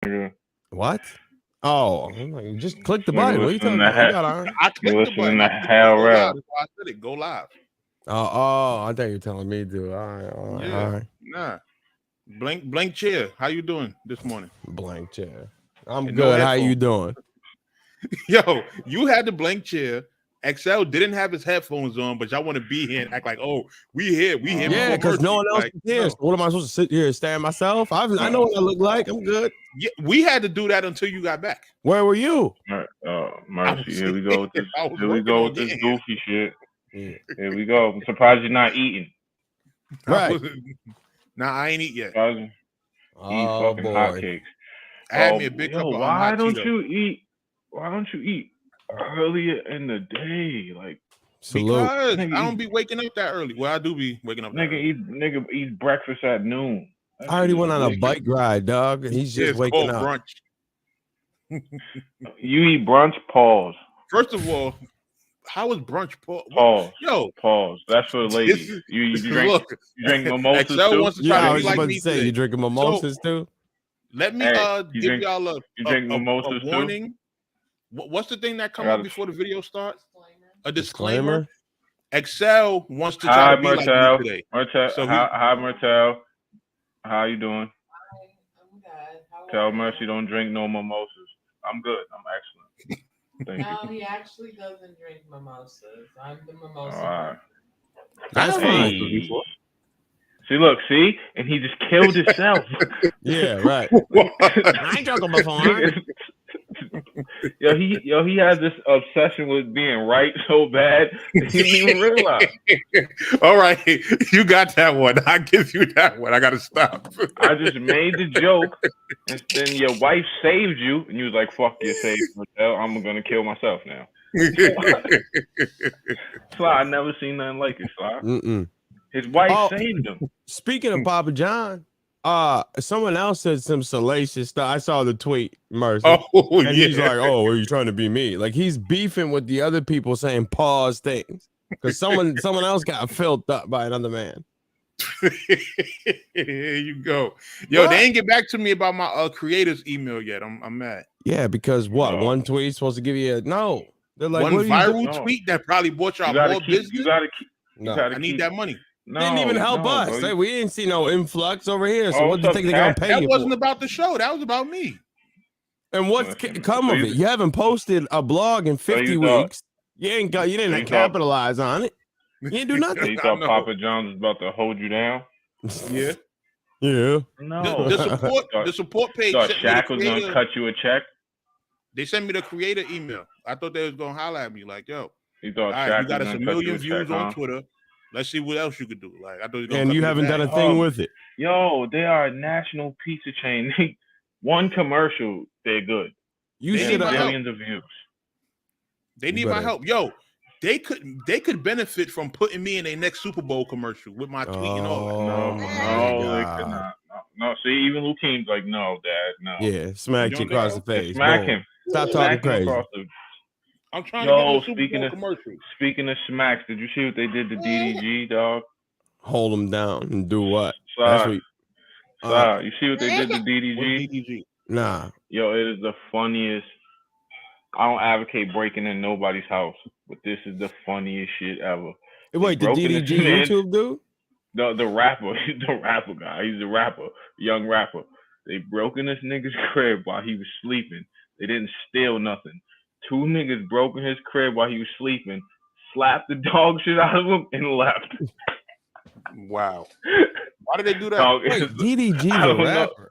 nigga. What? Oh, I'm like, just click the Nigga, button. What are you listen talking to about? ha- You got iron. I You clicked the listening button. to I clicked Hal go Rap? live. That's why I said it. Go live. Oh, I thought you were telling me to. All right, Yeah. all right. Nah. Blank chair. How you doing this morning? Blank chair. I'm And good. no How you headphones. doing? Yo, you had the blank chair. XL didn't have his headphones on, but y'all want to be here and act like, oh, we here. Yeah, because no one else is here. So what am I supposed to sit here and stare at myself? I know what I look like. I'm good. Yeah, we had to do that until you got back. Where were you? Mercy. Here we go with this. Here we go with this goofy shit. Yeah. Here we go. I'm surprised you're not eating. Right. Nah, I ain't eat yet. Eat fucking hotcakes. I had me a big cup of why hot don't Cheeto. you eat? Why don't you eat earlier in the day? Like, salute. Because I don't be waking up that early. Well, I do be waking up. Nigga eat breakfast at noon. I already went on a bike ride, dog. He's just waking up. Brunch. You eat brunch? Pause. First of all, how was brunch? Pause. Yo, pause. That's for the ladies. You drink mimosas XL too? wants to try to be like me say, you drinking mimosas too? Let me give y'all a warning. What's the thing that come up before the video starts? A disclaimer. XL wants to try to be like me today. Hi, Martel. How you doing? I'm good. Tell Mercy don't drink no mimosas. I'm good. I'm excellent. Thank you. No, he actually doesn't drink mimosas. I'm the mimosa. All right. That's fine. See, and he just killed himself. Yeah, right. I ain't talking before. He has this obsession with being right so bad he didn't even realize. All right, you got that one. I give you that one. I gotta stop. I just made the joke, and then your wife saved you, and you was like, "Fuck your save, I'm gonna kill myself now." Sly, I never seen nothing like it, Sly. His wife saved him. Speaking of Papa John, someone else said some salacious stuff. I saw the tweet, Mercy. And he's like, "Oh, are you trying to be me?" Like he's beefing with the other people saying pause things because someone else got filled up by another man. Here you go. Yo, they ain't get back to me about my creators email yet. I'm mad. Yeah, because one tweet supposed to give you a no. They're like one viral tweet that probably bought y'all more business. You gotta keep. I need that money. No, didn't even help us. We didn't see no influx over here. So what do you think they're gonna pay you? That wasn't about the show. That was about me. And what's come of it? You haven't posted a blog in 50 weeks. You didn't capitalize on it. You didn't do nothing. You thought Papa John's was about to hold you down? Yeah. Yeah. No. The support page. Thought Shaq was gonna cut you a check. They sent me the creator email. I thought they was gonna holler at me like, "Yo, you thought Shaq you got us 1 million views on Twitter. Let's see what else you could do." Like I thought, and you haven't done a thing with it. Yo, they are a national pizza chain. One commercial, they're good. You need millions of views. They need my help. Yo, they could benefit from putting me in a next Super Bowl commercial with my tweet and all that. No, they could not. No, see, even Lukeem's like, no, Dad, no. Yeah, smack you across the face. Smack him. Stop talking crazy. I'm trying to get a Super Bowl commercial. Speaking of smacks, did you see what they did to DDG, dog? Hold him down and do what? You see what they did to DDG? Nah. Yo, it is the funniest. I don't advocate breaking in nobody's house, but this is the funniest shit ever. Wait, the DDG YouTube dude? The rapper, the rapper guy. He's a rapper, young rapper. They broke in this nigga's crib while he was sleeping. They didn't steal nothing. 2 niggas broke in his crib while he was sleeping, slapped the dog shit out of him, and left. Wow. Why did they do that? Dog, DDG's a rapper.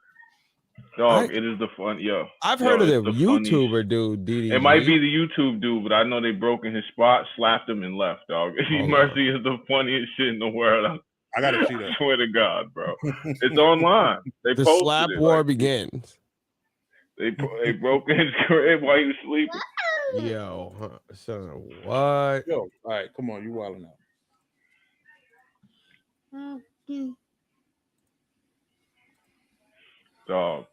Dog, it is the fun. I've heard of the YouTuber dude, DDG. It might be the YouTube dude, but I know they broke in his spot, slapped him, and left, dog. Mercy is the funniest shit in the world. I gotta see that. I swear to God, bro. It's online. The slap war begins. They broke in his crib while he was sleeping. Yo, son, what? Yo, all right, come on, you wilding out. Dog,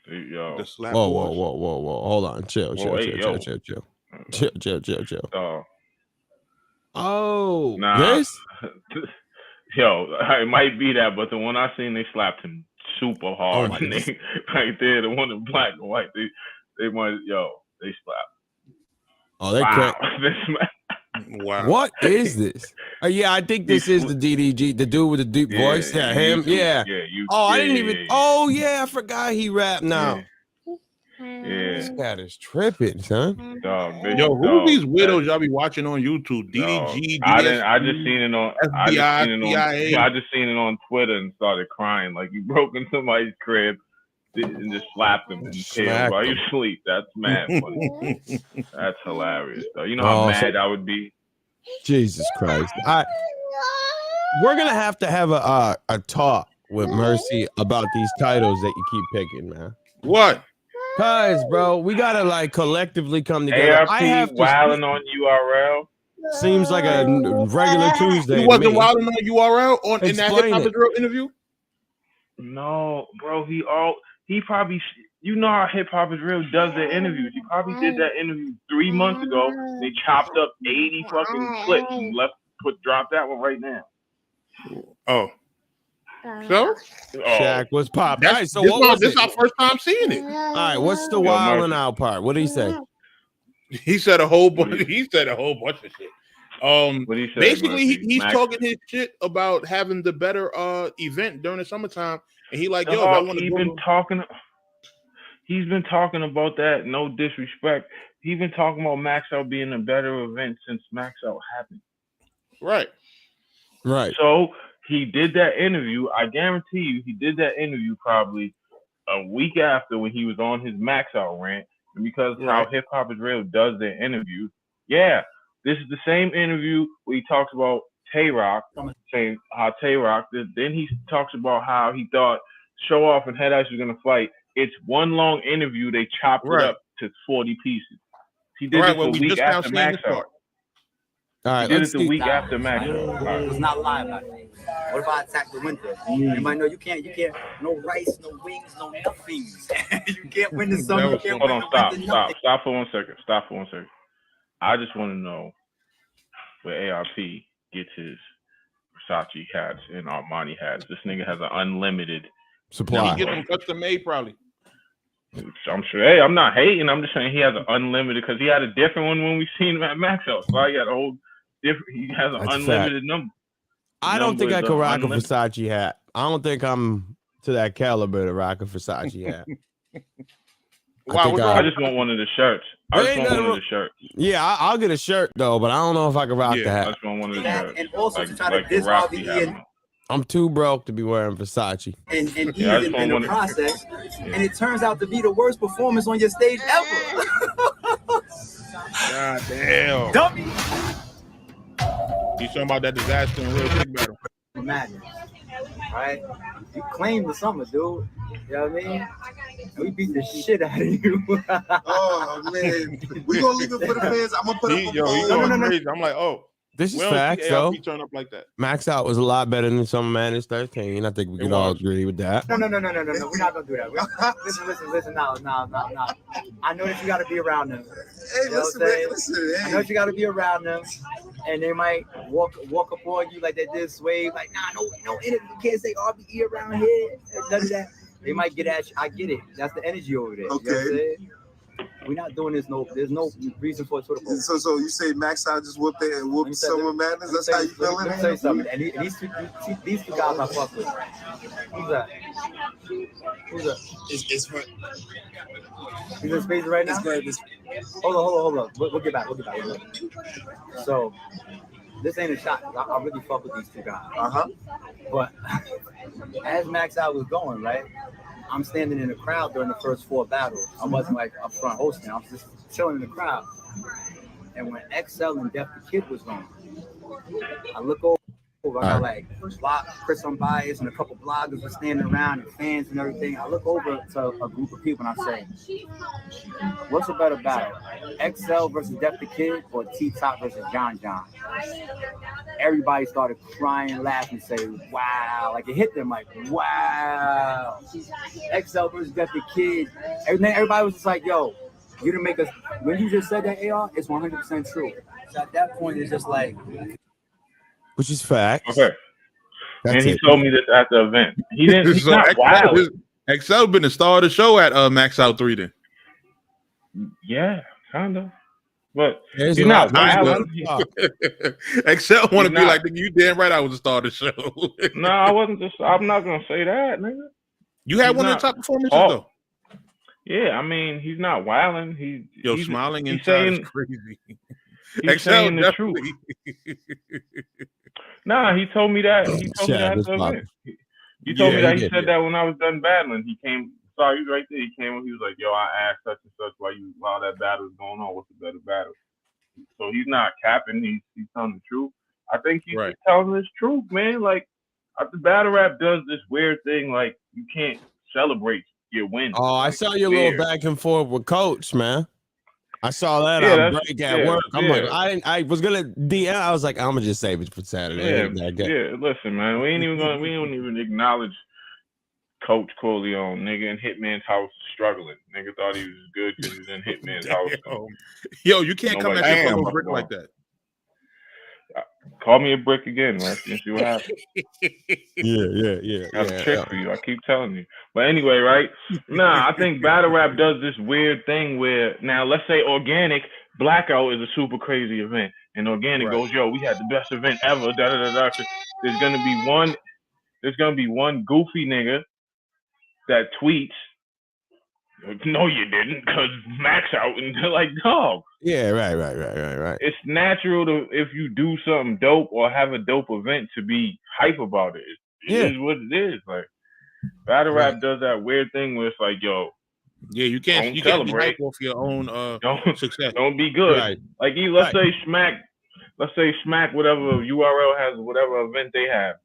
yo. Whoa. Hold on, chill. Dog. This? Yo, it might be that, but the one I seen, they slapped him super hard. Right there, the one in black and white. They want they slap. Oh, they can't. Wow. What is this? Yeah, I think this is the DDG, the dude with the deep voice. Yeah, him. Yeah. I didn't even. Yeah. Oh, yeah, I forgot he rapped now. Yeah. This cat is tripping, son. Dog, yo, who are these widows y'all be watching on YouTube? DDG, DSP, I just seen it on FBI, I just seen it on Twitter and started crying. Like you broke in somebody's crib and just slapped him and killed while you sleep. That's mad funny. That's hilarious, though. You know how mad I would be. Jesus Christ! We're gonna have a talk with Mercy about these titles that you keep picking, man. What? Cause, bro, we gotta like collectively come together. ARP wilding on URL. Seems like a regular Tuesday. He wasn't wilding on URL in that Hip Hop Is Real interview. No, bro. He probably. You know how Hip Hop Is Real does their interviews. He probably did that interview 3 months ago. They chopped up 80 fucking clips and drop that one right now. Oh. So? Shaq, what's popping? Right, so this is our first time seeing it. All right, what's the wilding out part? What did he say? He said a whole bunch. He said a whole bunch of shit. What he said, basically, he's talking his shit about having the better event during the summertime, and he like, yo, I want to. He's been talking about that. No disrespect. He's been talking about Max Out being a better event since Max Out happened. Right. So he did that interview. I guarantee you, he did that interview probably a week after when he was on his Max Out rant. And because how Hip Hop Is Real does their interviews, this is the same interview where he talks about Tay-Rock, saying how Tay-Rock, then he talks about how he thought Show Off and Head Ice was going to fight. It's one long interview. They chopped it up to 40 pieces. He did it the week after Max Out. All right, he did it the week after Max Out. It was not live like that. What if I attack the winter? Everybody know you can't, no rice, no wings, no nothing. You can't win the summer. Hold on, stop for 1 second. Stop for 1 second. I just want to know where ARP gets his Versace hats and Armani hats. This nigga has an unlimited supply. He gets them custom made, probably. I'm sure. Hey, I'm not hating. I'm just saying he has an unlimited because he had a different one when we seen him at Max Out. So he had a whole different. He has an unlimited number. I don't think I could rock a Versace hat. I don't think I'm to that caliber to rock a Versace hat. I just want one of the shirts. Yeah, I'll get a shirt though, but I don't know if I can rock the hat. I just want one of the shirts. And also to try to diss RBE. I'm too broke to be wearing Versace. And in the process, and it turns out to be the worst performance on your stage ever. God damn. Dummy. He's talking about that disaster in Real Big Battle. Madness. Right? You claimed the summer, dude. You know what I mean? And we beat the shit out of you. Oh, man. We gonna leave it for the fans. I'm gonna put up a poll. No. I'm like, this is facts, though. Turn up like that. Max Out was a lot better than Summer Madness 13. I think we can all agree with that. No. We're not gonna do that. Listen. No. I know that you got to be around them. Hey, listen. I know that you got to be around them, and they might walk up on you like they did Sway. Like, no interview. You can't say RBE around here. None of that. They might get at you. I get it. That's the energy over there. Okay. You know what I'm saying? We're not doing this. There's no reason for it to the So you say Max Out just whooped Summer Madness? That's how you feeling? Let me tell you something. And these two guys I fuck with. Who's that? It's right. He's in space right now? Hold on. We'll get back. So this ain't a shot. I really fuck with these two guys. But as Max Out was going, right? I'm standing in the crowd during the first 4 battles. I wasn't like up front hosting. I was just chilling in the crowd. And when XL and Def the Kid was on, I look over. I got like Chris Unbiased and a couple bloggers were standing around and fans and everything. I look over to a group of people and I say, what's a better battle? XL versus Def the Kid or T-Top versus John? Everybody started crying, laughing, saying, wow. Like it hit them like, wow. XL versus Def the Kid. Everybody was just like, yo, you didn't make us. When you just said that, AR, it's 100% true. So at that point, it's just like. Which is facts. Okay. And he told me this at the event. He didn't. He's not wild. Excel been the star of the show at Max Out 3 then. Yeah, kind of. But he's not wild. Excel want to be like, you damn right I was the star of the show. No, I wasn't. I'm not gonna say that, nigga. You had one of the top performances though. Yeah, I mean, he's not wilding. He's smiling he's inside is crazy. He's Excel saying the truth. Nah, he told me that. He told me that. He told me that. He said that when I was done battling. He came. Sorry, he was right there. He came and he was like, "Yo, I asked such and such while that battle is going on. What's the better battle?" So he's not capping. He's telling the truth. I think he's just telling his truth, man. Like, the battle rap does this weird thing. Like, you can't celebrate your wins. Oh, I saw your little back and forth with Coach, man. I saw that on break at work. I'm like, I was gonna DM. I was like, I'm gonna just save it for Saturday. Yeah. Listen, man, we don't even acknowledge Coach Corleone, nigga, in Hitman's house struggling. Nigga thought he was good because he was in Hitman's house. Yo, you can't come at your brick like that. Call me a brick again, right? And see what happens. Yeah. I have a trick for you. I keep telling you. But anyway, right? Nah, I think battle rap does this weird thing where now let's say Organic Blackout is a super crazy event, and Organic goes, "Yo, we had the best event ever." There's gonna be one goofy nigga that tweets, "No, you didn't, because Max out," and they're like, "Dog." Yeah, right. It's natural to, if you do something dope or have a dope event, to be hype about it. It is what it is. Like, battle rap does that weird thing where it's like, yo, you can't be hype off your own success. Don't be good. Right. Like, let's say Smack, whatever URL has, whatever event they have,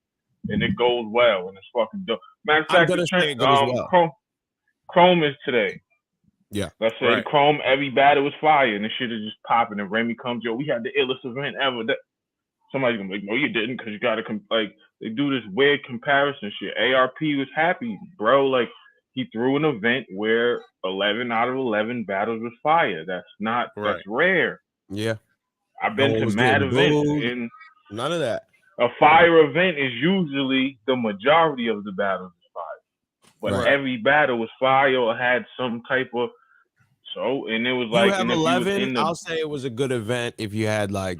and it goes well and it's fucking dope. Matter of fact, Chrome is today. Yeah. Let's say Chrome, every battle was fire and the shit is just popping, and Remy comes, "Yo, we had the illest event ever." Somebody's gonna be like, "No, you didn't, because you gotta they do this weird comparison shit." ARP was happy, bro. Like, he threw an event where 11 out of 11 battles was fire. That's rare. Yeah. I've been to mad events, and none of that. A fire event is usually the majority of the battles is fire. But every battle was fire or had some type of and it was like, you have 11. I'll say it was a good event if you had like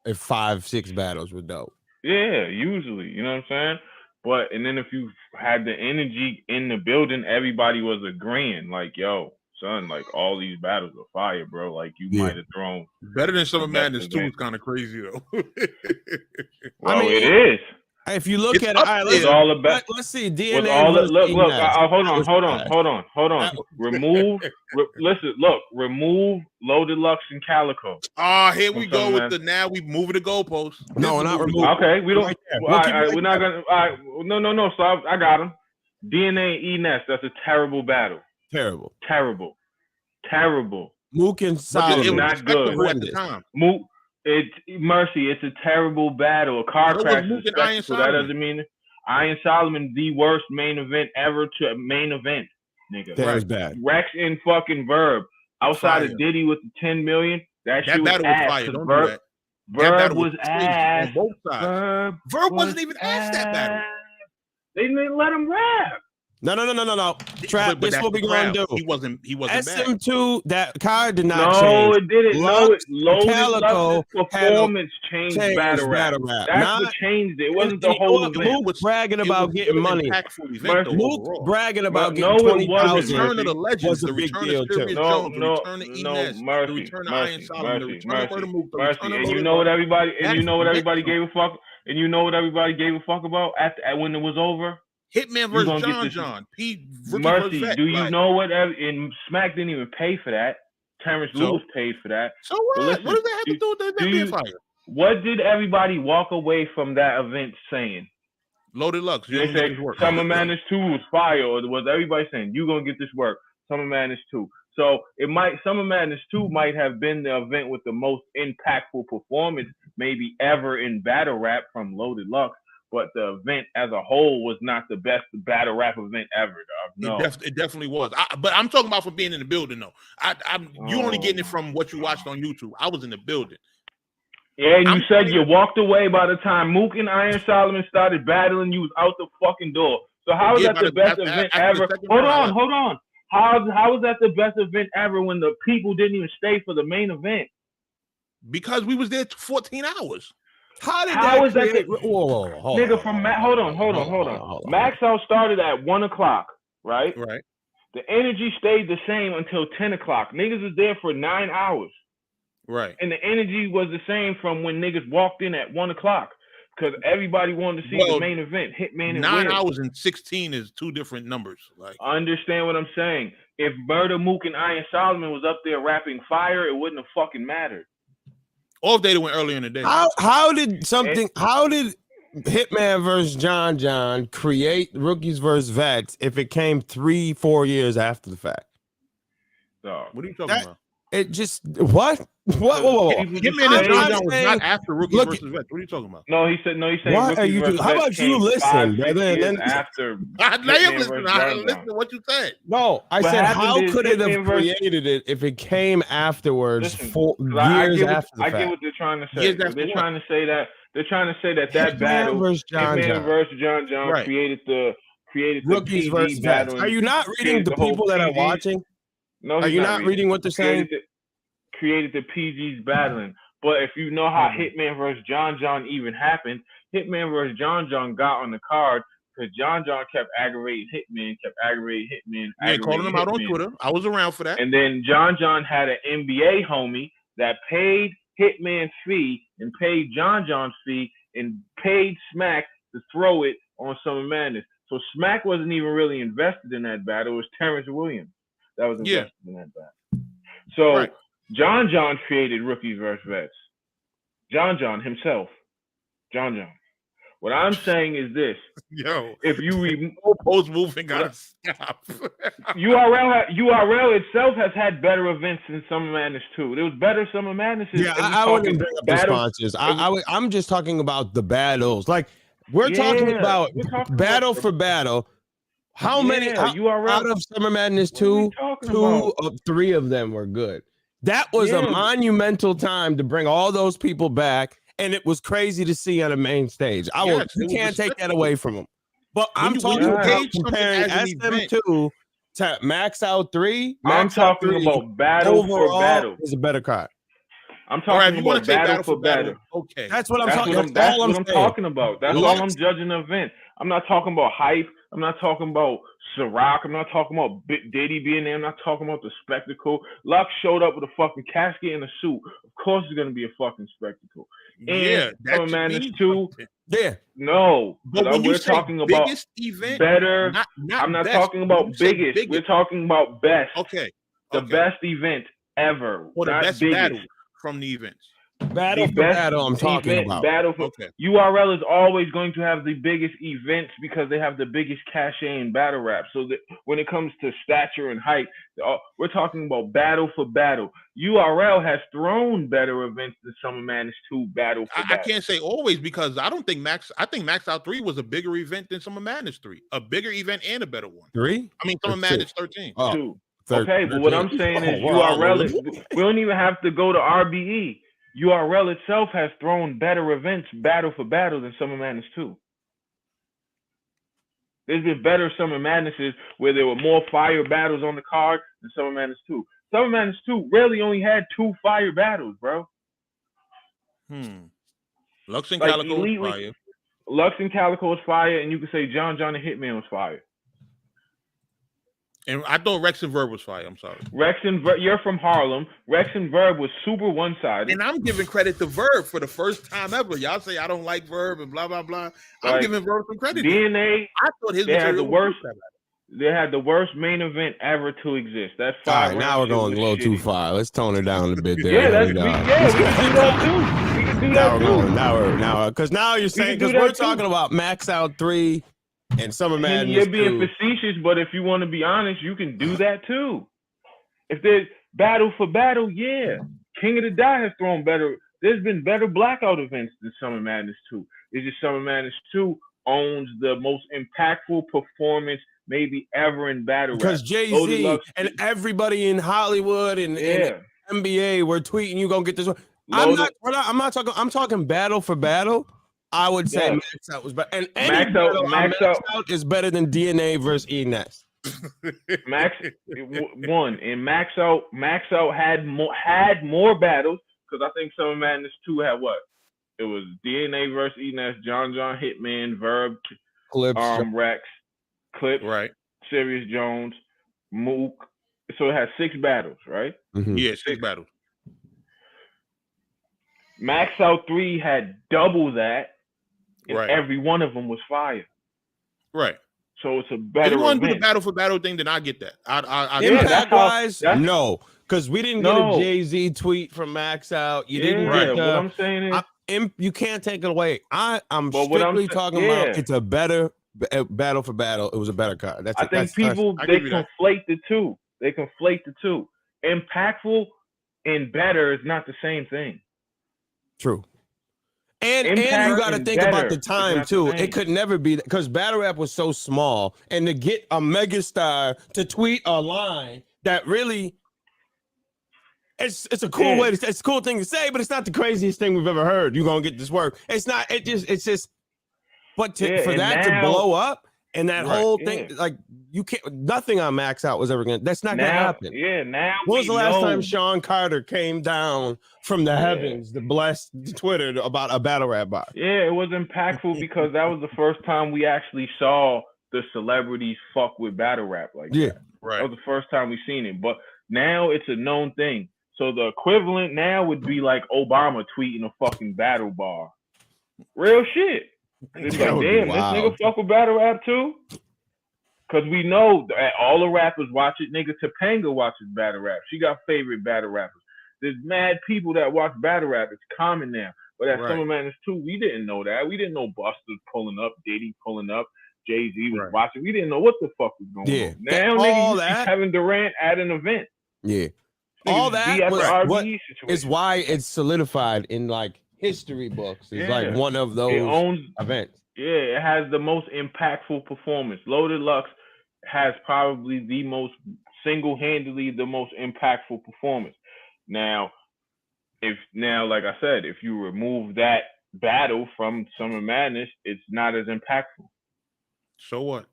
5-6 battles were dope. Yeah, usually, you know what I'm saying? But and then if you had the energy in the building, everybody was agreeing, like, "Yo, son, like, all these battles are fire, bro. Like, you might have thrown better than Summer Madness 2 is kind of crazy though." Well, I mean, it is. If you look at it, it's all about. Let's see. DNA. Look. Hold on. Remove Loaded Lux and Calico. Here we go with now we moving the goalposts. No, we're not removing. Okay, we don't. We're not gonna. No. So I got him. DNA and E-Nest. That's a terrible battle. Terrible. Mook and Solomon. It was not good at the time. Mook. It's a terrible battle. A car crash is respectful. That doesn't mean Iron Solomon, the worst main event ever to main event, nigga. That was bad. Rex and fucking Verb outside of Diddy with the 10 million. That shit was ass. Fire. Don't Verb, do that. Verb was ass. On both sides. Verb wasn't even asked that battle. They didn't let him rap. No. Trap, this is what we gonna do. He wasn't SM2, that card did not change. No, it didn't. Loaded Lux's performance changed battle rap. That's what changed it. It wasn't the whole event. Mook was bragging about getting money. Mook bragging about getting 20,000. The return of the legends, the return of Pyramid Jones, the return of Enes, the return of Iron Solomon, the return of Murder Mook, the return of and you know what everybody gave a fuck. And you know what everybody gave a fuck about when it was over? Hitman versus John. Mercy, do you know what? And Smack didn't even pay for that. Terrence Lewis paid for that. So what? Listen, what does that have to do with that being fire? What did everybody walk away from that event saying? Loaded Lux. They said Summer Madness 2 was fire, or was everybody saying you gonna get this work? Summer Madness 2. So Summer Madness 2 might have been the event with the most impactful performance maybe ever in battle rap from Loaded Lux. But the event as a whole was not the best battle rap event ever, dog. No. It definitely was. But I'm talking about for being in the building, though. You only getting it from what you watched on YouTube. I was in the building. Yeah, and you said you walked away by the time Mook and Iron Solomon started battling. You was out the fucking door. So how is that the best event ever? Hold on. How is that the best event ever when the people didn't even stay for the main event? Because we was there 14 hours. How is that? Nigga, from hold on. Max out started at 1 o'clock, right? Right. The energy stayed the same until 10 o'clock. Niggas was there for 9 hours. Right. And the energy was the same from when niggas walked in at 1 o'clock because everybody wanted to see the main event. Hitman and 9 hours and 16 is two different numbers. Like, I understand what I'm saying. If Murder Mook and Iron Solomon was up there rapping fire, it wouldn't have fucking mattered. Or if they went earlier in the day. How did Hitman versus John create Rookies versus Vets if it came 3-4 years after the fact? So, what are you talking about? It just what? Whoa. Hitman and John was not after Rookies versus Vets. What are you talking about? No, he said what are you doing? How about you listen, brother? And then after I listen to what you said. No, I said how could it have created it if it came afterwards, years after the fact? I get what they're trying to say. They're trying to say that battle, Hitman versus John created the Rookies versus Vets. Are you not reading the people that are watching? No, are you not reading what they're saying? Created the PGs battling. But if you know how Hitman versus John even happened, Hitman versus John got on the card because John kept aggravating Hitman. Yeah, calling him out on Twitter. I was around for that. And then John had an NBA homie that paid Hitman's fee and paid John's fee and paid Smack to throw it on Summer Madness. So Smack wasn't even really invested in that battle. It was Terrence Williams that was invested in that battle. So John created Rookies versus Vets. John himself. John. What I'm saying is this. Yo, if you read post moving, gotta stop. URL itself has had better events than Summer Madness 2. There was better Summer Madness. Yeah, I wouldn't bring up the sponsors. I'm just talking about the battles. Like we're talking about battle for battle. How many out of Summer Madness 2? 3 of them were good. That was a monumental time to bring all those people back, and it was crazy to see on a main stage. You can't take that away from them. But I'm talking about comparing SM2 to Max Out 3. I'm talking about battle for battle. Is a better card. I'm talking about battle for battle. Okay, that's what I'm talking. That's what I'm talking about. That's all I'm judging the event. I'm not talking about hype. I'm not talking about Ciroc. I'm not talking about Diddy being there. I'm not talking about the spectacle. Lux showed up with a fucking casket and a suit. Of course, it's gonna be a fucking spectacle. And Summer Madness 2. Yeah. No, but when we're talking about event, better. I'm not talking about biggest. We're talking about best. Okay. The best event ever. Or the best battle from the events. Battle for battle, I'm talking about. URL is always going to have the biggest events because they have the biggest cachet in battle rap. So that when it comes to stature and hype, we're talking about battle for battle. URL has thrown better events than Summer Madness 2 battle for battle. I can't say always because I think Max Out 3 was a bigger event than Summer Madness 3. A bigger event and a better one. 3? I mean, Summer Madness 13. 2. Okay, but what I'm saying is URL, we don't even have to go to RBE. URL itself has thrown better events battle for battle than Summer Madness 2. There's been better Summer Madnesses where there were more fire battles on the card than Summer Madness 2. Summer Madness 2 really only had 2 fire battles, bro. Lux and Calico was fire. Lux and Calico was fire, and you could say John and Hitman was fire. And I thought Rex and Verb was fire. I'm sorry. Rex and Verb, you're from Harlem. Rex and Verb was super one-sided. And I'm giving credit to Verb for the first time ever. Y'all say I don't like Verb and blah, blah, blah. I'm giving Verb some credit. DNA, I thought his material was They had the worst main event ever to exist. That's all right. Now we're going a little too far. Let's tone it down a bit there. Yeah, we can do that too. We can do that too. Now, because now you're saying because we're talking about Max Out 3 and Summer Madness. You're being facetious, but if you want to be honest, you can do that too. If there's battle for battle, King of the Die has thrown better. There's been better blackout events than Summer Madness 2. It's just Summer Madness 2 owns the most impactful performance maybe ever in battle rap. Because Jay-Z and everybody in Hollywood and NBA were tweeting, you gonna get this one. I'm not talking. I'm talking battle for battle. I would say Max Out was better, and Max Out is better than DNA versus E-Nest. Max won, and Max Out had more battles because I think Summer Madness 2 had what? It was DNA versus E-Nest, John Hitman, Verb, Clips, Rex, Clips, right? Serious Jones, Mook. So it had 6 battles, right? Mm-hmm. Yeah, 6 battles. Max Out 3 had double that, and every one of them was fire. Right. So it's a better. If you want to do the battle for battle thing, then I get that. Impact wise, no, because we didn't get a Jay-Z tweet from Max Out. You didn't get what I'm saying is, you can't take it away. I'm strictly talking about it's a better battle for battle. It was a better card. That's I think people conflate the two. They conflate the two. Impactful and better is not the same thing. True. And you got to think about the time too. It could never be because battle rap was so small, and to get a megastar to tweet a line that really, it's a cool way to, it's a cool thing to say, but it's not the craziest thing we've ever heard. You're gonna get this work. It's not. It's just. But for that to blow up and that whole thing, like you can't. Nothing on Max Out was ever gonna. That's not gonna happen. Yeah. Now. When was the last time Sean Carter came down from the heavens to bless Twitter about a battle rap bot? Yeah, it was impactful because that was the first time we actually saw the celebrities fuck with battle rap like that. Right. That was the first time we seen it. But now it's a known thing. So the equivalent now would be like Obama tweeting a fucking battle bar. Real shit. It's like, damn, this nigga fuck with battle rap too? Because we know that all the rappers watch it. Nigga Topanga watches battle rap. She got favorite battle rappers. There's mad people that watch battle rap. It's common now. But at Summer Madness 2, we didn't know that. We didn't know Busta's pulling up, Diddy pulling up, Jay-Z was watching. We didn't know what the fuck was going on. Now niggas see Kevin Durant at an event. Yeah. All that is why it's solidified in like history books. It's like one of those events. Yeah, it has the most impactful performance. Loaded Lux has probably the most single-handedly the most impactful performance. Now, like I said, if you remove that battle from Summer Madness, it's not as impactful. So what?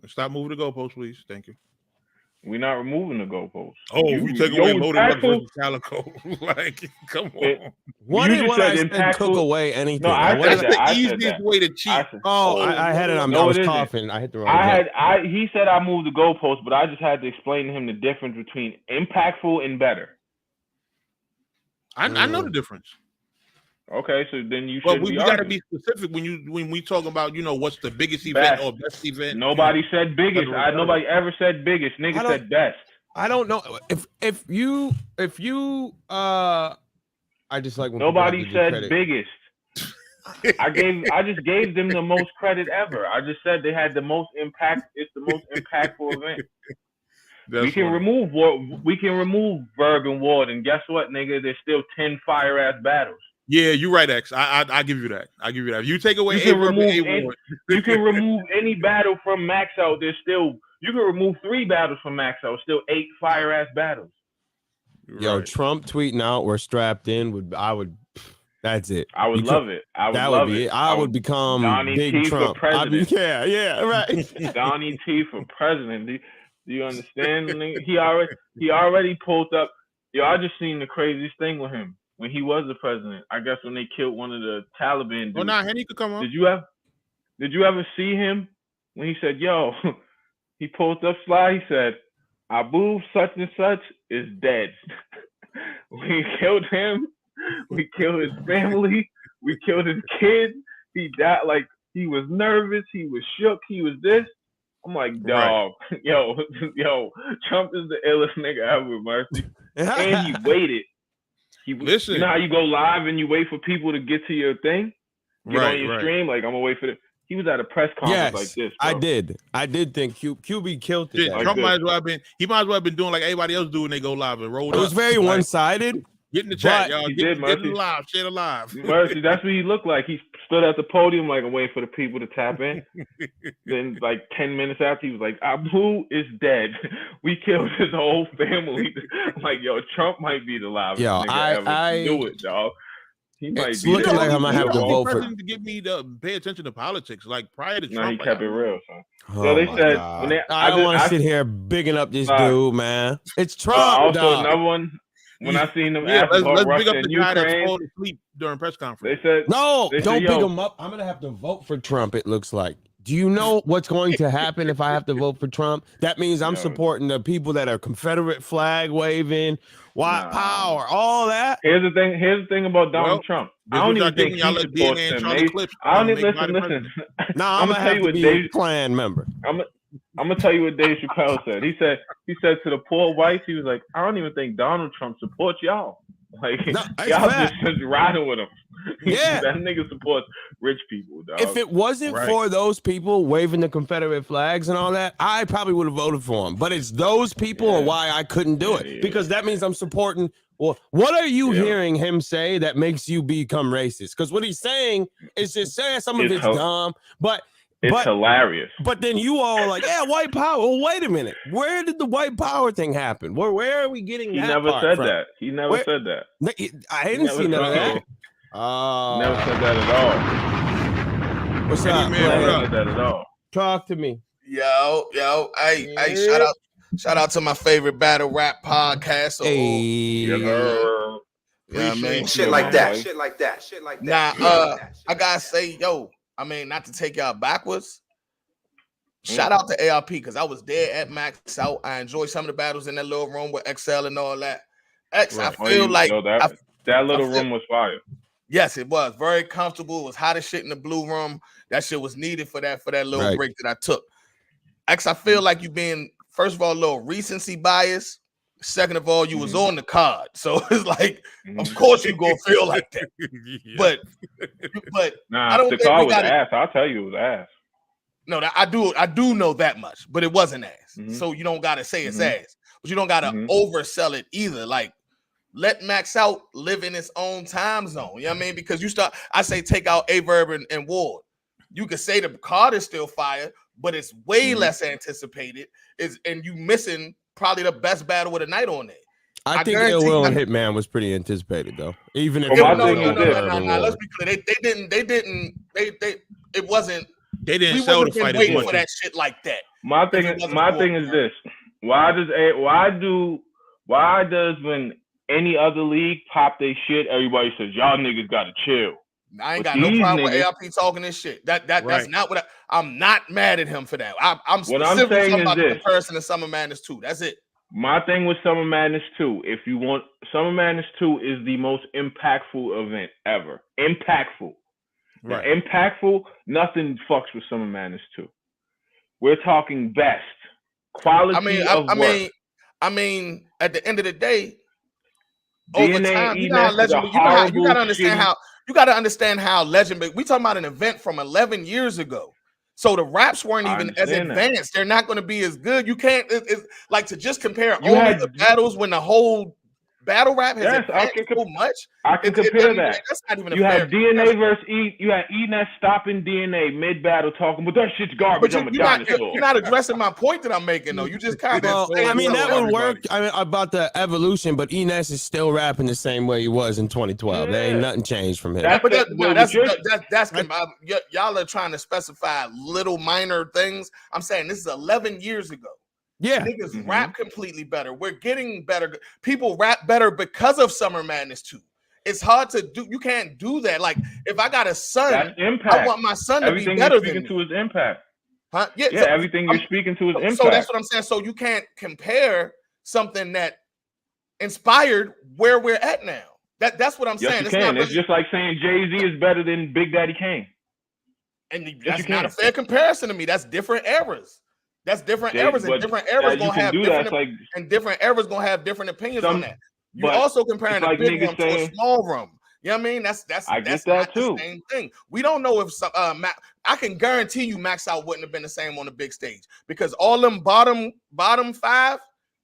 Stop moving the goalpost, please. Thank you. We're not removing the goalpost. Oh, we take away Loaded Lux versus Calico. Like, come on. What is what I said took away anything? No, that's the easiest way to cheat. I had it on. I was coughing. I hit the wrong. He said I moved the goalpost, but I just had to explain to him the difference between impactful and better. I know the difference. Okay, so then you should. We got to be specific when we talk about what's the biggest event or best event. Nobody said biggest. Nobody ever said biggest. Nigga said best. I don't know if you I just like when nobody said biggest. I just gave them the most credit ever. I just said they had the most impact. It's the most impactful event. We can remove Verb and Ward, and guess what, nigga? There's still 10 fire ass battles. Yeah, you're right, X. I give you that. If you take away you can remove any battle from Max Out. There's still you can remove 3 battles from Max Out. Still 8 fire ass battles. Yo, Trump tweeting out we're strapped in that's it. I would love it. I would become Donnie Big T Trump. for president. Right. Donnie T for president. Do you understand? He already pulled up. Yo, I just seen the craziest thing with him. When he was the president, I guess when they killed one of the Taliban dudes. Henny could come on. Did you ever see him when he said, yo, he pulled up slide, he said, Abu such and such is dead. We killed him, we killed his family, we killed his kids, he died, like he was nervous, he was shook, he was this. I'm like, dog, yo, Trump is the illest nigga ever, Mercy. And he waited. Listen, you know how you go live and you wait for people to get to your thing, on your stream. Like I'm gonna wait for it. He was at a press conference like this. Bro. I did think QB killed it. Trump might as well have been. He might as well have been doing like everybody else do when they go live and roll. It was very one-sided. Get in the chat, y'all. He Get did, live. Share it live. Mercy, that's what he looked like. He stood at the podium like waiting for the people to tap in. Then, like 10 minutes after, he was like, "Abu is dead. We killed his whole family." Like, yo, Trump might be the loudest nigga ever to do it, dog. He might it's be looking like I might have to vote for. To get me to pay attention to politics, like prior to Trump. He kept it real, son. Oh, so they said, I don't want to sit here bigging up this dude, man. It's Trump. Also, another one. When I seen them ask about Russia and Ukraine, that falls asleep during press conference. They said, don't pick him up. I'm gonna have to vote for Trump. It looks like. Do you know what's going to happen if I have to vote for Trump? That means I'm supporting the people that are Confederate flag waving, white power, all that. Here's the thing about Donald Trump. I don't even think he supports him. I don't even listen. I'm gonna have to be a Klan member. I'm gonna tell you what Dave Chappelle said. He said to the poor whites, he was like, I don't even think Donald Trump supports y'all. Like, y'all just riding with him. Yeah, that nigga supports rich people, dog. If it wasn't for those people waving the Confederate flags and all that, I probably would have voted for him. But it's those people are why I couldn't do it, because that means I'm supporting. Well, what are you hearing him say that makes you become racist? Because what he's saying is just saying some of it's dumb, but it's hilarious. But then you all are like, yeah, white power. Well, wait a minute. Where did the white power thing happen? Where are we getting that never part said from? that. He never said that. I didn't see none of that. Never said that at all. What's up, man? Never said that at all. Talk to me. Yo, hey, shout out to my favorite battle rap podcast. So, shit like that. Nah, I gotta say, I mean, not to take y'all backwards. Shout out to ARP, because I was there at Max Out. I enjoyed some of the battles in that little room with XL and all that. I feel like that little room was fire. Yes, it was very comfortable. It was hot as shit in the blue room. That shit was needed for that little break that I took. I feel like you being, first of all, a little recency bias. Second of all, you was on the card, so it's like, of course you gonna feel like that. But I don't think the card was ass. I'll tell you, it was ass. No, I do know that much, but it wasn't ass. So you don't gotta say it's ass, but you don't gotta oversell it either. Like, let Max Out live in its own time zone. You know what I mean? Because I say take out Averb and Ward. You could say the card is still fire, but it's way less anticipated. And you missing probably the best battle of the night on there. I think Ill Will and Hitman was pretty anticipated though. Even if let's be clear. It wasn't. They didn't sell the fight waiting for that shit like that. My thing is this: why does when any other league pop they shit, everybody says y'all niggas gotta chill? I ain't got no problem with ARP talking this shit. That's not what I'm not mad at him for that. I'm specifically talking about the comparison to Summer Madness 2. That's it. My thing with Summer Madness 2, if you want, Summer Madness 2 is the most impactful event ever. Impactful. Right. Impactful, nothing fucks with Summer Madness 2. We're talking best. Quality of work. I mean, at the end of the day, DNA, over time, you gotta understand how legendary. We talking about an event from 11 years ago. So the raps weren't even as advanced. They're not going to be as good. You can't. It's like to just compare only the battles when the whole battle rap has advanced so much. I can compare that. That's not even. You had DNA versus E. You had Enes stopping DNA mid battle talking, but that shit's garbage. I'm a dinosaur. You're not addressing my point that I'm making though. You just kind of. I mean, that would work. I mean, about the evolution, but Enes is still rapping the same way he was in 2012. Yeah. There ain't nothing changed from him. Y'all are trying to specify little minor things. I'm saying this is 11 years ago. Yeah, niggas rap completely better. We're getting better. People rap better because of Summer Madness 2. It's hard to do. You can't do that. Like, if I got a son, I want my son to be better than me. To his impact. Huh? Yeah, everything you're speaking to is impact. So that's what I'm saying. So you can't compare something that inspired where we're at now. That's what I'm saying. It's just like saying Jay-Z is better than Big Daddy Kane. And that's not a fair comparison to me. That's different eras. That's different eras, and different eras gonna have different, and different eras gonna have different opinions on that. You're also comparing a big room to a small room. You know what I mean? That's not the same thing. We don't know if I can guarantee you Max Out wouldn't have been the same on the big stage because all them bottom five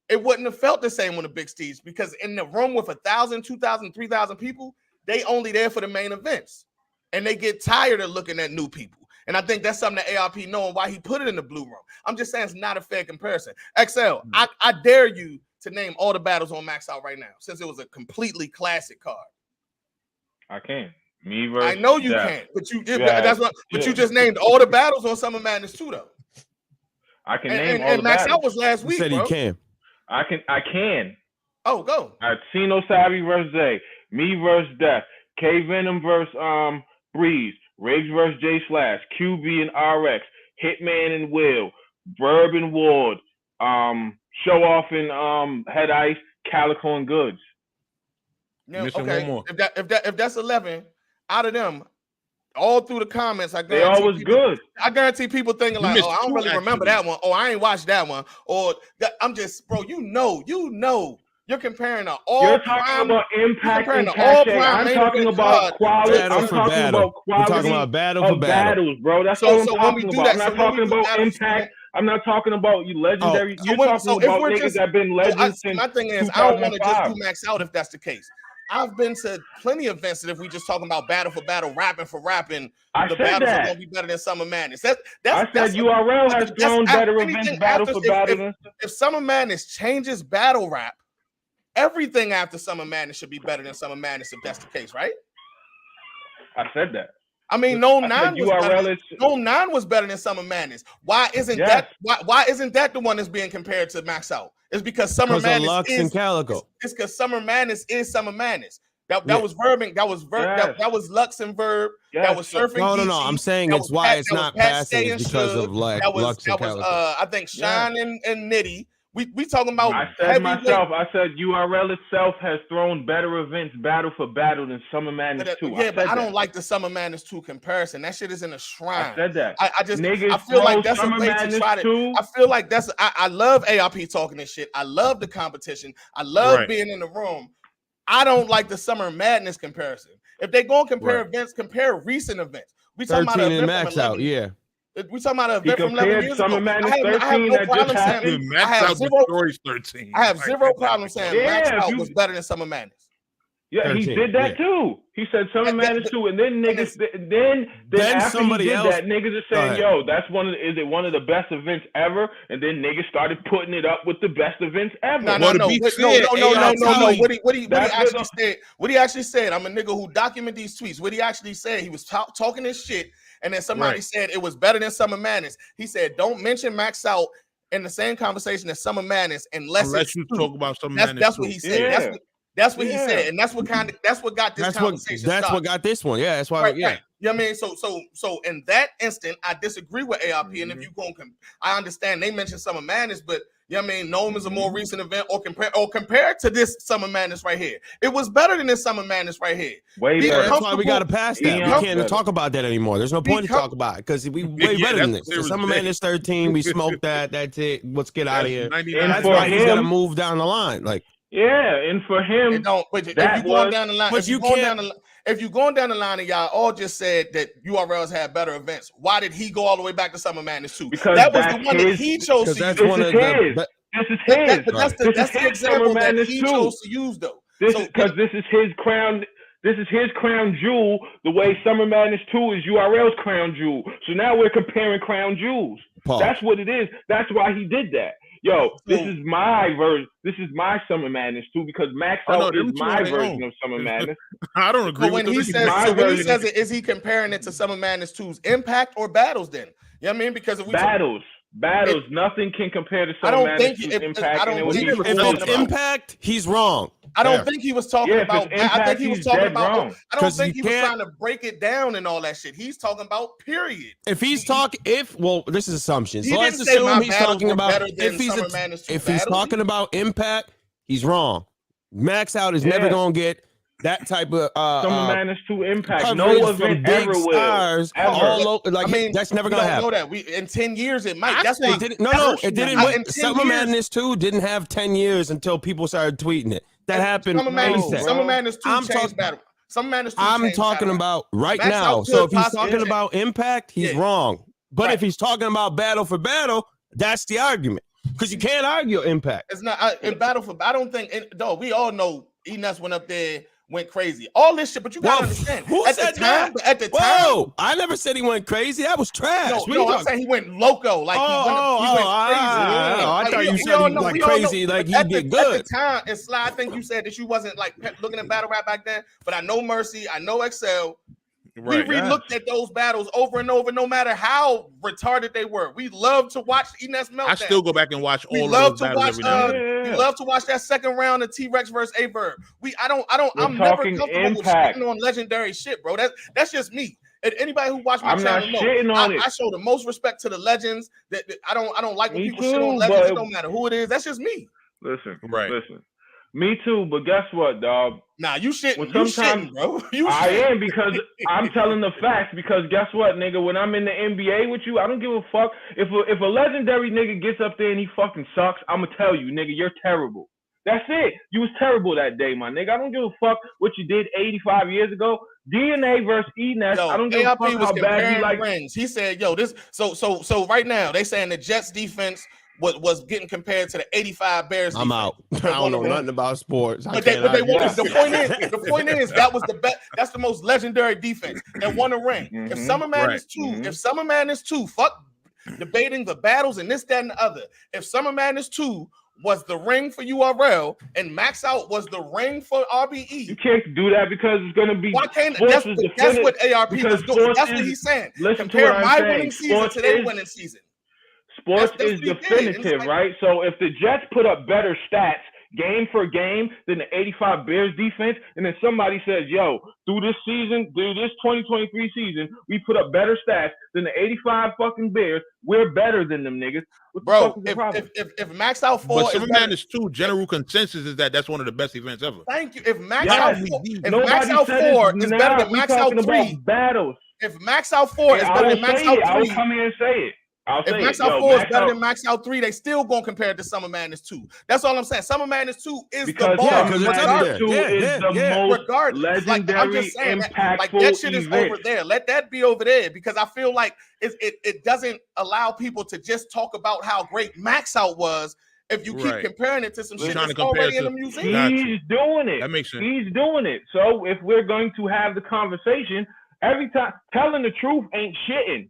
it wouldn't have felt the same on the big stage because in the room with 1,000, 2,000, 3,000 people, they only there for the main events. And they get tired of looking at new people. And I think that's something that ARP knowing why he put it in the blue room. I'm just saying it's not a fair comparison. XL, I dare you to name all the battles on Max Out right now, since it was a completely classic card. I can. Me versus I know you can't, but you just named all the battles on Summer Madness too, though. I can name all and the Max battles. Out was last week. He said he can. I can. Oh, go. Tino Savvy versus Zay. Me versus Death. K Venom versus Breeze. Riggs versus J Slash. QB and RX. Hitman and Will. Verb and Ward. Show Off and Head Ice. Calico and Goods. Yeah, okay. One more. If that's 11, out of them, all through the comments, they always good. I guarantee people thinking like, "Oh, I don't really remember that one," or "I ain't watched that one," or I'm just, bro. You know, you're comparing You're talking about impact and cachet. I'm talking about quality. I'm talking about quality. We're talking about battle for battles, bro. That's what I'm talking about. I'm not talking about impact. I'm not talking about you legendary. You're talking about niggas that been legends since 2005. My thing is, I don't want to just do Max Out if that's the case. I've been to plenty of events that if we just talking about battle for battle, rapping for rapping, the battles are gonna be better than Summer Madness. I said URL has thrown better events battle for battle. If Summer Madness changes battle rap, everything after Summer Madness should be better than Summer Madness if that's the case, right? I said that. I mean, No 9 was better than Summer Madness. Why isn't that? Why isn't that the one that's being compared to Max Out? It's because Summer Madness Lux and Calico. It's because Summer Madness is Summer Madness. That was verbing. That was Lux and Verb. That was Surfing. No. I'm saying it's why it's not passing because of Lux and Calico. I think Shine and Nitty. We talking about. I said URL itself has thrown better events battle for battle than Summer Madness 2. Yeah, but I don't like the Summer Madness 2 comparison. That shit is in a shrine. I said that. I feel like that's a way to try to. I feel like that's. I love ARP talking this shit. I love the competition. I love being in the room. I don't like the Summer Madness comparison. If they gonna compare events, compare recent events. We talking about 13 and Max Out, yeah. We talking about an event from 11 years ago. Madness 13 that just happened. I have zero problem saying Max Out was better than Summer Madness. Yeah, 13, he did that too. He said Summer Madness too, and then niggas, then after somebody he did else, that, niggas are saying, "Yo, that's is it one of the best events ever?" And then niggas started putting it up with the best events ever. No. What he actually said, I'm a nigga who document these tweets. What he actually said, he was talking this shit. And then somebody said it was better than Summer Madness. He said, "Don't mention Max Out in the same conversation as Summer Madness unless you talk about Summer Madness." That's what he said. Yeah. That's what he said, and that's what got this conversation started. That's what got this one. Yeah, that's why. Right. You know what I mean? So in that instant, I disagree with ARP. And if you go, I understand they mentioned Summer Madness, but you know what I mean? Gnome is a more recent event, or compared to this Summer Madness right here. It was better than this Summer Madness right here. Way better. That's why we got to pass that. We can't talk about that anymore. There's no point to talk about it because we way better than this. Summer Madness 13, we smoked that. That's it. Let's get out of here. That's why he's gonna move down the line, like. Yeah, and for him, if you're going down the line, if you're going down the line, and y'all all just said that URLs had better events, why did he go all the way back to Summer Madness 2? Because that was the one that he chose to use. This is his. That's the example that he chose to use, though. Because this is his crown. This is his crown jewel. The way Summer Madness 2 is URL's crown jewel. So now we're comparing crown jewels. That's what it is. That's why he did that. Yo, this is my version. This is my Summer Madness too, because Max Out is my version of Summer Madness. I don't agree. But when he says it, is he comparing it to Summer Madness 2's impact or battles? Then you know what I mean? Because if we battles, nothing can compare to Summer Madness 2's impact. If it's impact, he's wrong. I don't think he was talking about. I think he was talking about. I don't think he was trying to break it down and all that shit. He's talking about period. If he's talking, this is assumptions. So let's assume he's talking about if he's talking about impact, he's wrong. Max Out is never gonna get that type of Summer Madness 2 impact. No event ever will. That's never gonna happen. Know that in 10 years it might. That's why. It didn't. Summer Madness 2 didn't have 10 years until people started tweeting it. That happened. Summer Madness 2 changed battle. Summer Madness 2 I'm talking about right now. So if he's talking about impact, he's wrong. But if he's talking about battle for battle, that's the argument. because you can't argue Impact. It's not in Battle for. I don't think. Though we all know Enes went up there, went crazy. All this shit, but you gotta understand. Who said that? At the time, I never said he went crazy. That was trash. No, I'm saying he went loco. Like he went crazy. I thought you said he went crazy. Like he did good. At the time, and Sly, I think you said that you wasn't like looking at battle rap back then. But I know Mercy, I know Excel. Right, we re-looked at those battles over and over, no matter how retarded they were. We love to watch Enes Meltdown. I still go back and watch all of those battles every now and then. We love to watch that second round of T-Rex versus A-Verb. I'm never comfortable with shitting on legendary shit, bro. That's just me. And anybody who watched my channel knows I show the most respect to the legends. That I don't like when people shit on legends. It don't matter who it is. That's just me. Listen. Me too, but guess what, dog? Nah, you shitting, bro. I am, because I'm telling the facts. Because guess what, nigga? When I'm in the NBA with you, I don't give a fuck. If a legendary nigga gets up there and he fucking sucks, I'ma tell you, nigga, you're terrible. That's it. You was terrible that day, my nigga. I don't give a fuck what you did 85 years ago. DNA versus Enes. I don't give a fuck how bad you like. Rings. He said, "Yo, this." So right now they saying the Jets defense was getting compared to the 85 Bears. I'm out. I don't know nothing about sports. But they wanted, the point is that was the best. That's the most legendary defense that won a ring. If Summerman is 2, if Summerman is 2, fuck debating the battles and this, that, and the other. If Summerman is 2 was the ring for URL and Max Out was the ring for RBE. You can't do that because it's going to be. Why can't that's what ARP was doing. That's what he's saying. Compare my winning season to their winning season. Sports is definitive, right? So if the Jets put up better stats game for game than the 85 Bears defense, and then somebody says, yo, through this 2023 season, we put up better stats than the 85 fucking Bears, we're better than them niggas. Bro, if Max Out 4 but Superman is 2, general consensus is that's one of the best events ever. Thank you. If Max Out 4 is better than Max Out 3, battles. If Max Out 4 is better than Max Out 3, I'll come here and say it. If Max Out 4 is better than Max Out 3, they still gonna compare it to Summer Madness 2. That's all I'm saying. Summer Madness 2 is the bar. Summer Madness 2 is the most legendary, I'm just saying impactful that shit is event. over there. Let that be over there, because I feel like it doesn't allow people to just talk about how great Max Out was. If you keep comparing it to some shit that's already in the museum. He's doing it. That makes sense. He's doing it. So if we're going to have the conversation, every time telling the truth ain't shitting.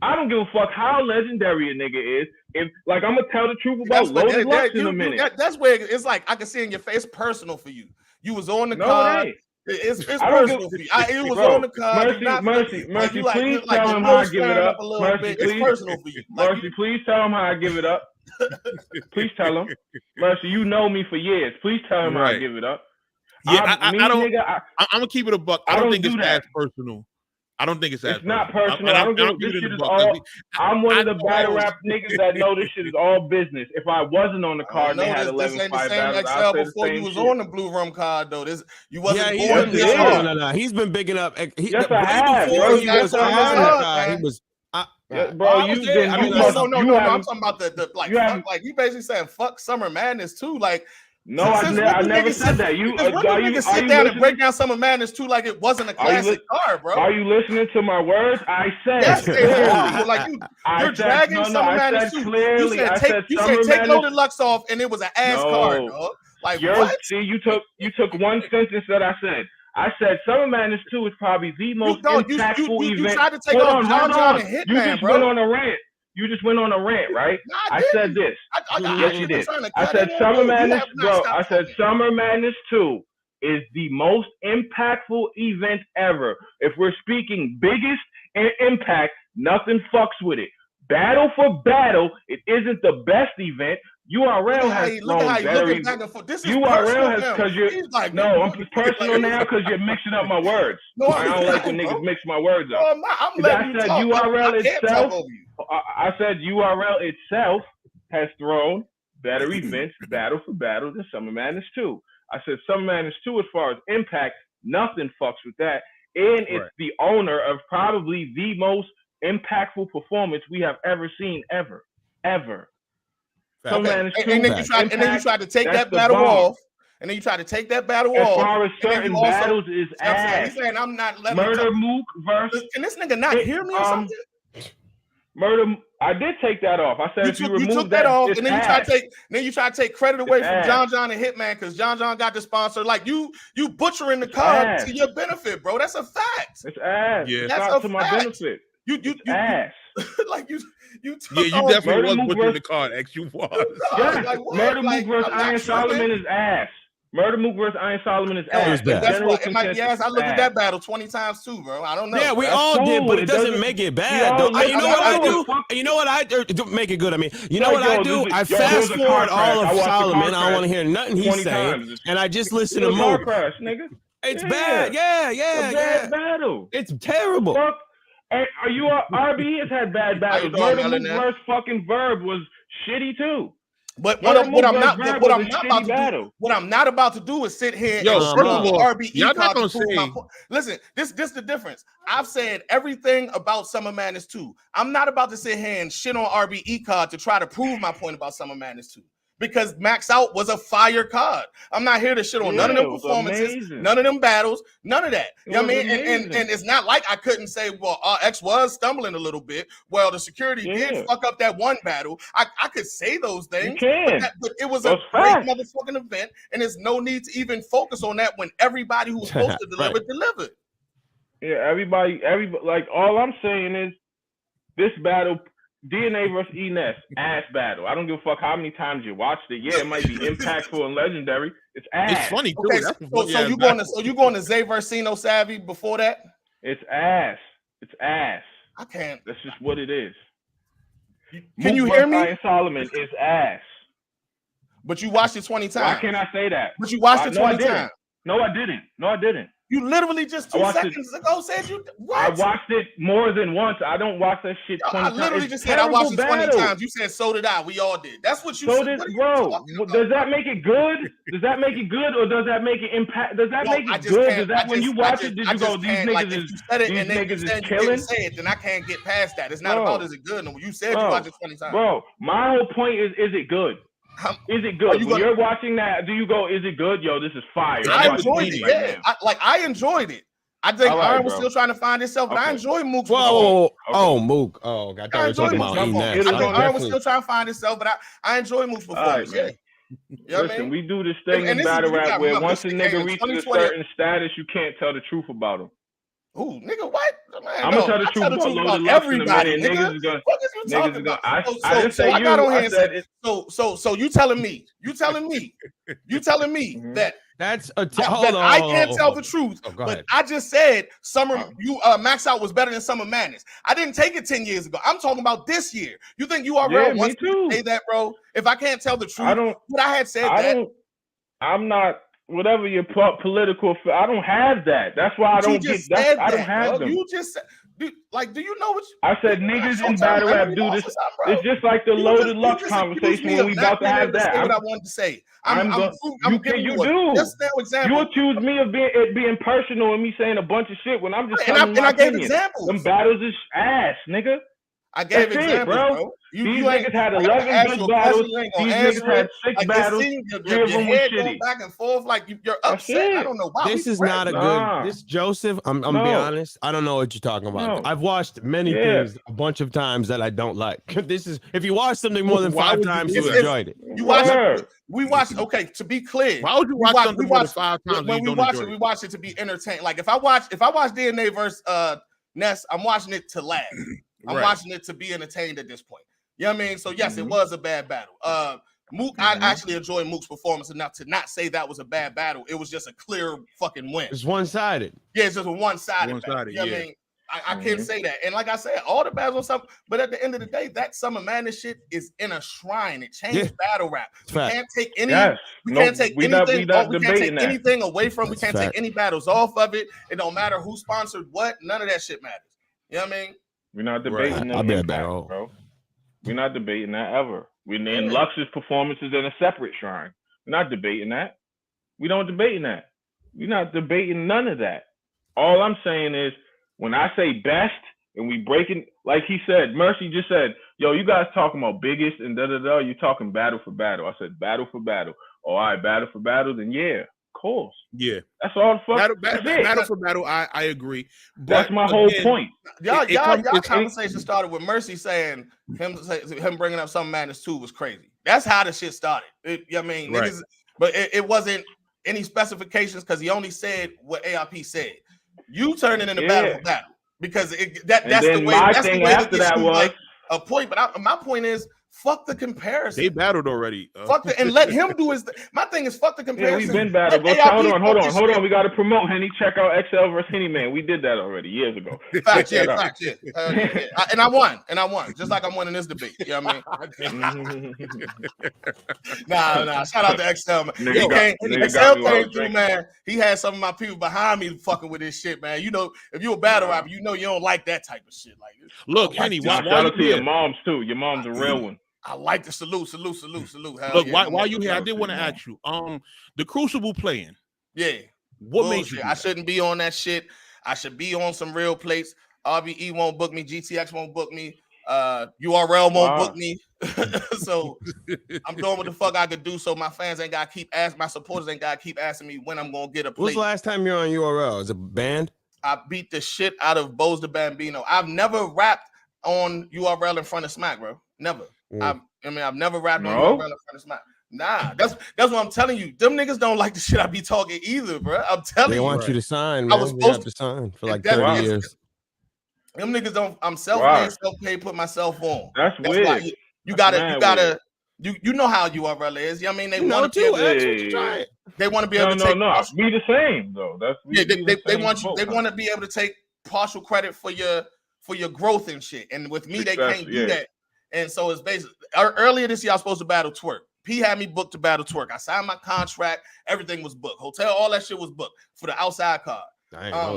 I don't give a fuck how legendary a nigga is. If I'm gonna tell the truth about Loaded Lux in a minute. That's where it's like I can see in your face personal for you. You was on the card. It's personal for you. It was on the card. Mercy, please tell him how I give it up. It's personal for you. Mercy, please tell him how I give it up. Please tell him. Mercy, you know me for years. Please tell him how I give it up. Yeah, I'm gonna keep it a buck. I don't think it's as personal. I don't think it's that. It's not personal. I don't give this shit is all. I'm one of the battle rap niggas that know this shit is all business. If I wasn't on the card, they had 11 fight battles. I said before you was on the Blue Room card though. You wasn't born this hard. No. He's been bigging up. Yes, I have. Bro, he was on the he was. Bro, you've been. No. I'm talking about the like you basically saying fuck Summer Madness too. Like. No, I never said that. You sit down and break down Summer Madness too, like it wasn't a classic card, bro. Are you listening to my words? I said. Yes, you're dragging Summer Madness too. Clearly, you said take Loaded Lux off, and it was an ass card, dog. Like what? See, you took one sentence that I said. I said Summer Madness 2 is probably the most impactful event. You tried to take off John and Hitman, bro. You just went on a rant. You just went on a rant, right? No, I said this. Yes, you did. I said Summer Madness, bro. I said Summer Madness 2 is the most impactful event ever. If we're speaking biggest and impact, nothing fucks with it. Battle for battle, it isn't the best event. URL has thrown better events. URL has because you're I'm personal now because you're mixing up my words. I don't like when niggas mix my words up. I said URL itself. I said URL itself has thrown better events, battle for battle, than Summer Madness 2. I said Summer Madness 2, as far as impact, nothing fucks with that. And it's the owner of probably the most impactful performance we have ever seen, ever. And then you tried to take that battle off. And then you try to take that battle off. As far as certain battles is ass. He's saying I'm not letting Murder Mook versus. Can this nigga not hear me or something? Murder I did take that off. I said if you remove took that off, and then you try to take credit away from John and Hitman because John got the sponsor. Like you butchering the card to your benefit, bro. That's a fact. It's ass. Yeah, it's not to my benefit. You ass. Like you definitely was butchering the card. X you was. Yeah, like Murder Mook versus Iron Solomon is ass. Murder Mook versus Iron Solomon is ass. That's what it might be ass. I looked at that battle 20 times too, bro. I don't know. Yeah, we all did, but it doesn't make it bad. Though. You know what I do? You know what I do? Make it good. I mean, you know what I do? I fast forward all of Solomon. I don't want to hear nothing he's saying, and I just listen to Mook. It's bad. Yeah. Bad battle. It's terrible. Fuck. Are you RB has had bad battles? Murder Mook versus fucking Verb was shitty too. But what I'm not about to do is sit here and RBE. Y'all not gonna say. Listen, this the difference. I've said everything about Summer Madness 2. I'm not about to sit here and shit on RBE card to try to prove my point about Summer Madness 2. Because Max Out was a fire card. I'm not here to shit on none of them performances, none of them battles, none of that. You know what I mean? And it's not like I couldn't say, well, X was stumbling a little bit. Well, the security did fuck up that one battle. I could say those things, but it was a great motherfucking event, and there's no need to even focus on that when everybody who was supposed to deliver delivered. Yeah, everybody, like all I'm saying is this battle. DNA versus Enes, ass battle. I don't give a fuck how many times you watched it. Yeah, it might be impactful and legendary. It's ass. It's funny too. Okay, so you going to Zay versus Sino Savvy before that? It's ass. It's ass. I can't. That's just what it is. Can you hear me? Iron Solomon is ass. But you watched it 20 times. Why can't I say that? But you watched it 20 times. No, I didn't. You literally just 2 seconds ago said you. What? I watched it more than once. I don't watch that shit 20 times. I literally just said I watched it 20 times. You said so did I. We all did. That's what you said. Bro. Does that make it good? Does that make it good, or does that make it impact? Does that make it good? Does that when you watch it, did you go, these niggas is killing? Say it, then I can't get past that. It's not about is it good. No, you said you watched it 20 times. Bro, my whole point is it good? Is it good? When you're watching that, do you go, is it good? Yo, this is fire. I enjoyed it. Yeah. I enjoyed it. I think Aaron was still trying to find himself, but I enjoy Mook. Mook. Oh, God. I thought you were talking about Enes. I think Aaron was still trying to find himself, but I enjoy Mook's performance. Right, listen, we do this thing in battle rap where once a nigga reaches a certain status, you can't tell the truth about him. Ooh, nigga, what? Man, I'm gonna tell the truth about Loaded everybody. Niggas is gonna. What is you talking about? I didn't say you. I said so you telling me that that's a I can't tell the truth. But I just said Max Out was better than Summer Madness. I didn't take it 10 years ago. I'm talking about this year. You think URL wants to say that, bro? If I can't tell the truth, but I had said that. I'm not. Whatever your political, I don't have that. That's why I don't get that. I don't have them. You just said, do you know what? I said niggas in battle rap do this. It's just like the Loaded Lux conversation when we about to have that. What I wanted to say. You accuse me of being personal and me saying a bunch of shit when I'm just telling my opinion. Gave examples. Them battles is ass, nigga. I gave examples, bro. These niggas had 11 good battles. These niggas had 6 battles. 3 of them were shitty. Back and forth, like you're upset. I don't know why. This is not a good. This Joseph. I'm being honest. I don't know what you're talking about. I've watched many things a bunch of times that I don't like. This is if you watch something more than 5 times, you enjoyed it. You watch. We watched. Okay, to be clear, why would you watch something more than 5 times? When we watch it, we watch it to be entertained. Like if I watch DNA versus Ness, I'm watching it to laugh. I'm watching it to be entertained at this point. You know what I mean? So yes, it was a bad battle. Mook, I actually enjoyed Mook's performance enough to not say that was a bad battle. It was just a clear fucking win. It's one-sided. Yeah, it's just a one-sided battle. You know what I mean? I can't say that. And like I said, all the battles on something, but at the end of the day, that Summer Madness shit is in a shrine. It changed battle rap. We can't take any anything away from. We can't take any battles off of it. It don't matter who sponsored what. None of that shit matters. You know what I mean? We're not debating that, bro. We're not debating that ever. We're in Lux's performances in a separate shrine. We're not debating that. We don't debating that. We're not debating none of that. All I'm saying is when I say best and we breaking, like he said, Mercy just said, yo, you guys talking about biggest and da-da-da, you talking battle for battle. I said battle for battle. Oh, all right, battle for battle, then yeah. Of course. Yeah. That's all the fuck. Battle for battle, I agree. But that's my whole point. Y'all conversation started with Mercy saying him bringing up Some Madness 2 was crazy. That's how the shit started. Niggas, but it wasn't any specifications because he only said what ARP said. You turn it into battle for battle because that's the way. That's the way after that was like a point. But my point is, fuck the comparison. They battled already. And let him do his. My thing is, fuck the comparison. Yeah, we've been battled. Hold on. We got to promote Henny. Check out XL versus Henny Man. We did that already years ago. Facts, yeah. And I won. Just like I'm winning this debate. You know what I mean? Nah. Shout out to XL, man. XL came through, man. He had some of my people behind me fucking with this shit, man. You know, if you're a battle rapper, you know you don't like that type of shit. Like, look, Henny, shout out to your moms too. Your mom's a real one. I like the salute. Look, while you here, I did want to ask you, the Crucible playing. Yeah. What made you? I shouldn't be on that shit. I should be on some real plates. RBE won't book me. GTX won't book me. URL won't book me. So I'm doing what the fuck I could do. So my fans ain't got to keep asking. My supporters ain't got to keep asking me when I'm gonna get a plate. When's the last time you're on URL? Is it banned? I beat the shit out of Boz the Bambino. I've never rapped on URL in front of Smack, bro. Never. I've never rapped on URL in front of Smack. Nah, that's what I'm telling you. Them niggas don't like the shit I be talking either, bro. I'm telling you. They want you to sign, man. I was supposed to sign for like 30 years. Them niggas don't. I'm self-made, self-paid, put myself on. That's weird. You gotta. You know how URL is. You know what I mean? They want to They want to be able to take. No. Be the same though. They want to be able to take partial credit for your growth and shit. And with me, they can't do that. And so it's basically earlier this year I was supposed to battle Twork. P had me booked to battle Twork. I signed my contract. Everything was booked. Hotel, all that shit was booked for the outside card. I ain't know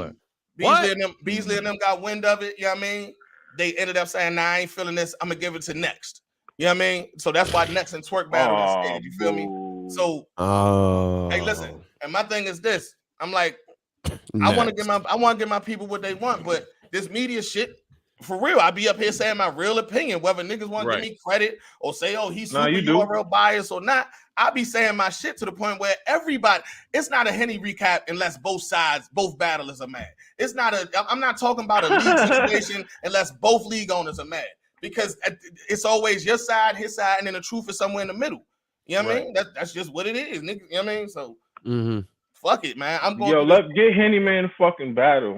that. Beasley and them got wind of it. You know what I mean? They ended up saying, "Nah, I ain't feeling this. I'm gonna give it to Next." You know what I mean? So that's why Next and Twork battle instead. You feel me? So, hey, listen. And my thing is this: I'm like, I want to give my people what they want, but this media shit. For real, I be up here saying my real opinion, whether niggas want to give me credit or say, "Oh, he's super URL biased" or not. I be saying my shit to the point where everybody, it's not a Henny recap unless both battlers are mad. I'm not talking about a league situation unless both league owners are mad, because it's always your side, his side, and then the truth is somewhere in the middle. You know what I mean? That's just what it is, nigga. You know what I mean? So fuck it, man. I'm going. Let's get Henny Man a fucking battle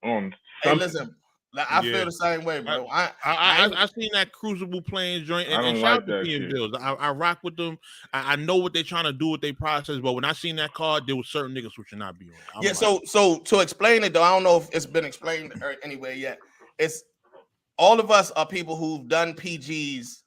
on. Hey, listen. I feel the same way, bro. I seen that Crucible playing joint and shout to P and Bills. I rock with them. I know what they're trying to do with their process, but when I seen that card, there was certain niggas who should not be on. So to explain it though, I don't know if it's been explained anywhere yet. It's all of us are people who've done PGs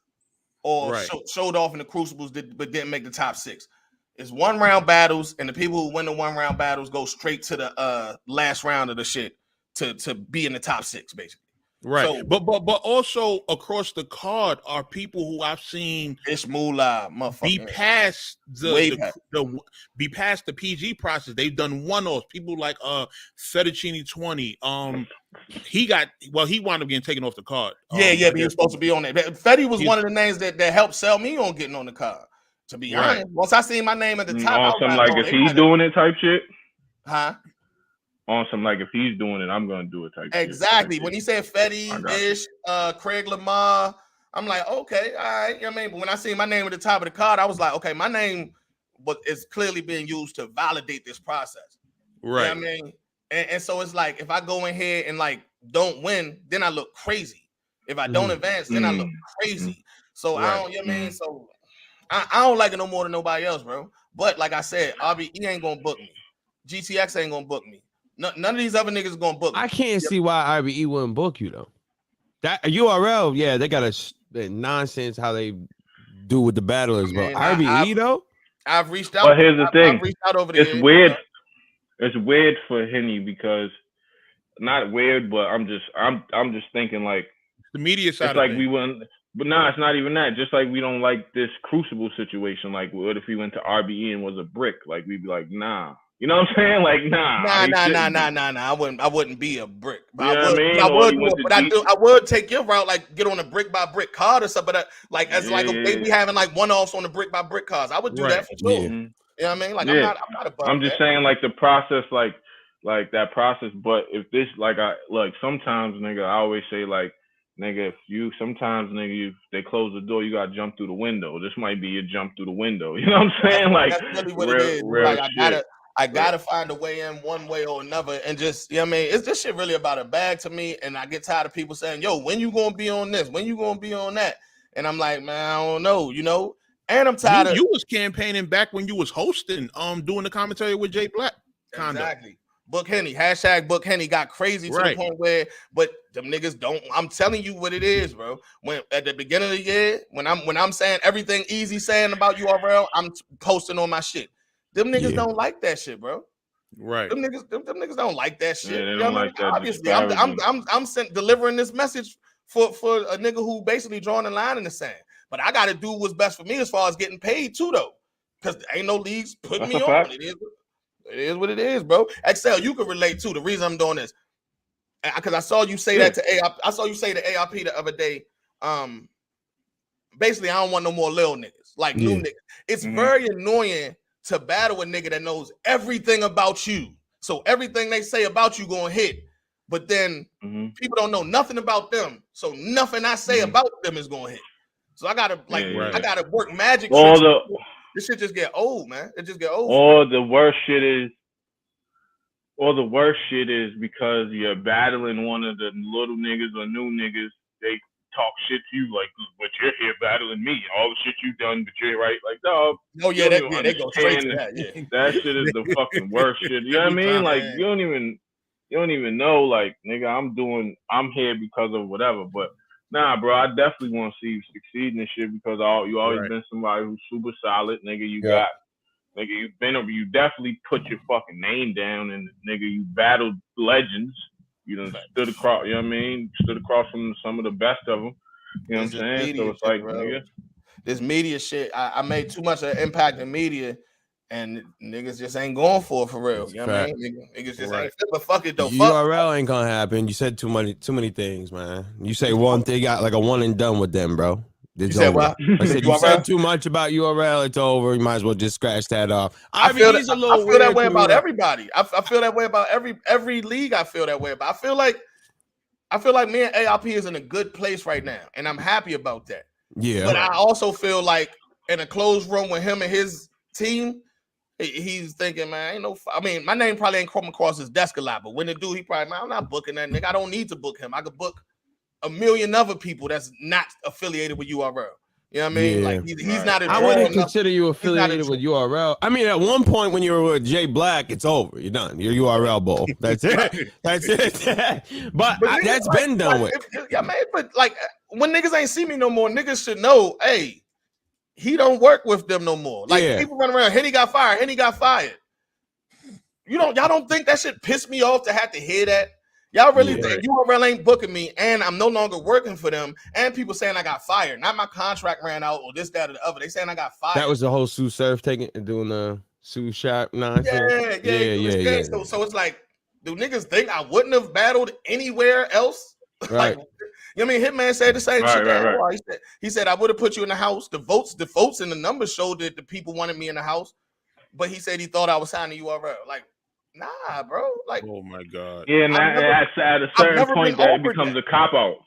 or showed off in the Crucibles, but didn't make the top 6. It's 1-round battles, and the people who win the 1-round battles go straight to the last round of the shit. To be in the top 6, basically. Right. So, but also across the card are people who I've seen be past be past the PG process. They've done one-offs. People like Fettuccine 20. He wound up getting taken off the card. But he was supposed to be on it. Fetty was one of the names that helped sell me on getting on the card. To be honest, once I seen my name at the top, awesome. Like if he's doing it type shit, on some like if he's doing it, I'm gonna do it type. Exactly. Shit. When he said Fetty, Ish, Craig Lamar, I'm like, okay, all right. You know what I mean? But when I seen my name at the top of the card, I was like, okay, my name is clearly being used to validate this process. Right. You know what I mean? And so it's like if I go in here and like don't win, then I look crazy. If I don't advance, then I look crazy. So I don't, you know what I mean? So I don't like it no more than nobody else, bro. But like I said, RBE ain't gonna book me. GTX ain't gonna book me. None of these other niggas gonna book me. I can't see why RBE wouldn't book you though. That URL, they got a nonsense how they do with the battlers, but RBE though, I've reached out. But here's the thing: I've reached out over it's weird. It's weird for Henny because not weird, but I'm just thinking like the media side. It's like we wouldn't, but it's not even that. Just like we don't like this Crucible situation. Like, what if we went to RBE and was a brick? Like we'd be like, nah. You know what I'm saying? Like, nah. I wouldn't be a brick. But you know I would take your route, like get on a brick by brick card or something. Like as like they be having like one-offs on the brick by brick cards. I would do that for sure. You know what I mean? Like I'm not above I'm just saying like the process, like that process. But if this, like sometimes, nigga, I always say like, nigga, if they close the door, you gotta jump through the window. This might be your jump through the window. You know what I'm saying? That's really what it is. Like I gotta find a way in one way or another, and just, you know what I mean? It's this shit really about a bag to me, and I get tired of people saying, yo, when you gonna be on this? When you gonna be on that? And I'm like, man, I don't know, you know? And I'm tired of you was campaigning back when you was hosting, doing the commentary with Jay Black. Exactly. Book Henny, hashtag Book Henny got crazy to the point where, but them niggas don't. I'm telling you what it is, bro. When at the beginning of the year, when I'm saying everything easy saying about URL, I'm posting on my shit. Them niggas don't like that shit, bro. Right. Them niggas don't like that shit. Yeah, they don't like that. Obviously, I'm delivering this message for a nigga who basically drawing a line in the sand. But I gotta do what's best for me as far as getting paid too, though. Because ain't no leagues putting me on. It is what it is, bro. Excel, you can relate to the reason I'm doing this. Because I saw you say that to ARP. I saw you say to ARP the other day. Basically, I don't want no more little niggas, like new niggas. It's very annoying to battle a nigga that knows everything about you. So everything they say about you gonna hit. But then people don't know nothing about them. So nothing I say about them is gonna hit. So I gotta I gotta work magic. This shit just get old, man. It just get old. Or the worst shit is because you're battling one of the little niggas or new niggas. They talk shit to you like, but you're here battling me. All the shit you done, but you're right. Like, dog. Oh yeah, they go straight to that. Yeah. That shit is the fucking worst shit. You know what I mean? Like, you don't even know. Like, nigga, I'm here because of whatever. But nah, bro, I definitely want to see you succeed in this shit because you always been somebody who's super solid, nigga. You definitely put your fucking name down, and nigga, you battled legends. You done stood across, you know what I mean? Stood across from some of the best of them. You know what I'm saying? So it's like, nigga, this media shit, I made too much of an impact in media, and niggas just ain't going for it for real. You know what I mean? Niggas just ain't fit, but fuck it though. URL ain't gonna happen. You said too many things, man. You say one thing, got like a one and done with them, bro. You said what? I said you said too much about URL. It's over. You might as well just scratch that off. I feel that way about everybody. I feel that way about every league. I feel that way about. I feel like me and ARP is in a good place right now, and I'm happy about that. Yeah. But I also feel like in a closed room with him and his team, he's thinking, man, ain't no. I mean, my name probably ain't come across his desk a lot, but when it do, he probably, man, I'm not booking that nigga. I don't need to book him. I could book a million other people that's not affiliated with URL. You know what I mean? Like he's not. I wouldn't consider you affiliated with URL. I mean, at one point when you were with Jay Black, it's over. You're done. You're URL bull. That's it. That's it. but that's been done with. Yeah, man. But like when niggas ain't see me no more, niggas should know. Hey, he don't work with them no more. Like people run around. Henny got fired. Henny got fired. Y'all don't think that shit pissed me off to have to hear that? Y'all really think URL ain't booking me and I'm no longer working for them, and people saying I got fired, not my contract ran out or this, that, or the other. They saying I got fired. That was the whole Sue Surf doing the Sue shot nonsense. Yeah. So it's like, do niggas think I wouldn't have battled anywhere else? Right. Like, you know what I mean? Hitman said the same shit. Right. He said I would have put you in the house. The votes and the numbers showed that the people wanted me in the house, but he said he thought I was signing URL. Like, nah, bro. Like, oh my god. Yeah, and at a certain point that it becomes a cop out.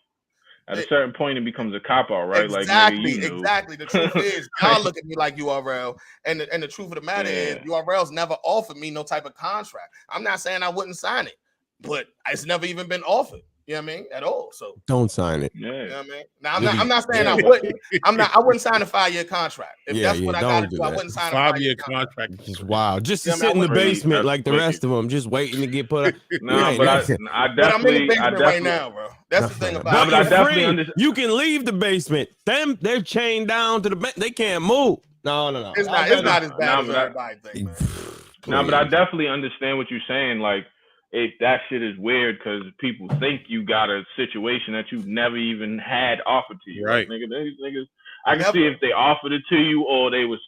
At a certain point, it becomes a cop out, right? Exactly. The truth is, y'all look at me like URL, and the truth of the matter is, URL's never offered me no type of contract. I'm not saying I wouldn't sign it, but it's never even been offered. You know what I mean? At all. So don't sign it. Yeah. You know what I mean? Now I'm not saying I wouldn't. I wouldn't sign a 5-year contract. If that's what I gotta do, I wouldn't sign a 5-year contract. It's wild. Just to sit in the basement like the rest of them, just waiting to get put up. No, but I definitely, I'm in the basement right now, bro. That's the thing about it. But I definitely understand. You can leave the basement. They're chained down to the bench. They can't move. No. It's not as bad as everybody thinks, man. No, but I definitely understand what you're saying. Like, that shit is weird because people think you got a situation that you never even had offered to you. Right. Like, niggas, I can see if they offered it to you or they was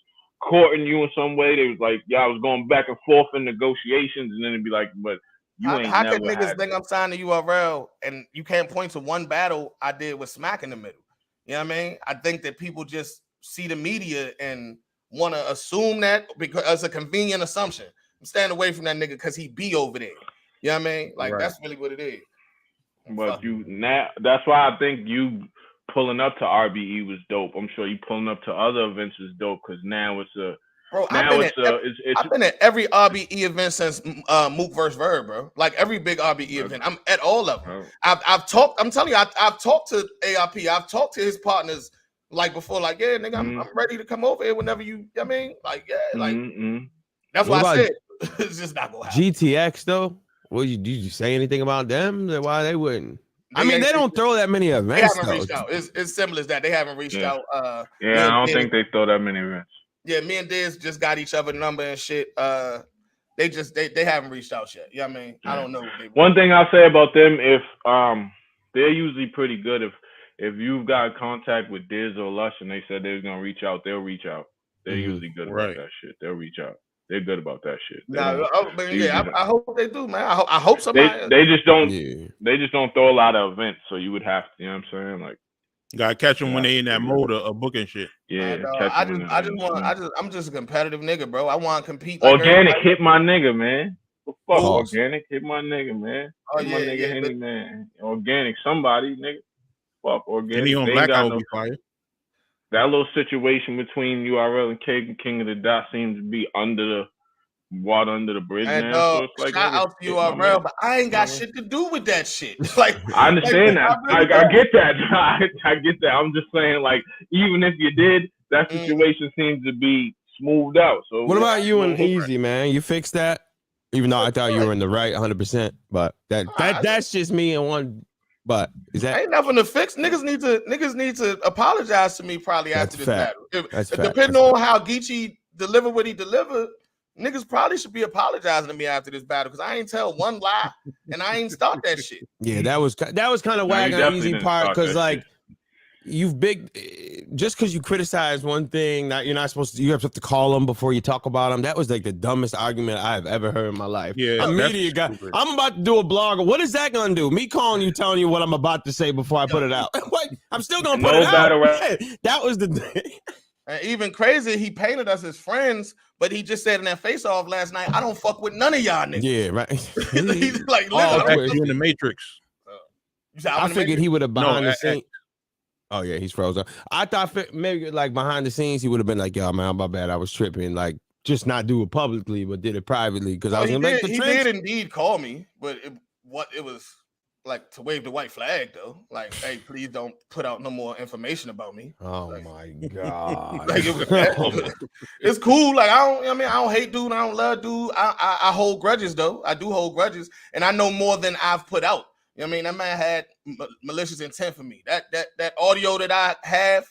courting you in some way. They was like, y'all was going back and forth in negotiations, and then it'd be like, but you ain't how never can niggas think I'm signing URL and you can't point to one battle I did with Smack in the middle? You know what I mean? I think that people just see the media and want to assume that because it's a convenient assumption. I'm staying away from that nigga because he be over there. You know what I mean? Like that's really what it is. But that's why I think you pulling up to RBE was dope. I'm sure you pulling up to other events was dope because now it's a bro. I've been at every RBE event since Mook vs. Verb, bro. Like every big RBE event, I'm at all of them. I've talked. I'm telling you, I've talked to ARP. I've talked to his partners like before. Like yeah, nigga, I'm ready to come over here whenever you. I mean, like yeah, like that's why I said it's just not gonna happen. GTX though. Did you say anything about them? Why they wouldn't? They don't throw that many events. They haven't reached out. It's simple as that. They haven't reached out. I don't think they throw that many events. Yeah, me and Diz just got each other number and shit. They haven't reached out yet. You know what I mean? I don't know. One thing I'll say about them, if they're usually pretty good. If you've got contact with Diz or Lush and they said they was gonna reach out, they'll reach out. They're usually good about that shit. They'll reach out. They're good about that shit. I hope they do, man. I hope somebody. They just don't. Yeah. They just don't throw a lot of events, so you would have to. You know what I'm saying? Like, gotta catch them when they in that mode of booking shit. Yeah, I'm just a competitive nigga, bro. I want to compete. Like Organic hit my nigga, man. Fuck Organic hit my nigga, man. Hit my nigga Henny, man. Organic, somebody, nigga. Fuck Organic. Henny on Blackout will be fire. That little situation between URL and King of the Dot seems to be under the water under the bridge and, now. So it's like, shout out to URL, but I ain't got shit to do with that shit. Like I understand that. I get that. I get that. I'm just saying, like, even if you did, that situation seems to be smoothed out. So what about you and Easy, man? You fixed that? Even though I thought you were in the right 100%, but that's just me and one. But is that ain't nothing to fix? Niggas need to apologize to me probably after this battle. Depending on how Geechee delivered what he delivered, niggas probably should be apologizing to me after this battle because I ain't tell one lie and I ain't start that shit. Yeah, that was kind of whack on Easy part because like just because you criticize one thing that you're not supposed to, you have to call them before you talk about them. That was like the dumbest argument I've ever heard in my life. Yeah, a media guy. I'm about to do a blog. What is that gonna do? Me calling you, telling you what I'm about to say before I put it out. What? I'm still gonna put it out. That was the thing. And even crazy, he painted us as friends, but he just said in that face off last night, I don't fuck with none of y'all niggas. Yeah, right. He's like, you in the Matrix. I figured he would have behind the scenes. Oh yeah, he's frozen. I thought maybe like behind the scenes he would have been like, "Yo, man, my bad, I was tripping." Like, just not do it publicly, but did it privately because I was gonna make the. He did indeed call me, but it was like to wave the white flag though. Like, hey, please don't put out no more information about me. Oh like, my god! Like it's cool. Like I don't hate dude. I don't love dude. I hold grudges though. I do hold grudges, and I know more than I've put out. You know what I mean? That man had malicious intent for me. That audio that I have,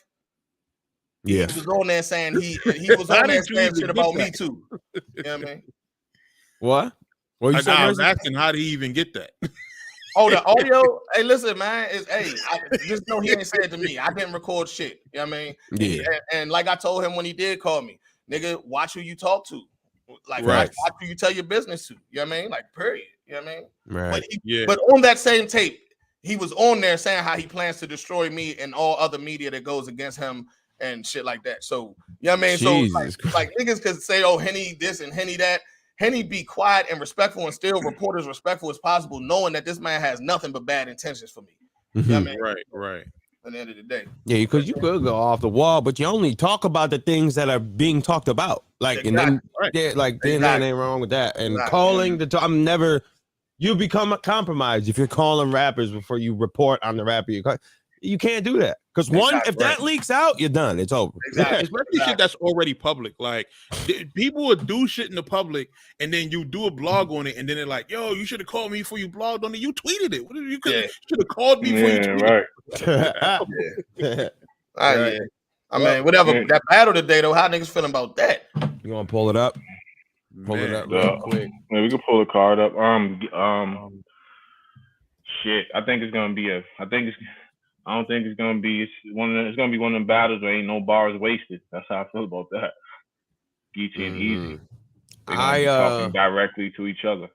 he was on there saying he was on there saying shit about me too. You know what I mean? What? Well, I was asking how did he even get that? Oh, the audio. Hey, listen, man. Just know he ain't said to me. I didn't record shit. You know what I mean? Yeah. And like I told him when he did call me, nigga, watch who you talk to. Like watch who you tell your business to. You know what I mean? Like period. You know what I mean? Right. But on that same tape, he was on there saying how he plans to destroy me and all other media that goes against him and shit like that. So, you know what I mean? Jesus. So like niggas could say, oh, Henny this and Henny that. Henny be quiet and respectful and still report as respectful as possible, knowing that this man has nothing but bad intentions for me. You know what I mean? Right. At the end of the day. Yeah, because you could go off the wall, but you only talk about the things that are being talked about. Like, and then, then ain't wrong with that. And calling you become compromised if you're calling rappers before you report on the rapper. You can't do that because if that leaks out, you're done. It's over. Exactly. Especially shit that's already public. Like people would do shit in the public, and then you do a blog on it, and then they're like, "Yo, you should have called me before you blogged on it. You tweeted it. What you should have called me before you tweeted it." Right. I mean, whatever. That battle today, though. How niggas feeling about that? You gonna pull it up? Pull it up real quick. Man, we can pull the card up. Shit. I think it's gonna be I don't think it's gonna be. It's gonna be one of them battles where ain't no bars wasted. That's how I feel about that. Geechee and Easy. They're talking directly to each other.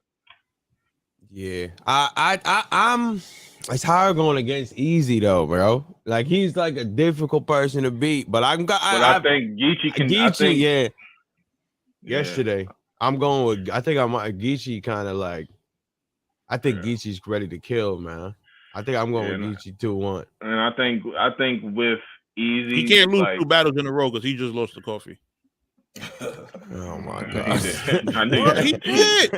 Yeah, I'm It's hard going against Easy though, bro. Like he's like a difficult person to beat. But I think Geechee can. Geechee, yesterday. I'm going with. I think Geechee kind of like. I think Geechee's ready to kill, man. I think I'm going with Geechee 2-1. And I think with Easy, he can't lose 2 battles in a row because he just lost to Coffee. Oh my god! He did.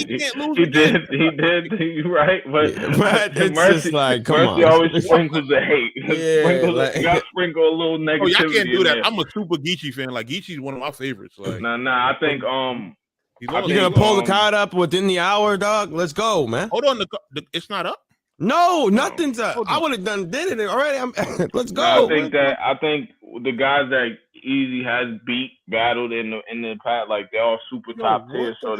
He can't lose. He did. You're right, but it's Mercy, just like, come on. always sprinkles the hate. Yeah, sprinkle a little negativity. I can't do that. I'm a super Geechee fan. Like Geechee's one of my favorites. Like, nah. I think you gonna pull the card up within the hour, dog? Let's go, man. Hold on, it's not up. No, nothing's up. I would have did it already. Let's go. I think the guys that Easy has battled in the past, like they're all super top tier, so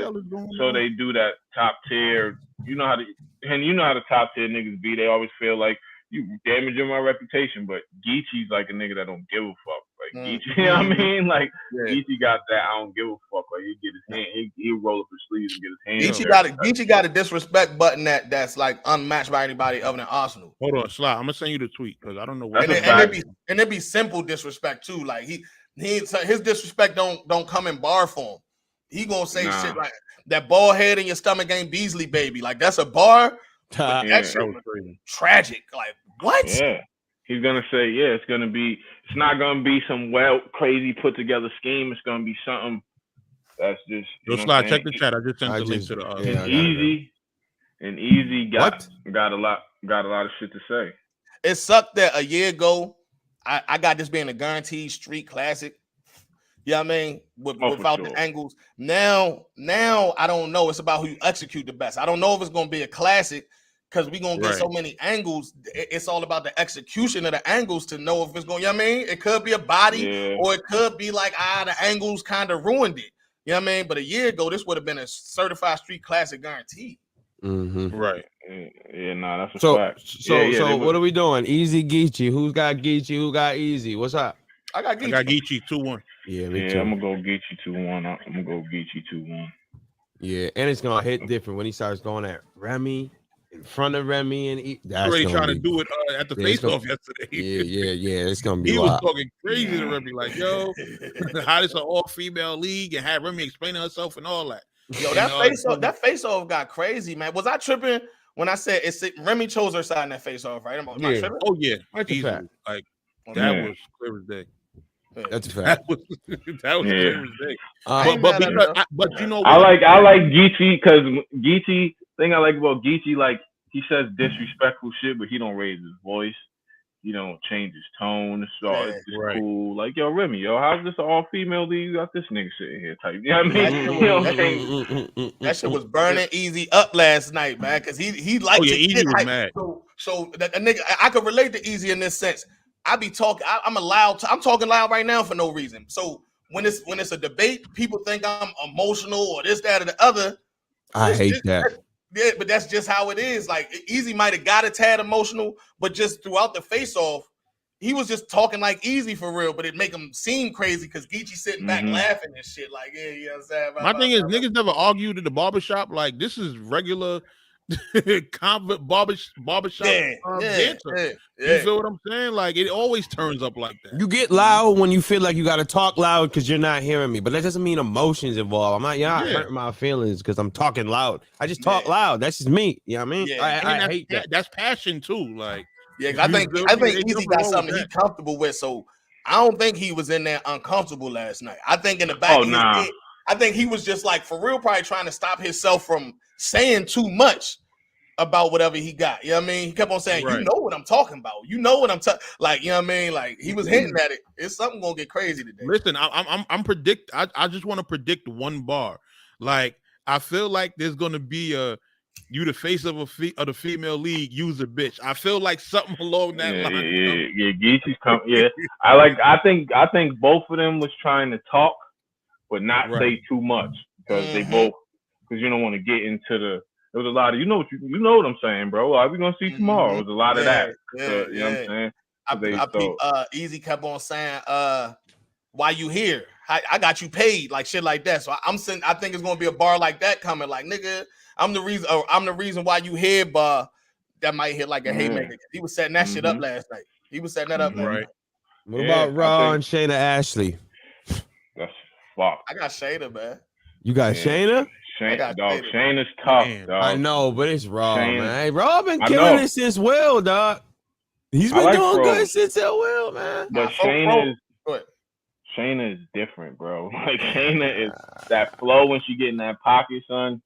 they do that top tier. You know how the top tier niggas be. They always feel like you damaging my reputation, but Geechee's like a nigga that don't give a fuck. Like Geechee, you know what I mean? Like Geechee got that I don't give a fuck. Like he get his hand, he'll roll up his sleeves and get his hand. Geechee got a disrespect button that's like unmatched by anybody other than Arsenal. Hold on, Sly. I'm gonna send you the tweet because I don't know what. And it be simple disrespect too. Like his disrespect don't come in bar form. He gonna say shit like that bald head in your stomach ain't Beasley, baby. Like that's a bar. That shit was tragic. Like what? Yeah. He's gonna say, it's not gonna be some crazy put together scheme. It's gonna be something that's just. Yo, Sly, check the chat. I just sent the link to the. Easy got a lot of shit to say. It sucked that a year ago, I got this being a guaranteed street classic. You know what I mean? Without the angles. Now I don't know. It's about who you execute the best. I don't know if it's gonna be a classic. Because we're going to get so many angles. It's all about the execution of the angles to know if it's going, you know what I mean? It could be a body or it could be like, the angles kind of ruined it. You know what I mean? But a year ago, this would have been a certified street classic guaranteed. Mm-hmm. Right. Yeah, that's a fact. So what are we doing? Easy Geechee. Who's got Geechee? Who got Easy? What's up? I got Geechee 2-1. Yeah, me too. I'm going to go Geechee 2-1. I'm going to go Geechee 2-1. Yeah, and it's going to hit different when he starts going at Remy. In front of Remy and that's already trying to do it at the face-off yesterday. Yeah. It's gonna be. He was talking crazy to Remy, like, "Yo, how this an all-female league?" and had Remy explaining herself and all that. Yo, that face-off got crazy, man. Was I tripping when I said Remy chose her side in that face-off? Right? Am I tripping? Oh yeah, easily. Like that was clear as day. That's a fact. That was clear as day. But you know what? I like Geechee because Geechee. Thing I like about Geechee, like he says disrespectful shit, but he don't raise his voice. He don't change his tone. It's just cool. Like, yo, Remy, how's this all female league? You got this nigga sitting here type. You know what I mean? That shit was burning Easy up last night, man, because he liked Easy was mad. So that nigga, I could relate to Easy in this sense. I be talking. I'm talking loud right now for no reason. So when it's a debate, people think I'm emotional or this, that, or the other. I hate that. Yeah, but that's just how it is. Like Easy might have got a tad emotional, but just throughout the face-off, he was just talking like Easy for real. But it make him seem crazy because Geechee sitting back laughing and shit. Like, yeah, you know what I'm saying? My thing is, niggas never argued at the barbershop. Like, this is regular barbershop banter. You feel what I'm saying? Like, it always turns up like that. You get loud when you feel like you got to talk loud because you're not hearing me, but that doesn't mean emotions involved. I'm not hurting my feelings because I'm talking loud. I just talk loud. That's just me. You know what I mean? I hate that. That's passion too. Like, I think Easy got something he's comfortable with. So I don't think he was in there uncomfortable last night. I think in the back of his head, I think he was just like for real, probably trying to stop himself from saying too much about whatever he got. You know what I mean? He kept on saying, you know what I'm talking about. You know what I'm talking, like, you know what I mean? Like he was hinting at it. It's something gonna get crazy today. Listen, I just want to predict one bar. Like, I feel like there's gonna be you the face of the female league, use a bitch. I feel like something along that line. Yeah, Geechee's coming. Yeah. I think both of them was trying to talk, but not say too much. Because they both, because you don't want to get into the. There was a lot of you know what I'm saying, bro. We're gonna see tomorrow. There was a lot of that. You know what I'm saying? Easy kept on saying, "Why you here? I got you paid," like shit like that. So I think it's gonna be a bar like that coming. Like, nigga, I'm the reason why you here, but that might hit like a haymaker. He was setting that shit up last night. He was setting that up last night. What about Raw and Shayna Ashley? That's fuck. I got Shayna, man. You got Shayna? Shayna's tough, dog. I know, but it's Raw, man. Raw been killing it since Will, dog. He's been doing good since Will, man. But Shayna is different, bro. Like Shayna is that flow when she get in that pocket, son.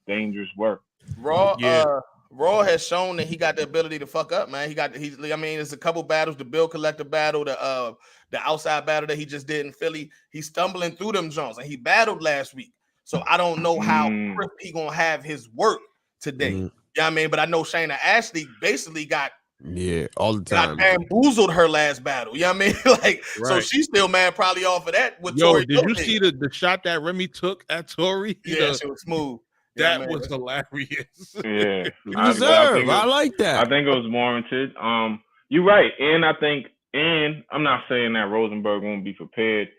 Dangerous work. Raw has shown that he got the ability to fuck up, man. There's a couple battles, the Bill Collector battle, the outside battle that he just did in Philly. He's stumbling through them joints, and he battled last week. So I don't know how crisp he gonna have his work today. You know what I mean? But I know Shayna Ashley basically got all the time. Got bamboozled her last battle. You know what I mean? So she's still mad probably off of that. Did you see the shot that Remy took at Tori? Yeah, it was smooth. That was hilarious. Yeah, I like that. I think it was warranted. You're right, and I'm not saying that Rosenberg won't be prepared.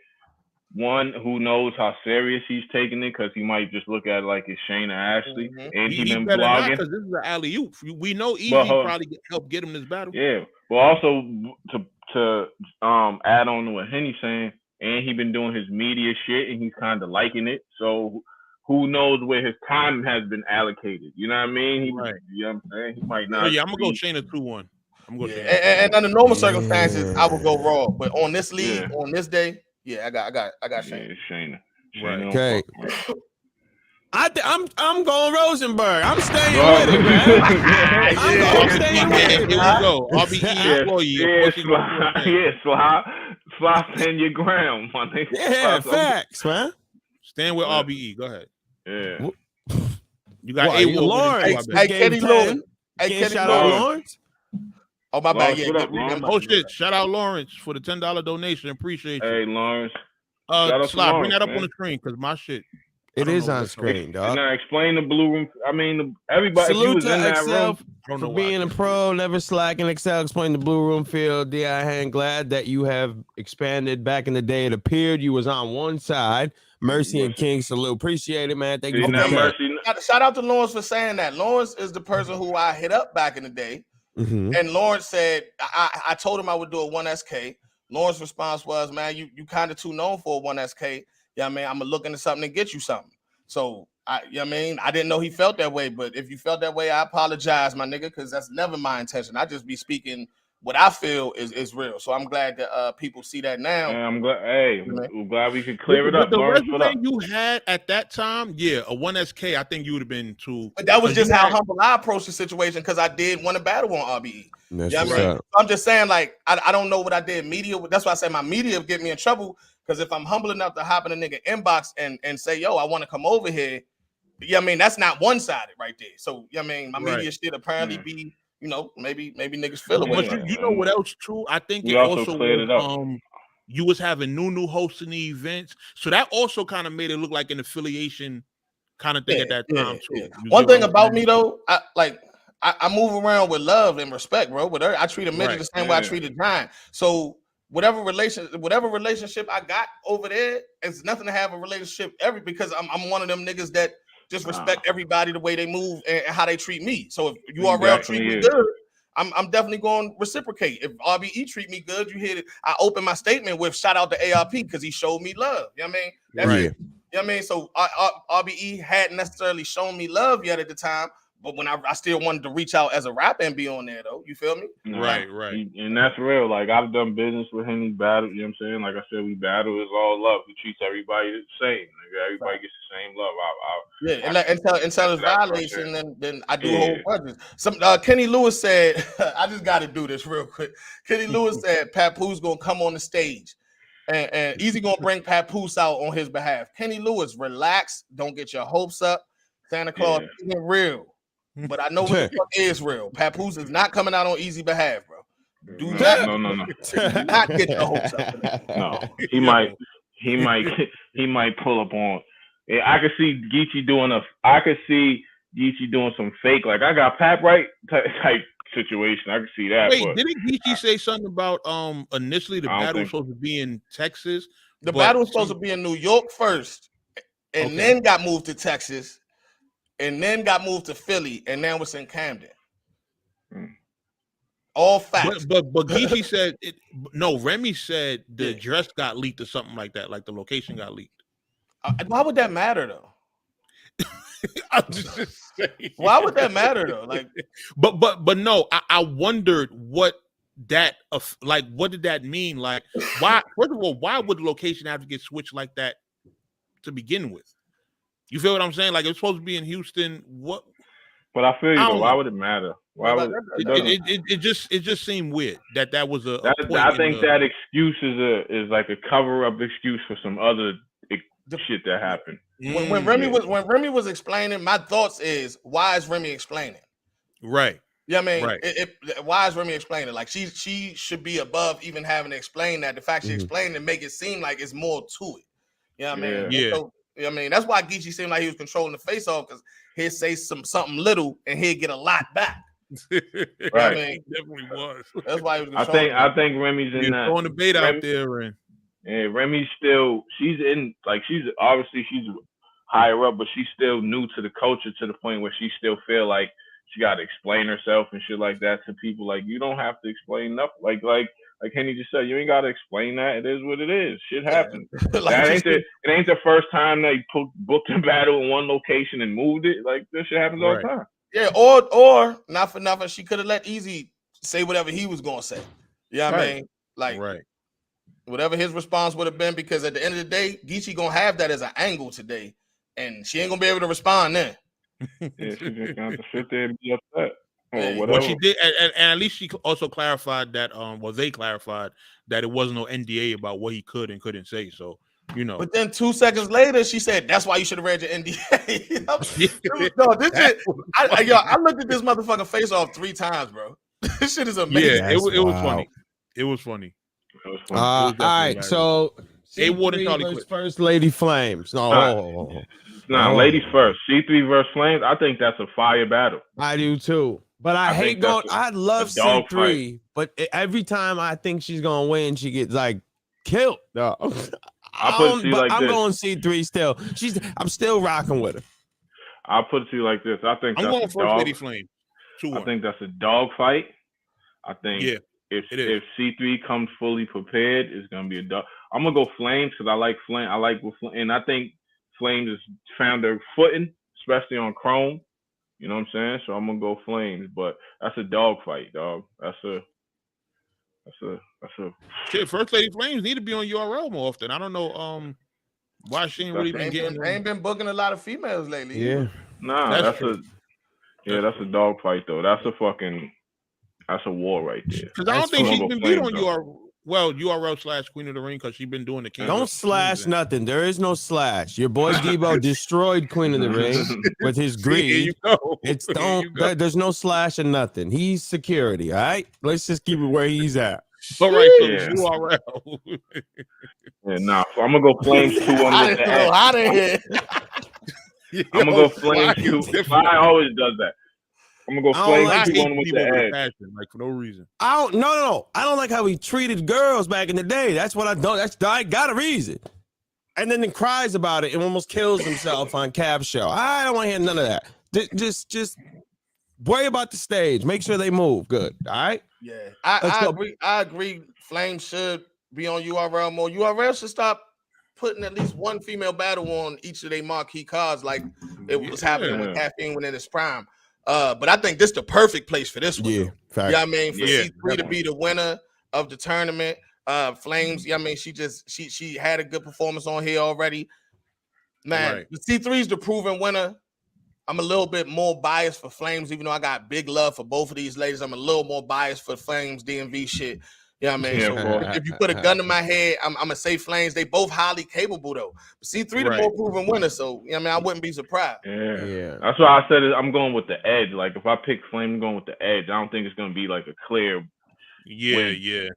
One, who knows how serious he's taking it, because he might just look at it like it's Shayna Ashley, and he been blogging. Because this is an alley-oop. We know Easy probably helped get him this battle. Yeah, well, also to add on to what Henny's saying, and he been doing his media shit, and he's kind of liking it. So who knows where his time has been allocated? You know what I mean? You know what I'm saying? He might not. I'm gonna go Shayna 2-1. I'm going. And under normal circumstances, I would go Raw, but on this league, on this day. Yeah, I got Shayna. Yeah, Shayna. Right. Okay. I'm going Rosenberg. I'm staying with it, man. I'm staying with it. Here we go. RBE employee. Slide in your ground, my nigga. Yeah, facts, man. Stand with RBE. Go ahead. Yeah. You got A. Lawrence. Hey, Kenny Lawrence. Shout out Lawrence. Oh, my bad. Shit. Shout out Lawrence for the $10 donation. Appreciate you. Hey, Lawrence. Slide, bring that up on the screen, because my shit. It is on screen, dog. Now explain the blue room. I mean, everybody. Salute to in that Excel room, for being a pro, never slacking. Excel explain the blue room field. D.I. Hand, glad that you have expanded. Back in the day, it appeared you was on one side. Mercy and King, salute. Appreciate it, man. Thank you for that. Shout out to Lawrence for saying that. Lawrence is the person who I hit up back in the day. And Lawrence said, I told him I would do a 1SK. Lawrence's response was, man, you kind of too known for a 1SK. Yeah, I mean, I'm gonna look into something and get you something. So I didn't know he felt that way, but if you felt that way, I apologize, my nigga, because that's never my intention. I just be speaking what I feel is real. So I'm glad that people see that now. And I'm glad. Hey, I'm glad we could clear it up. The resume you had at that time, a 1SK, I think you would have been too. But that was just how humble I approached the situation, because I did want to battle on RBE. I'm just saying, like, I don't know what I did media. That's why I say my media get me in trouble, because if I'm humble enough to hop in a nigga inbox and say, yo, I want to come over here, that's not one-sided right there. So, my media shit apparently be, maybe niggas feel it. But you know what else too? I think it also cleared it up. You was having Nunu hosting the events, so that also kind of made it look like an affiliation kind of thing at that time too. One thing about me though, I move around with love and respect, bro. With her, I treat a midget the same way I treat a giant. So whatever relationship I got over there, it's nothing to have a relationship because I'm one of them niggas that just respect everybody the way they move and how they treat me. So if URL treat me good, I'm definitely going to reciprocate. If RBE treat me good, you hear it. I open my statement with shout out to ARP because he showed me love. You know what I mean? That's it. You know what I mean? So RBE hadn't necessarily shown me love yet at the time, but when I still wanted to reach out as a rapper and be on there though. You feel me? Right. And that's real. Like I've done business with him. He battled. You know what I'm saying? Like I said, we battle. It's all love. He treats everybody the same. Like, everybody gets the same love. Until it's violation, then I do hold grudges. Kenny Lewis said, I just got to do this real quick. Kenny Lewis said, Papoose gonna come on the stage, and Easy gonna bring Papoose out on his behalf. Kenny Lewis, relax. Don't get your hopes up. Santa Claus isn't real. But I know what the fuck is real. Papoose is not coming out on Easy behalf, bro. No. Not get your hopes up. No, he might pull up on. I could see Geechee doing some fake, like I got Pap right type situation. I could see that. Wait, didn't Geechee say something about initially the battle was supposed to be in Texas? The battle was supposed to be in New York first, and then got moved to Texas. And then got moved to Philly, and now it's in Camden. All facts. But Geechee said it. No, Remy said the dress got leaked or something like that. Like the location got leaked. Why would that matter though? I'm just saying. Why would that matter though? Like, but no, I wondered what that what did that mean? Like, why? First of all, why would the location have to get switched like that to begin with? You feel what I'm saying? Like, it's supposed to be in Houston. What? But I feel you though. Why would it matter? Why would it just seemed weird that was a I think that excuse is like a cover-up excuse for some other shit that happened. When Remy was explaining, my thoughts is, why is Remy explaining? Right. Yeah, I mean, why is Remy explaining? Like, she should be above even having to explain that. The fact she explained it make it seem like it's more to it. You know what I mean? Yeah. So, I mean, that's why Geechee seemed like he was controlling the face off, because he'd say something little and he'd get a lot back. Right. I mean, definitely was. That's why he was controlling. I think Remy's in that. Throwing the bait out there, and Remy's still, she's obviously higher up, but she's still new to the culture to the point where she still feel like she got to explain herself and shit like that to people. Like, you don't have to explain nothing. Like Henny just said, you ain't got to explain that. It is what it is. Shit happens. It ain't the first time they booked a battle in one location and moved it. Like, this shit happens all the time. Yeah, or not for nothing, she could have let Easy say whatever he was gonna say. Yeah, I mean, like, whatever his response would have been, because at the end of the day, Geechee gonna have that as an angle today, and she ain't gonna be able to respond then. Yeah, she's just gonna have to sit there and be upset. What she did, and at least she also clarified that, they clarified that it wasn't no NDA about what he could and couldn't say. So, you know. But then 2 seconds later, she said, "That's why you should have read your NDA." No, this shit. I looked at this motherfucking face off 3 times, bro. This shit is amazing. Yeah, it was funny. It was funny. All right, so C3 First Lady Flames. Ladies first. C3 versus Flames. I think that's a fire battle. I do too. But I hate going. I love C3, but every time I think she's gonna win, she gets like killed. No. I'm going C3 still. I'm still rocking with her. I'll put it to you like this. I think I'm going First Lady Flame. I think that's a dog fight. I think if C3 comes fully prepared, it's gonna be a dog. I'm gonna go Flames because I like Flame. And I think Flames has found their footing, especially on Chrome. You know what I'm saying? So I'm gonna go Flames, but that's a dog fight, dog. That's a shit. First Lady Flames need to be on URL more often. I don't know why she ain't really been getting. Ain't been booking a lot of females lately. Yeah, that's a dog fight though. That's a war right there. Because I don't think she's been beat on URL. Well, URL / Queen of the Ring, because she's been doing the King. Don't slash nothing. There is no slash. Your boy Debo destroyed Queen of the Ring with his greed. There's no slash and nothing. He's security. All right, let's just keep it where he's at. All right, so URL. So I'm gonna go Flames 2 on with the edge. Out of here. I'm gonna go Flames 2. Fly always does that. I'm gonna go Flames 2 on with the edge. Like, for no reason. No. I don't like how he treated girls back in the day. That's what I don't. I got a reason. And then he cries about it and almost kills himself on Cab Show. I don't want to hear none of that. Just worry about the stage. Make sure they move good. All right. Yeah, I agree. Flames should be on URL more. URL should stop putting at least one female battle on each of their marquee cards, like it was happening with Caffeine when in its prime. But I think this is the perfect place for this one. Yeah, fact. You know what I mean? For C3 to be the winner of the tournament. Flames, I mean, she had a good performance on here already. Man, the C3 is the proven winner. I'm a little bit more biased for Flames, even though I got big love for both of these ladies. I'm a little more biased for Flames DMV shit. You know what I mean? So if you put a gun to my head, I'm gonna say Flames. They both highly capable though. But C3 the more proven winner, so you know what I mean, I wouldn't be surprised. Yeah. That's why I said I'm going with the edge. Like if I pick Flames, I'm going with the edge. I don't think it's gonna be like a clear win. Yeah. You know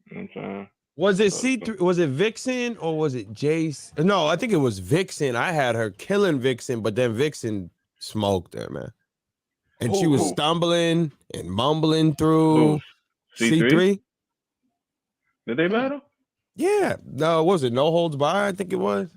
what I'm saying? Was it C3? Was it Vixen or was it Jace? No, I think it was Vixen. I had her killing Vixen, but then Vixen smoked her, man. And she was stumbling and mumbling through. C3? Did they battle? Yeah. No, was it No Holds Barred? I think it was.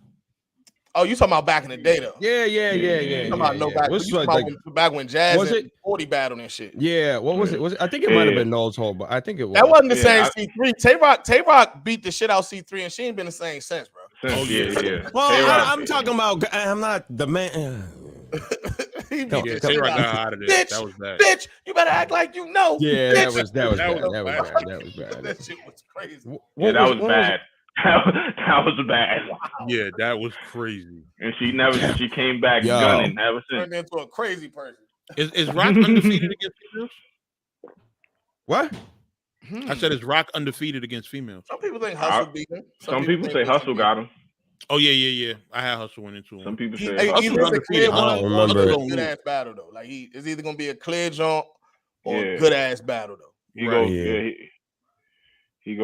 Oh, you talking about back in the day though? Yeah. You talking about back when Jazz was it? 40 battle and shit. Yeah, what was it? I think it might have been Noel's Hole, but I think it was. That wasn't the same C3. Tay-Rock beat the shit out C3, and she ain't been the same since, bro. Yeah. Well, I'm talking about. I'm not the man. Tay-Rock got out of this. That was bad. Bitch, you better act like you know. Yeah, that was bad. That shit was crazy. Yeah, that was bad. That was bad. Yeah, that was crazy. And she came back gunning ever since. Turned into a crazy person. Is Rock undefeated against females? What? I said, is Rock undefeated against females? Some people think Hustle beat him. Some people say Hustle got him. Oh yeah. I had Hustle winning too. Some people say Hustle undefeated. I don't remember it. Good ass battle though. Like it's either gonna be a clear jump or a good ass battle though. He goes. He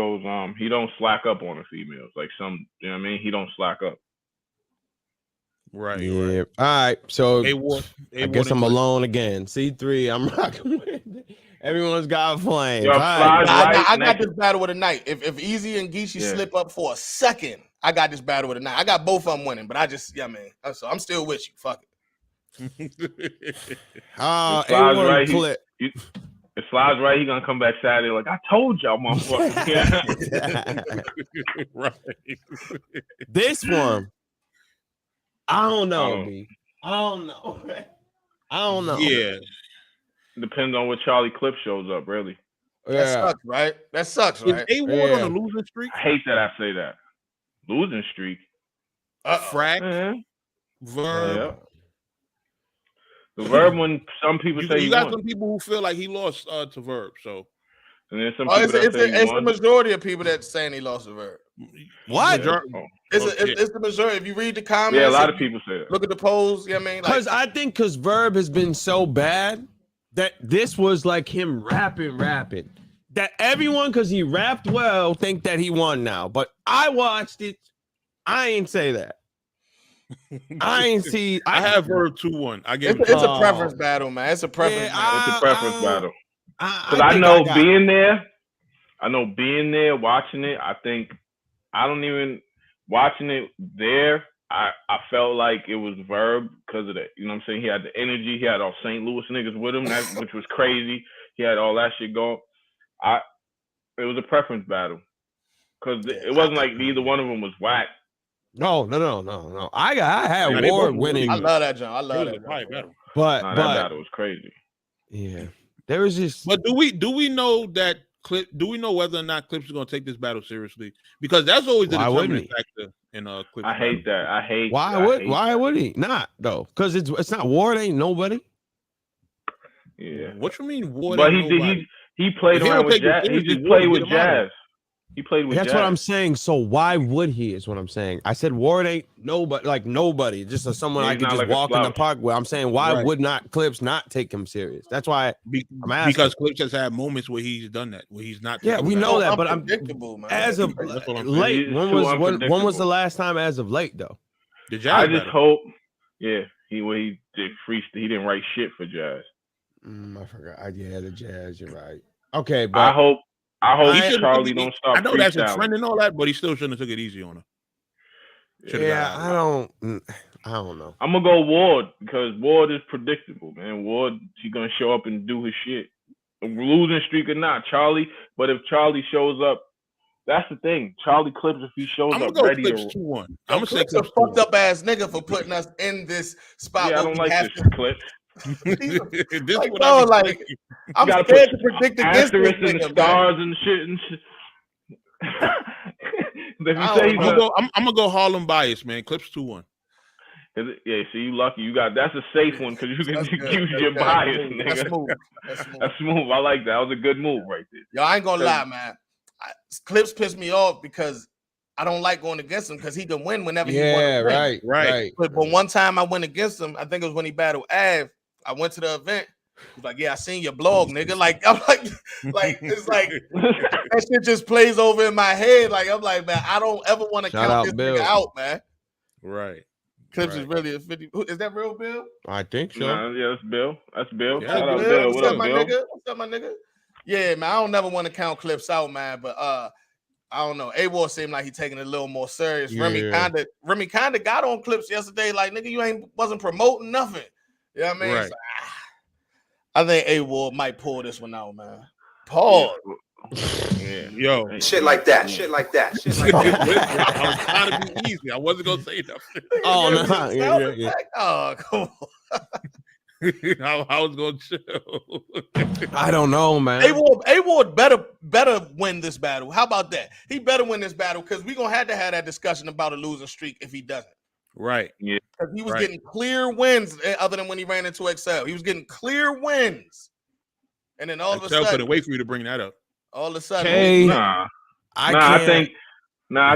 don't slack up on the females. Like some, you know what I mean? He don't slack up. Right. Yeah. All right. So I guess I'm alone again. C3, I'm rocking with. Everyone's got flames. I got this battle of the night. If Easy and Geechee slip up for a second, I got this battle of the night. I got both of them winning, but I just, so I'm still with you. Fuck it. If Slide's right, he gonna come back Saturday like, I told y'all, motherfucker. Right. This one, I don't know, B. I don't know. Yeah. Depends on what Charlie Clip shows up, really. That sucks, right? Is A-Ward on a losing streak? I hate that I say that. Losing streak. Frack. Verb. Yeah. The Verb one, some people say you got some people who feel like he lost to Verb, so. And then some people it's the majority of people that saying he lost to Verb. What? It's the majority. If you read the comments, yeah, a lot of people say it. Look at the polls. You know what I mean? Because Verb has been so bad that this was like him rapping. That everyone, because he rapped well, think that he won now. But I watched it. I ain't say that. I ain't see. I have Verb 2-1. I give it's a preference battle, man. It's a preference. It's a preference battle. Because I know being there, watching it. Watching it there. I felt like it was Verb because of that. You know what I'm saying? He had the energy. He had all St. Louis niggas with him, which was crazy. He had all that shit going. It was a preference battle because it wasn't like neither one of them was whack. No. I had Ward winning. I love that, John. I love that battle. But that battle was crazy. Yeah, there was just. But do we know that Clip? Do we know whether or not Clips is going to take this battle seriously? Because that's always the determining factor in Clips. I hate that. Why would he not though? Because it's not Ward. Ain't nobody. Yeah. What you mean Ward? But he played around with Jazz. He just played with Jazz. He played with That's Jazz. what I'm saying. So why would he? Is what I'm saying. I said Ward ain't nobody. Just someone I could just walk in the park with. I'm saying why would not Clips not take him serious? That's why I'm asking. Because Clips has had moments where he's done that, where he's not. Yeah, we know that, but I'm as of late. When was the last time as of late though? I just hope. Yeah, he did freestyle. He didn't write shit for Jazz. I forgot. Yeah, the Jazz. You're right. Okay, but I hope Charlie don't start. I know that's a trend and all that, but he still shouldn't have took it easy on her. I don't know. I'm gonna go Ward because Ward is predictable, man. Ward, he's gonna show up and do his shit, losing streak or not. Charlie, but if Charlie shows up, that's the thing. Charlie Clips, if he shows up ready to 2-1. I'm gonna say Clips a fucked up ass nigga for putting us in this spot. Yeah, I don't like this Clips. I'm scared to predict against this nigga, and the stars and shit. I'm gonna go Harlem bias, man. Clips 2-1. Yeah, so you lucky. You got that's a safe one because you can use your bias, nigga. That's smooth. I like that. That was a good move right there. Yo, I ain't gonna lie, man. Clips piss me off because I don't like going against him because he can win whenever he wants to win. Right. But one time I went against him, I think it was when he battled Av. I went to the event. He's like, yeah, I seen your blog, nigga. Like, I'm like it's like that shit just plays over in my head. Like, I'm like, man, I don't ever want to count this nigga out, man. Right. Clips is really a 50. Is that real, Bill? I think so. Yeah, that's Bill. That's Bill. Yeah, Shout out Bill. What's up, my nigga? What's up, my nigga? Yeah, man. I don't never want to count Clips out, man. But I don't know. A-War seemed like he taking it a little more serious. Yeah. Remy kinda got on Clips yesterday. Like, nigga, you wasn't promoting nothing. You know what I mean? Right. I think AWard might pull this one out, man. Pause. Yeah. Yo, shit like that. Shit like that. Shit like that. I was trying to be easy. I wasn't gonna say nothing. Oh no! Yeah. Oh, come on. I was gonna chill. I don't know, man. AWard better win this battle. How about that? He better win this battle because we're gonna have to have that discussion about a losing streak if he doesn't. Right. Yeah. Because he was getting clear wins other than when he ran into Excel. He was getting clear wins. And then all of a sudden, couldn't wait for you to bring that up. All of a sudden, I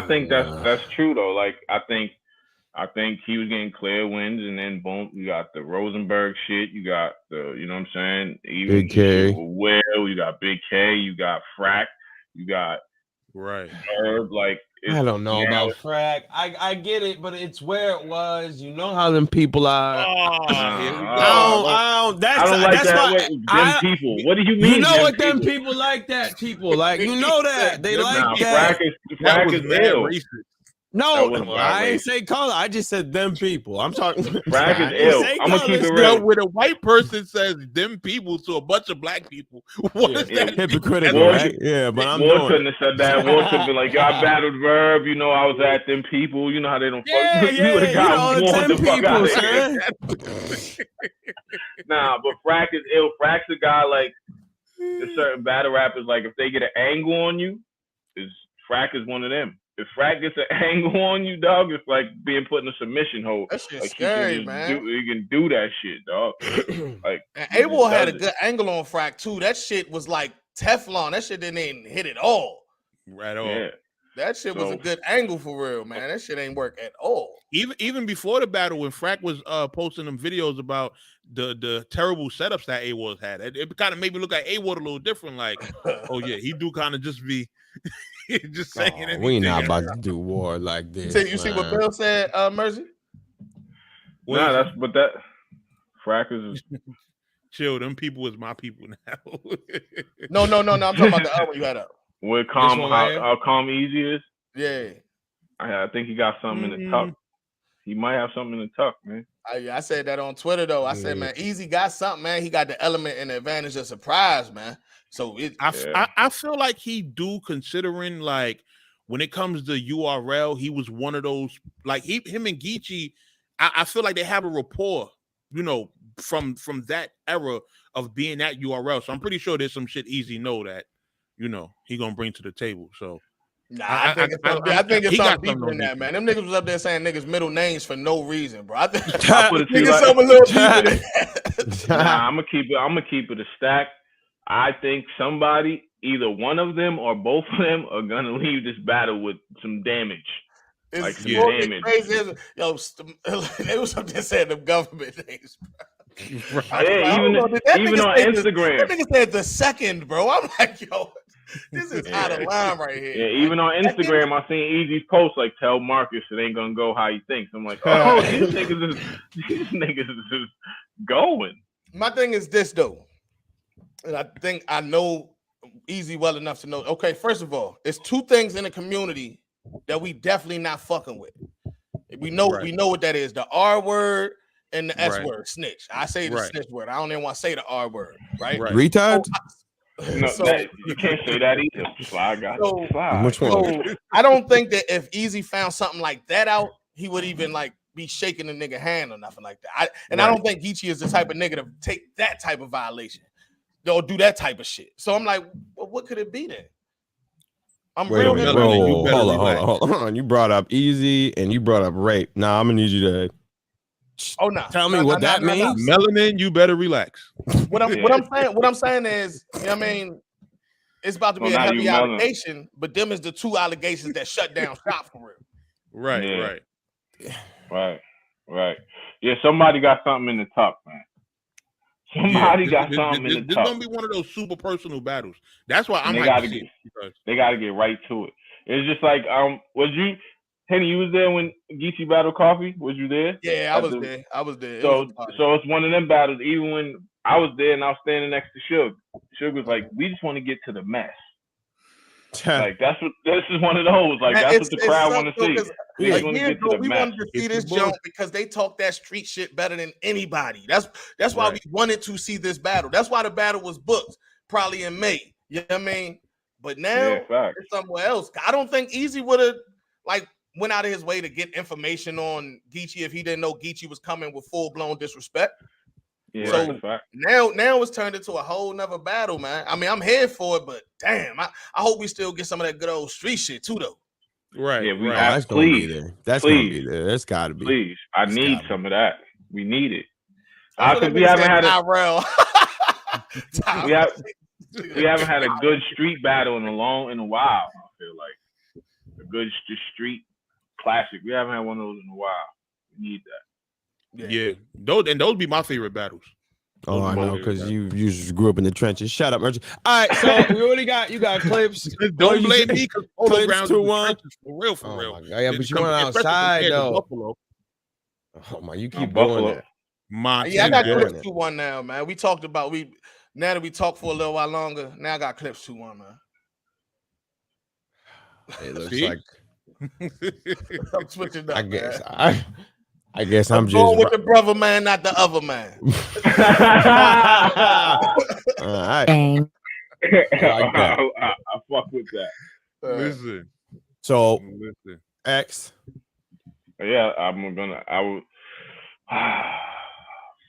think that's true though. Like I think he was getting clear wins, and then boom, you got the Rosenberg shit. You got the, you know what I'm saying? Even Big K. Will, you got Big K. You got Frack. You got Herb. Like I don't know about Frack. I get it, but it's where it was. You know how them people are. I don't like that. Them people. What do you mean? You know what them people like that? People like, you know that they like that. Frack is ill. No, I ain't say color. I just said them people. I'm talking. Frack is ill. I'm gonna keep it real. When a white person says them people to a bunch of black people, what is that? Hypocritical, right? Yeah, but I'm Ward couldn't have said that. Ward could be like, I battled Verb. You know, I was at them people. You know how they don't fuck. You would have got Ward the fuck out of here. Nah, but Frack is ill. Frack's a guy like there's certain battle rappers. Like if they get an angle on you, Frack is one of them. If Frack gets an angle on you, dog, it's like being put in a submission hold. That shit's like scary, man. You can do that shit, dog. Like AWard had a good angle on Frack too. That shit was like Teflon. That shit didn't even hit it all. Right on. Yeah. That shit was a good angle for real, man. That shit ain't work at all. Even before the battle, when Frack was posting them videos about the terrible setups that AWard had, it kind of made me look at AWard a little different. Like, oh yeah, he do kind of just be just saying anything. We not about to do war like this. You see what Bill said, Mercy? Nah, that Frack is chill. Them people is my people now. No. I'm talking about the other one you had up. With how calm Easy is. Yeah. I think he got something in the tuck. He might have something in the tuck, man. I said that on Twitter though. I said, man, Easy got something, man. He got the element and the advantage of surprise, man. So I feel like he do, considering like when it comes to URL, he was one of those, like him and Geechee, I feel like they have a rapport, you know, from that era of being at URL. So I'm pretty sure there's some shit Easy know that, you know, he gonna bring to the table. So I think it's something deeper than that, man. Them niggas was up there saying niggas middle names for no reason, bro. I think it's something a little deeper than that. Nah, I'm gonna keep it a stack. I think somebody, either one of them or both of them, are gonna leave this battle with some damage. Like some damage. Crazy. Yo, they was up there saying them government names, bro. Right. Yeah, even on Instagram. That nigga said the second, bro. I'm like, yo, this is out of line right here. Yeah, even on Instagram, I seen Easy's post like, "Tell Marcus it ain't gonna go how he thinks." I'm like, oh, these niggas is going. My thing is this though, and I think I know Easy well enough to know. Okay, first of all, it's two things in the community that we definitely not fucking with. We know what that is: the R word and the S word, snitch. I say the snitch word. I don't even want to say the R word, right? Retard. No, you can't say that either. Which one? So I don't think that if Easy found something like that out, he would even like be shaking the nigga hand or nothing like that. I don't think Geechee is the type of nigga to take that type of violation or do that type of shit. So I'm like, well, what could it be then? Hold on. You brought up Easy and you brought up rape. Nah, I'm gonna need you to tell me what that means. Melanin, you better relax. What I'm saying is, you know what I mean, it's about to be a heavy allegation, but them is the two allegations that shut down shop for real. Right. Yeah, somebody got something in the tuck, man. Somebody got something in the tuck. This is gonna be one of those super personal battles. That's why they gotta get right to it. It's just like Henny, you was there when Geechee battled Coffee? Was you there? Yeah, I was there. So it's one of them battles. Even when I was there and I was standing next to Suge was like, we just want to get to the mess. Like this is one of those. Like that's what the crowd want to see. Like we wanted to see this jump because they talk that street shit better than anybody. That's why we wanted to see this battle. That's why the battle was booked probably in May. You know what I mean? But now it's somewhere else. I don't think Easy would have went out of his way to get information on Geechee if he didn't know Geechee was coming with full blown disrespect. Yeah, so now it's turned into a whole nother battle, man. I mean, I'm here for it, but damn, I hope we still get some of that good old street shit too, though. Right. Yeah, that's gonna be there. That's gonna be there. That's gotta be. Please, I need some of that. We need it. Because we haven't had we haven't had a good street battle in a while. I feel like a good street classic. We haven't had one of those in a while. We need that. Yeah. Those be my favorite battles. Oh, I know, because you just grew up in the trenches. Shut up, Merchant. All right, so we already got clips. Don't blame me because Polo Grounds 2-1 for real. Oh my God. Yeah, but you went outside though. Buffalo. Oh my, you keep doing that. I got clips 2-1 now, man. We talked about now that we talked for a little while longer. Now I got clips 2-1, man. It looks like I'm switching up. I guess I'm just going with the brother man, not the other man. All right. I fuck with that. Listen. So X. Yeah, I would.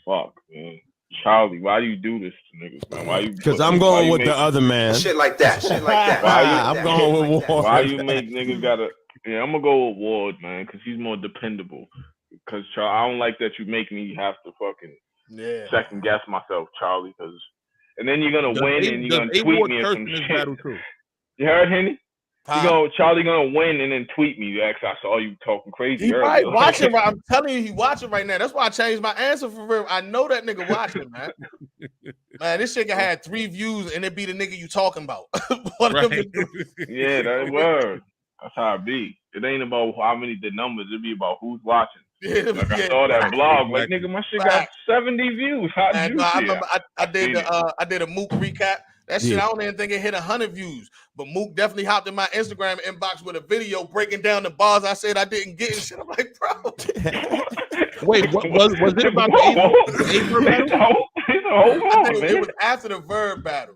Fuck, man. Charlie, why do you do this to niggas, man? Why you? Because I'm going with the other man. Shit like that. I'm going with Ward. Why you make niggas gotta? Yeah, I'm gonna go with Ward, man, because he's more dependable. Because I don't like that you make me have to fucking second guess myself, Charlie. Because and then you're gonna win and you're gonna tweet me or some shit. You heard, Henny? Charlie gonna win and then tweet me. I saw you talking crazy. He right watching. Right, I'm telling you, he watching right now. That's why I changed my answer for real. I know that nigga watching, man. Man, this shit had 3 views and it be the nigga you talking about. Yeah, that word. That's how it be. It ain't about how many the numbers. It be about who's watching. I saw that blog. Like, nigga, my shit got 70 views. How did you see I remember I did a Mook recap. That shit, I don't even think it hit 100 views. But Mook definitely hopped in my Instagram inbox with a video breaking down the bars I said I didn't get and shit. I'm like, bro. Wait, was it about the Verb battle? It was after the Verb battle.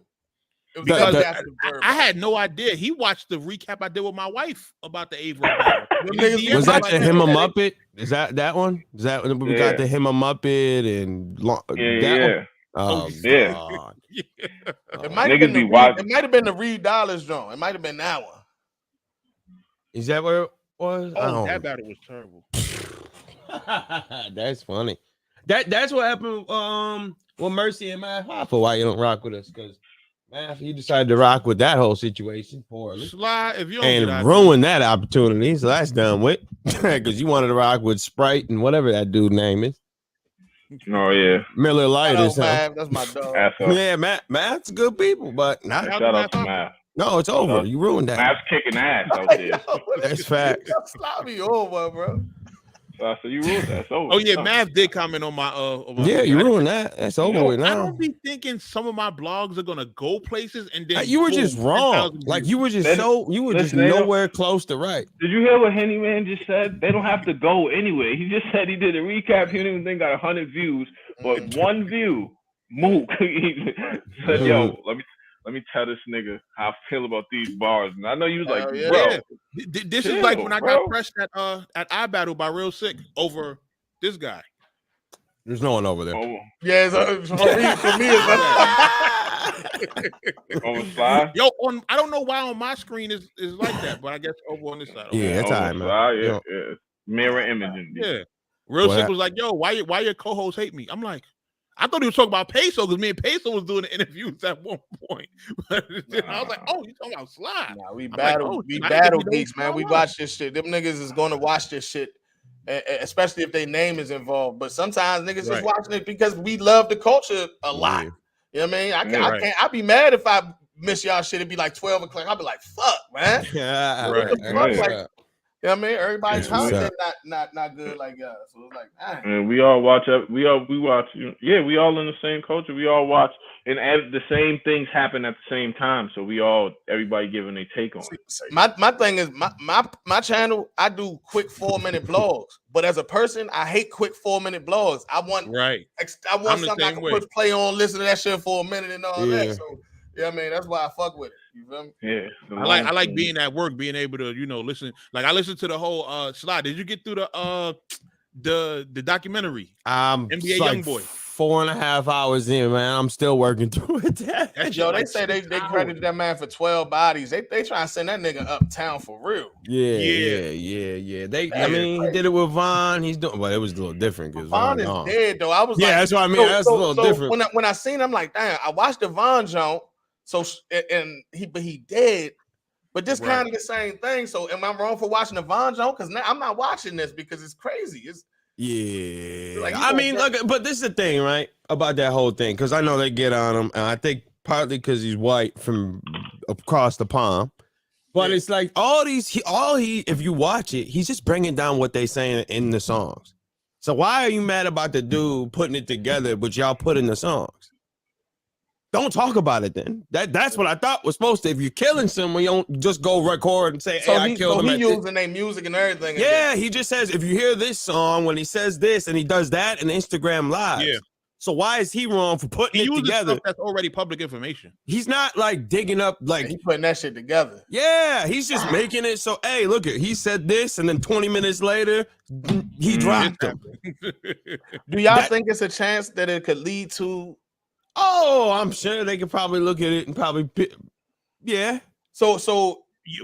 I had no idea. He watched the recap I did with my wife about the Verb battle. Was that the Him a Muppet? Is that one? Is that when we got the Him a Muppet and one? Oh yeah. God. It might have been the Reed Dollars drawing. It might have been that one. Is that where it was? Oh, that battle was terrible. That's funny. That's what happened with Mercy and Matt Hoffa. Why you don't rock with us? Because man, he decided to rock with that whole situation poorly. Sly, if you and ruin that opportunity. So that's done with. Because you wanted to rock with Sprite and whatever that dude name is. Oh yeah, Miller Lite is that's my dog. Yeah, Matt's good people, but not shout out to Matt. No, it's over. You ruined that. Matt's kicking ass out there. That's fact. Sloppy over, bro. So you ruined that. It's over. Oh yeah, Mav did comment on my yeah, you ruined that. That's over with now. I don't be thinking some of my blogs are gonna go places and then you were just wrong. Like you were just nowhere close to right. Did you hear what Henny Man just said? They don't have to go anywhere. He just said he did a recap. He didn't even think got 100 views, but one view. Mook. He said, "Yo, let me tell this nigga how I feel about these bars." And I know you was like, yeah. bro. This is like when I got pressed at iBattle by Real Sick over this guy. There's no one over there. Oh. Yeah, for me, it's over Sly. Yo, I don't know why on my screen is like that, but I guess over on this side. Yeah, it's all right, man. Yeah. Mirror imaging. Yeah. Real Sick was like, yo, why your co-host hate me? I'm like, I thought he was talking about Peso because me and Peso was doing the interviews at one point. I was like, "Oh, you talking about Sly?" Nah, we battle geeks, man. We watch this shit. Them niggas is going to watch this shit, especially if their name is involved. But sometimes niggas is watching it because we love the culture a lot. You know what I mean? I can't. I'd be mad if I miss y'all shit. It'd be like 12 o'clock. I'd be like, "Fuck, man." Yeah, like, You know what I mean? Everybody's content not good like y'all. So it's like, and we all watch we watch. Yeah, we all in the same culture. We all watch, and the same things happen at the same time. So everybody giving their take on it. My thing is my channel. I do quick 4-minute blogs, but as a person, I hate quick 4-minute blogs. I want something I can push play on, listen to that shit for a minute and all that. So yeah, I mean that's why I fuck with it. You feel me? Yeah, I like being at work, being able to listen. Like I listened to the whole slide. Did you get through the documentary? NBA YoungBoy. 4.5 hours in, man. I'm still working through it. Yo, they say they credited that man for 12 bodies. They trying to send that nigga uptown for real. Yeah. I mean, he did it with Von. He's doing, but it was a little different because Von is dead though. I was like, that's what I mean. That's a little different. When I seen him, I'm like, damn. I watched the Von joint. So he dead, but this kind of the same thing. So am I wrong for watching the Von joint? Because now I'm not watching this because it's crazy. Like, I mean, look, but this is the thing, right? About that whole thing, because I know they get on him, and I think partly because he's white from across the pond. But it's like if you watch it, he's just bringing down what they saying in the songs. So why are you mad about the dude putting it together, but y'all put in the songs? Don't talk about it then. That's what I thought was supposed to. If you're killing someone, you don't just go record and say, I killed him. So he using their music and everything. Yeah, he just says, if you hear this song, when he says this, and he does that in Instagram Live. Yeah. So why is he wrong for putting it together? Stuff that's already public information. He's not like digging up, like he's putting that shit together. Yeah, he's just making it so, hey, look at, he said this, and then 20 minutes later, he dropped him. Do y'all think it's a chance that it could lead to? Oh, I'm sure they could probably look at it and probably, yeah. So,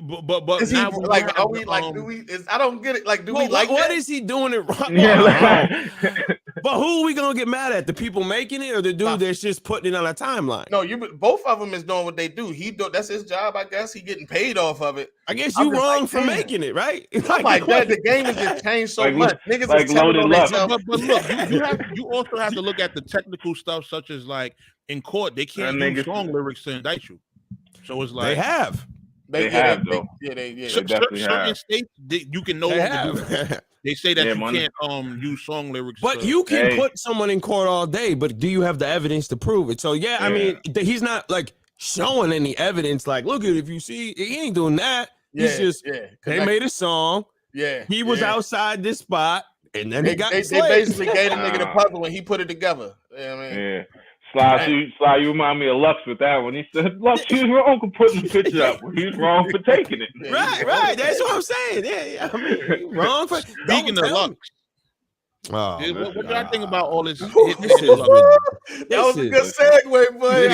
but is he like? Are we like? Do we? I don't get it. Like, do we like? What is he doing it wrong? Yeah, but who are we gonna get mad at? The people making it, or the dude that's just putting it on a timeline? No, both of them is doing what they do. That's his job, I guess. He getting paid off of it. I guess you wrong for making it, right? Like that, the game has just changed so much. Niggas like loaded up. But look, you also have to look at the technical stuff, such as like in court, they can't use song lyrics to indict you. So it's like they have. They have though. Certain states, you can no longer do that. They say that you can't use song lyrics. But you can put someone in court all day, but do you have the evidence to prove it? So I mean, he's not like showing any evidence. Like, look at, if you see, he ain't doing that. He's just they made a song. Yeah, he was outside this spot, and then they basically gave the nigga the puzzle and he put it together. You know what I mean? Yeah. Sly, you remind me of Lux with that one. He said, Lux, he was wrong for putting the picture up. He was wrong for taking it. Right. That's what I'm saying. Yeah. I mean, wrong for speaking of Lux. Oh, what do I think about all this? That was a good segue, boy.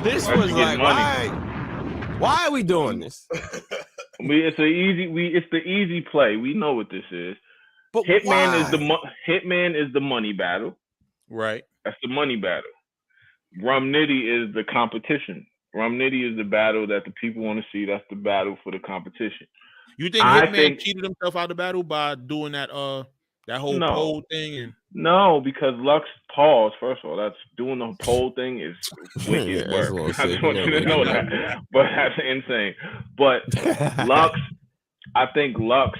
This was like, why are we doing this? It's the easy play. We know what this is. But Hitman is the money battle. Right. That's the money battle. Rum Nitty is the competition. Rum Nitty is the battle that the people want to see. That's the battle for the competition. You think Hitman cheated himself out of the battle by doing that whole poll thing? No, because Lux paused. First of all, that's doing the poll thing is wicked work. I just want you to know that. But that's insane. But Lux, I think Lux.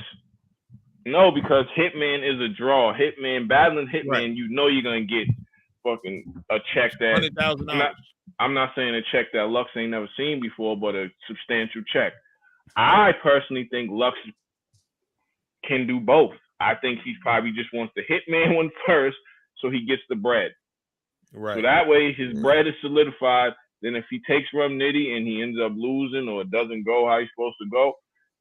No, because Hitman is a draw. Battling Hitman, you know you're gonna get fucking a check that $100,000. I'm not saying a check that Lux ain't never seen before, but a substantial check. I personally think Lux can do both. I think he probably just wants the Hitman one first, so he gets the bread. Right. So that way his bread is solidified. Then if he takes Rum Nitty and he ends up losing or it doesn't go how he's supposed to go,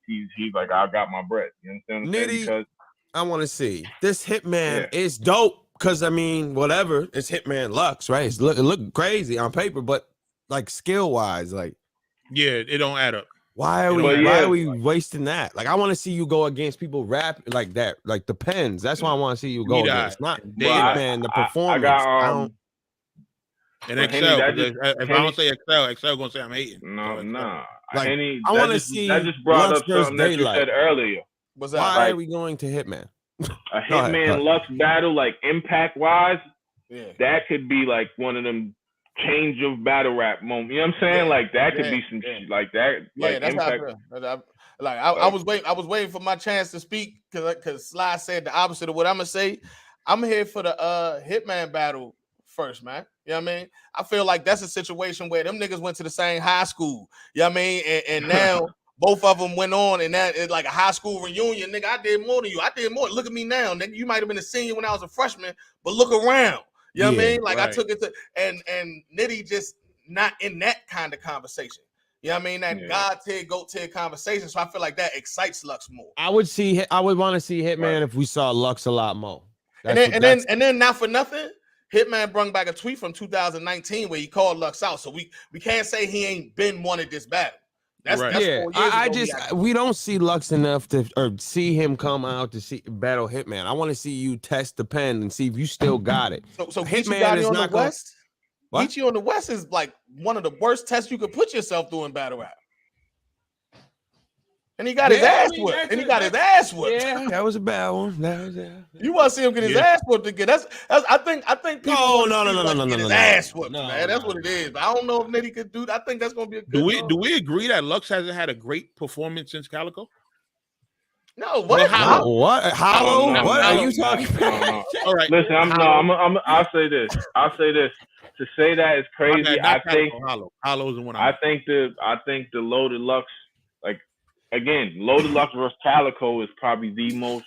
he's like, I got my bread. You understand what I'm saying? Because I want to see this Hitman is dope. Because I mean, whatever, it's Hitman Lux, right? It look crazy on paper, but like skill wise, like it don't add up. Why are we wasting that? Like, I want to see you go against people rap like that, like the Pens. That's why I want to see you go against, not Hitman, the performance. I don't. And Excel, if I don't say Excel gonna say I'm hating. No. Like, I want to see. That just brought up something that you said earlier. What's that? Why are we going to Hitman? A Hitman Lux battle, like impact wise, that could be like one of them change of battle rap moment. You know what I'm saying? Like that could be some shit like that. Like that's impact. I was waiting for my chance to speak because Sly said the opposite of what I'm gonna say. I'm here for the Hitman battle first, man. You know what I mean? I feel like that's a situation where them niggas went to the same high school. You know what I mean? And now both of them went on, and that is like a high school reunion. Nigga, I did more than you. I did more. Look at me now. Nigga, you might have been a senior when I was a freshman, but look around. You know what I mean? Like I took it to and Nitty just not in that kind of conversation. You know what I mean? That God tier, goat tier conversation. So I feel like that excites Lux more. I would want to see Hitman if we saw Lux a lot more. And then not for nothing, Hitman brung back a tweet from 2019 where he called Lux out. So we can't say he ain't been wanted this battle. That's 4 years ago. We don't see Lux enough to see him come out to see battle Hitman. I want to see you test the pen and see if you still got it. So Hitman is not West. Geechee on the West is like one of the worst tests you could put yourself through in battle rap. And he got his ass whipped. Yeah, that was a bad one. You want to see him get his ass whipped again? I think people no, his ass whipped, man. That's what it is. But I don't know if Nitty could do that. I think that's gonna be a good. Do we agree that Lux hasn't had a great performance since Calico? No, what? What? Hollow? What are you talking about? All right. Listen, I'll say this. To say that is crazy. I think Hollow's the one. I think the Loaded Lux, like again, Loaded Lux versus Calico is probably the most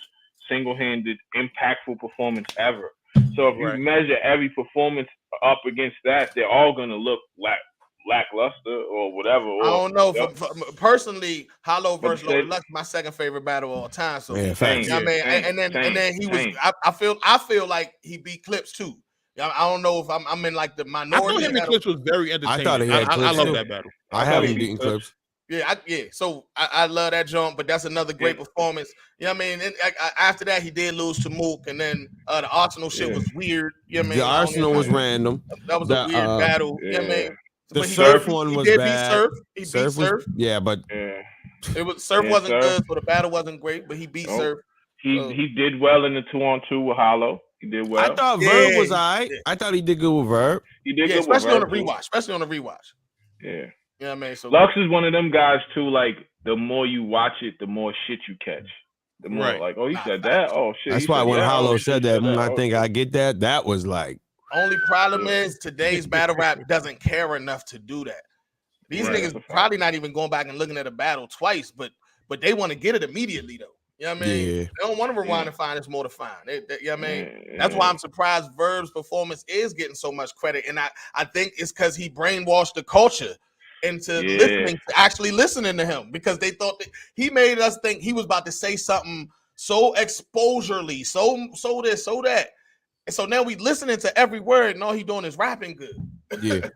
single-handed, impactful performance ever. So if you measure every performance up against that, they're all gonna look lackluster or whatever. I don't know. Personally, Hollow versus Loaded Lux, my second favorite battle of all time. So and then he was. I feel like he beat Clips too. I don't know if I'm in like the minority. I thought him and Clips was very entertaining. I thought he had I love that battle. I haven't beaten Clips. Yeah. So I love that jump, but that's another great performance. You know what I mean? And after that, he did lose to Mook, and then the Arsenal shit was weird. You know what I mean? The Arsenal was random. That was a weird battle. You know what I mean? The Surf one was bad. He beat Surf. Yeah, but it was Surf wasn't good, so the battle wasn't great. But he beat Surf. He did well in the 2-on-2 with Hollow. He did well. I thought Verb was all right. I thought he did good with Verb. He did good especially with on the rewatch. Especially on the rewatch. Yeah. You know what I mean? So Lux is one of them guys too. Like the more you watch it, the more shit you catch. The more like, oh, he said that. Oh shit. That's why when Hollow said that, I think I get that. That was like. Only problem is today's battle rap doesn't care enough to do that. These niggas probably not even going back and looking at a battle twice, but they want to get it immediately though. You know what I mean? Yeah. They don't want to rewind and find it's more to find. You know what I mean? That's why I'm surprised Verb's performance is getting so much credit. And I think it's because he brainwashed the culture into actually listening to him, because they thought that he made us think he was about to say something so exposurely, so this, so that. And so now we listening to every word, and all he doing is rapping good. Yeah.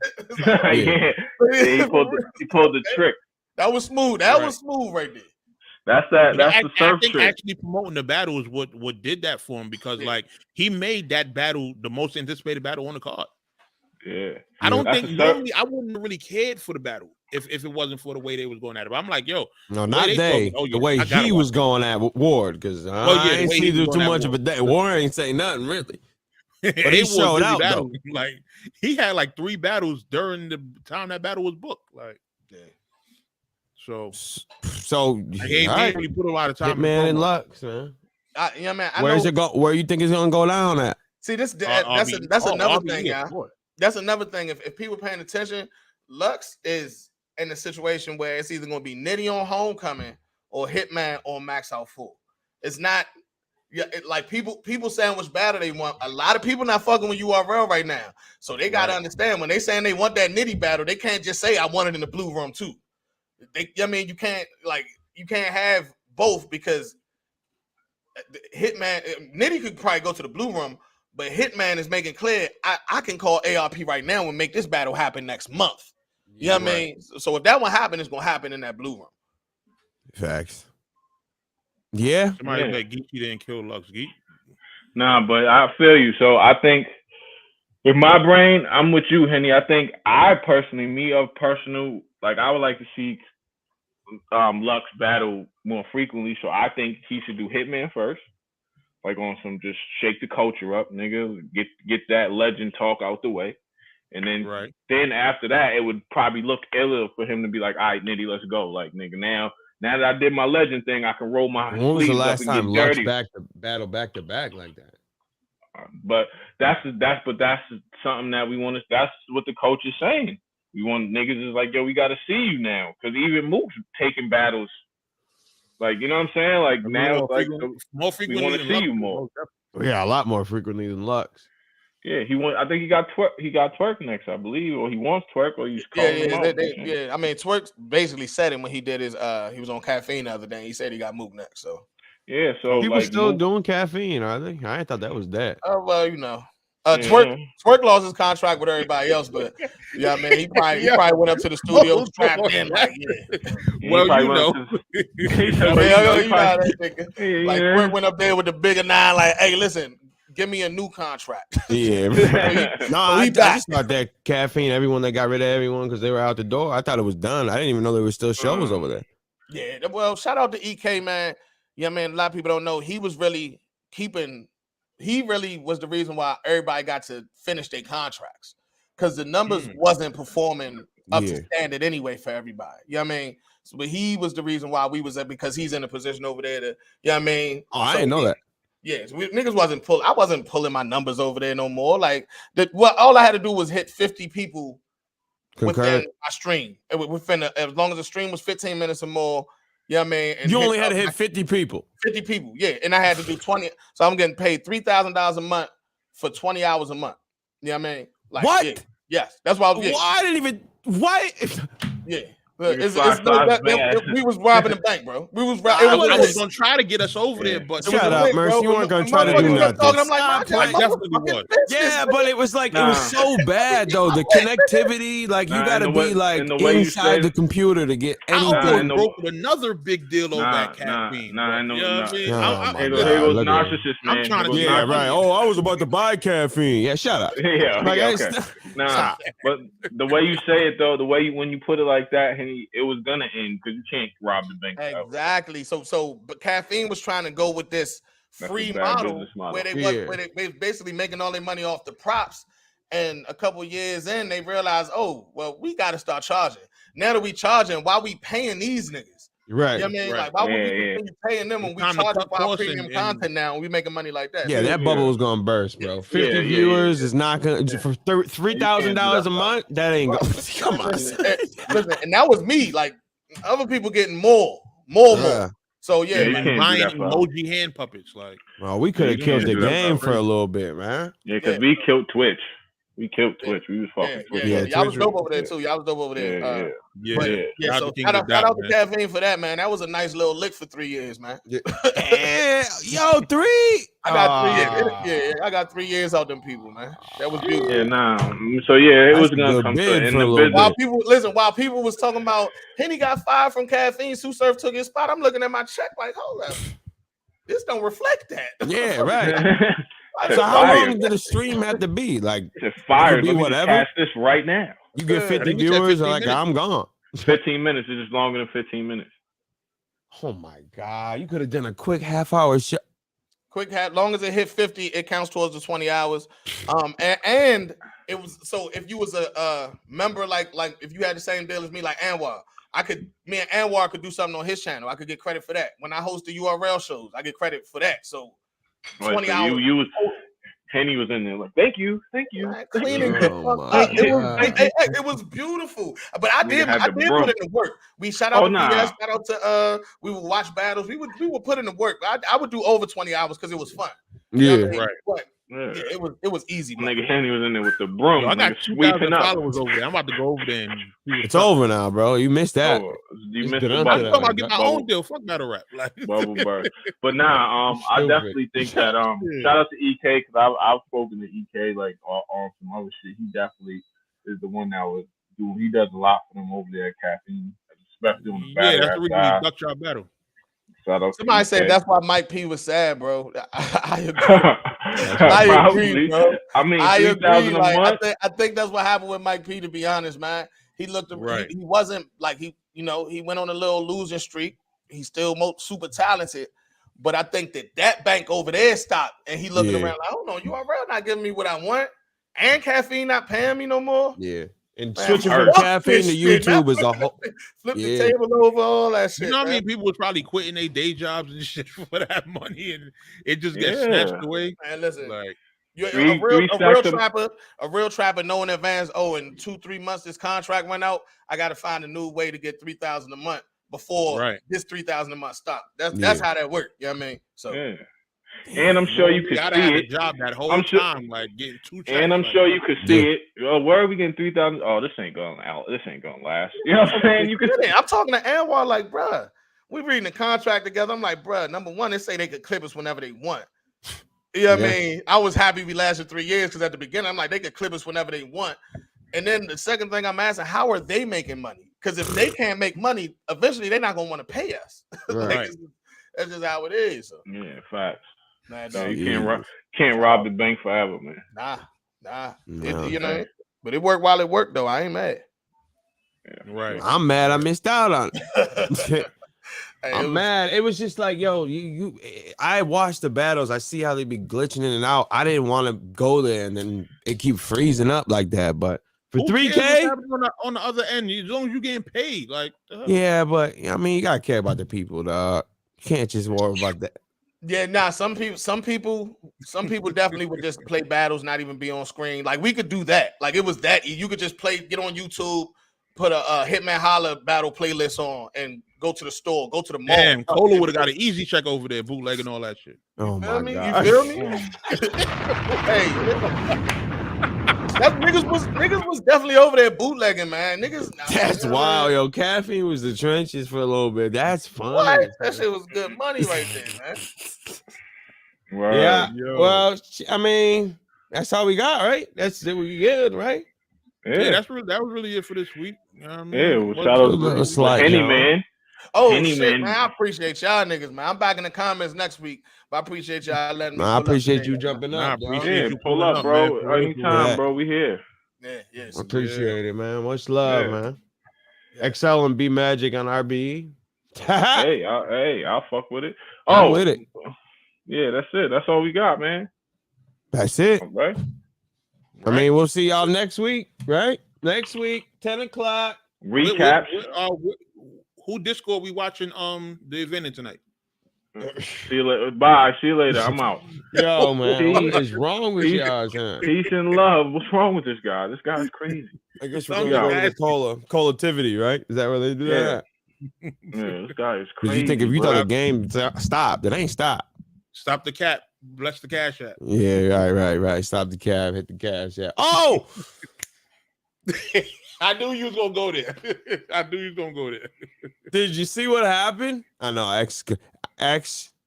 He pulled the trick. That was smooth. That was smooth right there. That's the Surf trick. Actually promoting the battle is what did that for him, because like he made that battle the most anticipated battle on the card. Yeah. I don't think normally I wouldn't have really cared for the battle if it wasn't for the way they was going at it. But I'm like, yo, no, not the way he was going at Ward, because I ain't see too much of a day. Ward ain't say nothing really. But he showed out though. Like he had like 3 battles during the time that battle was booked. Like, so he ain't really put a lot of time. Hitman and Lux, man. Yeah, man. Where's it go? Where you think it's gonna go down at? See, that's another thing, y'all. That's another thing. If people paying attention, Lux is in a situation where it's either gonna be Nitty on Homecoming or Hitman on Max Out Full. It's not. Yeah, like people saying which battle they want. A lot of people not fucking with URL right now, so they gotta understand when they saying they want that Nitty battle, they can't just say I want it in the blue room too. I mean, you can't have both, because Hitman Nitty could probably go to the blue room, but Hitman is making clear I can call ARP right now and make this battle happen next month. You know what I mean? So if that one happen, it's gonna happen in that blue room. Facts. Yeah. Somebody like Geechee didn't kill Lux. Geek. Nah, but I feel you. So I think with my brain, I'm with you, Henny. I think I personally, like I would like to see Lux battle more frequently. So I think he should do Hitman first. Like on some just shake the culture up, nigga. Get that legend talk out the way. And then after that, it would probably look iller for him to be like, all right, Nitty, let's go. Like, nigga, now that I did my legend thing, I can roll my sleeves up and get dirty. When was the last time Lux battle back to back like that? But that's something that we want to. That's what the coach is saying. We want niggas is like, yo, we got to see you now, because even Mook's taking battles. Like, you know what I'm saying? Like, now it's like more frequently, we want to see you more. Yeah, a lot more frequently than Lux. Yeah, I think he got Twork next, I believe, or he wants Twork, or he's calling him out. I mean, Twork basically said it when he did his. He was on Caffeine the other day. He said he got Mook next. So yeah, so people still doing Caffeine, are they? I thought that was dead. Oh well, you know. Twork lost his contract with everybody else, but yeah, man, he probably went up to the studio strapped in, like, well, you know, like Twork went up there with the bigger 9, like, hey, listen, give me a new contract. Yeah, I just thought that Caffeine, everyone that got rid of everyone because they were out the door. I thought it was done. I didn't even know there were still shows over there. Yeah, well, shout out to EK, man. Yeah, man, a lot of people don't know he was really keeping. He really was the reason why everybody got to finish their contracts, because the numbers wasn't performing up to standard anyway for everybody. You know what I mean? So, but he was the reason why we was there, because he's in a position over there to, you know what I mean? Oh, I didn't know that. Yeah, so niggas wasn't pulling. I wasn't pulling my numbers over there no more. Like, all I had to do was hit 50 people within my stream. As long as the stream was 15 minutes or more. You know what I mean? And you only had to hit 50 people. 50 people, yeah. And I had to do 20. So I'm getting paid $3,000 a month for 20 hours a month. You know what I mean? Like, what? Yeah. Yes. That's why I was getting. I didn't even. What? Yeah. We was robbing the bank, bro. We was robbing. I was gonna try to get us over there, but shut up, Mercy. You weren't gonna try to do nothing. I'm like, I definitely was. Yeah, but it was like it was so bad though. The connectivity, like you gotta be like inside the computer to get anything. Broke with another big deal over that Caffeine. I know. You know what I mean? It was narcissist, man. I'm trying to. Yeah, right. Oh, I was about to buy Caffeine. Yeah, shut up. Yeah, okay. Nah, but the way you say it though, when you put it like that, Henny, it was gonna end because you can't rob the bank. Exactly. But Caffeine was trying to go with this free model where they basically making all their money off the props. And a couple years in, they realized, oh, well, we got to start charging. Now that we charging, why we paying these niggas? Right. You know what I mean? Like, why would we continue paying them when we charging for our premium content now and we making money like that? Yeah, that bubble was gonna burst, bro. 50 viewers is not gonna for $3,000 a month. That ain't gonna come on. Listen, and that was me. Like, other people getting more. So buying emoji hand puppets. Like, well, we could have killed the game for a little bit, man. Yeah, because we killed Twitch. We killed Twitch. We was fucking Twitch. Yeah. Y'all was dope over there too. So shout out to Caffeine for that, man. That was a nice little lick for 3 years, man. Yo, 3. I got 3 years. I got 3 years out them people, man. That was beautiful. Yeah, So it was gonna come to in the business. While people was talking about Henny got fired from Caffeine, Sue Surf took his spot. I'm looking at my check like, hold up, this don't reflect that. Yeah, right. So how long did the stream have to be? Like, to fire, be whatever. Cast this right now. You get 50 viewers, like I'm gone. 15 minutes is just longer than 15 minutes. Oh my god! You could have done a quick half-hour show. Long as it hit 50, it counts towards the 20 hours. And it was so if you was a member, like if you had the same deal as me, like Anwar, me and Anwar could do something on his channel. I could get credit for that. When I host the URL shows, I get credit for that. So 20 hours. Henny was in there like, thank you. Cleaning the fuck up. It was beautiful. But I did put in the work. We shout out to PS, shout out to we would watch battles. We would put in the work. I would do over 20 hours because it was fun. Yeah, right. But it was easy. Nigga Henny was in there with the broom. I got 2,000 followers over there. I'm about to go over there. It's over now, bro. You missed that. You missed it. I'm talking about get my own deal. Fuck battle rap. Like, bubble bird. But I definitely think that shout out to EK because I've spoken to EK like on some other shit. He definitely is the one that was doing. He does a lot for them over there at Caffeine, especially on the battle. Yeah, that's the reason he ducked y'all battle. Somebody said that's why Mike P was sad, bro. I agree. I agree, bro. I mean, I agree. Like, I think that's what happened with Mike P. To be honest, man, he looked. Right. He wasn't like he went on a little losing streak. He's still super talented, but I think that bank over there stopped, and he looking around like, hold on, URL not giving me what I want. And caffeine not paying me no more. Yeah. And Man, switching from caffeine to YouTube is a whole flip the table over, all that shit. You know what I man. mean? People was probably quitting their day jobs and shit for that money, and it just gets snatched away. Man, listen, like a real trapper know in advance. Oh, in 2-3 months this contract went out. I got to find a new way to get $3,000 a month before this $3,000 a month stop. That's how that worked. You know what I mean? So. Yeah. And I'm sure you could see it. Job that whole time, like getting 2 checks. And I'm sure you could see it. Where are we getting 3,000? Oh, this ain't going out. This ain't gonna last. You know what I'm saying? You could. I'm talking to Anwar like, bruh, we reading the contract together. I'm like, bruh, number one, they say they could clip us whenever they want. You know what I mean? I was happy we lasted 3 years because at the beginning, I'm like, they could clip us whenever they want. And then the second thing I'm asking, how are they making money? Because if they can't make money, eventually they're not gonna want to pay us. Like, that's just how it is. So. Yeah, facts. No, you can't rob the bank forever, man. Nah. You know, but it worked while it worked, though. I ain't mad. Yeah, right. I'm mad. I missed out on it. I'm mad. It was just like, yo, I watched the battles. I see how they be glitching in and out. I didn't want to go there, and then it keep freezing up like that. But for $3K on the other end, as long as you getting paid, like yeah. But I mean, you gotta care about the people, dog. You can't just worry about that. Yeah, nah. Some people definitely would just play battles, not even be on screen. Like we could do that. Like it was that you could just get on YouTube, put a Hitman Holla battle playlist on, and go to the store, go to the mall. Damn, Cola would have got an easy check over there, bootleg and all that shit. Oh my God. You feel me? Hey. Niggas was definitely over there bootlegging, man. Niggas. That's wild, yo. Caffeine was the trenches for a little bit. That's fun. What? That shit was good money right there, man. Right. Yeah. Well, I mean, that's all we got, right? That's it. We good, right? Yeah, that was really it for this week. You know what I mean? Yeah, well, shout out to any man. Oh shit, man! I appreciate y'all niggas, man. I'm back in the comments next week, but I appreciate y'all letting me. I appreciate you jumping up. I appreciate you pull up, bro. Anytime, bro. We here. Yeah. Appreciate it, man. Much love, man. Excel and B Magic on RBE. hey, I'll fuck with it. I'm with it. Yeah, that's it. That's all we got, man. That's it. Okay. I mean, we'll see y'all next week, right? Next week, 10 o'clock. Recap. Who Discord we watching the event tonight? See you later. Bye. See you later. I'm out. Yo, man, what is wrong with y'all? Peace and love. What's wrong with this guy? This guy's crazy. I guess we're going to Colativity, right? Is that where they do that? Yeah, this guy is crazy. You think if you thought the game stopped, it ain't stopped. Stop the cap. Bless the cash app. Yeah, right. Stop the cab. Hit the cash app. Oh! I knew you was gonna go there. Did you see what happened? I know, X.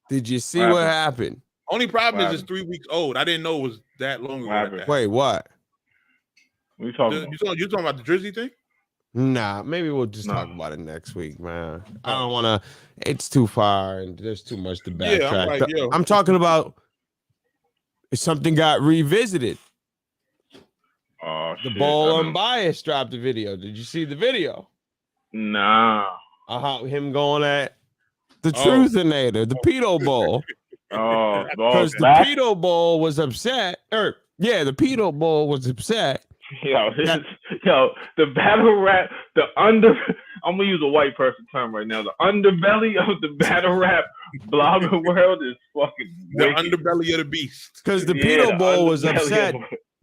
Did you see what happened? Only problem is it's 3 weeks old. I didn't know it was that long ago. Wait, what? What are you talking about? You talking about the Drizzy thing? Nah, maybe we'll just talk about it next week, man. I don't want to. It's too far, and there's too much to backtrack. Yeah, I'm talking about if something got revisited. The Ball Unbiased dropped a video. Did you see the video? Nah. Him going at the Truthinator, the Pedo Bowl. Because the Pedo Bowl was upset. The Pedo Bowl was upset. Yo, the battle rap, I'm gonna use a white person term right now. The underbelly of the battle rap blogger world is fucking wicked. The underbelly of the beast. Because the Pedo Bowl was upset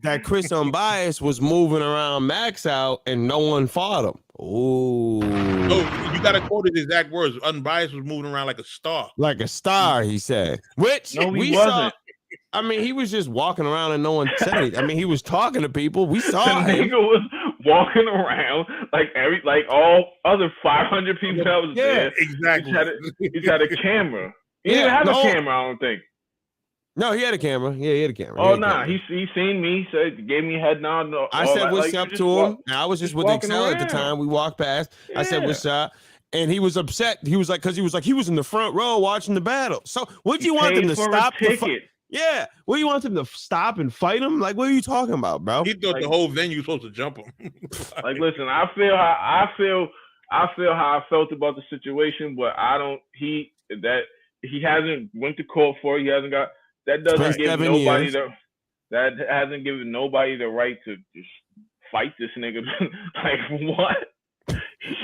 that Chris Unbiased was moving around Max out and no one fought him. Ooh. Oh, you gotta quote his exact words. Unbiased was moving around like a star. Like a star, he said. Which we saw. I mean, he was just walking around and no one said it. I mean, he was talking to people. We saw him. Nigga was walking around like all other 500 people that was there. Exactly. He had a camera. He didn't have a camera, I don't think. No, he had a camera. Yeah, he had a camera. Oh, nah. He seen me, gave me a head nod. I said what's up to him. And I was just with Excel at the time. We walked past. I said what's up. And he was upset. He was like, he was in the front row watching the battle. So would you want them to stop the fight? Yeah. What do you want them to stop and fight him? Like, what are you talking about, bro? He thought the whole venue was supposed to jump him. Listen, I feel how I felt about the situation, but he hasn't went to court for it. He hasn't got that doesn't give nobody That hasn't given nobody the right to just fight this nigga. Like what?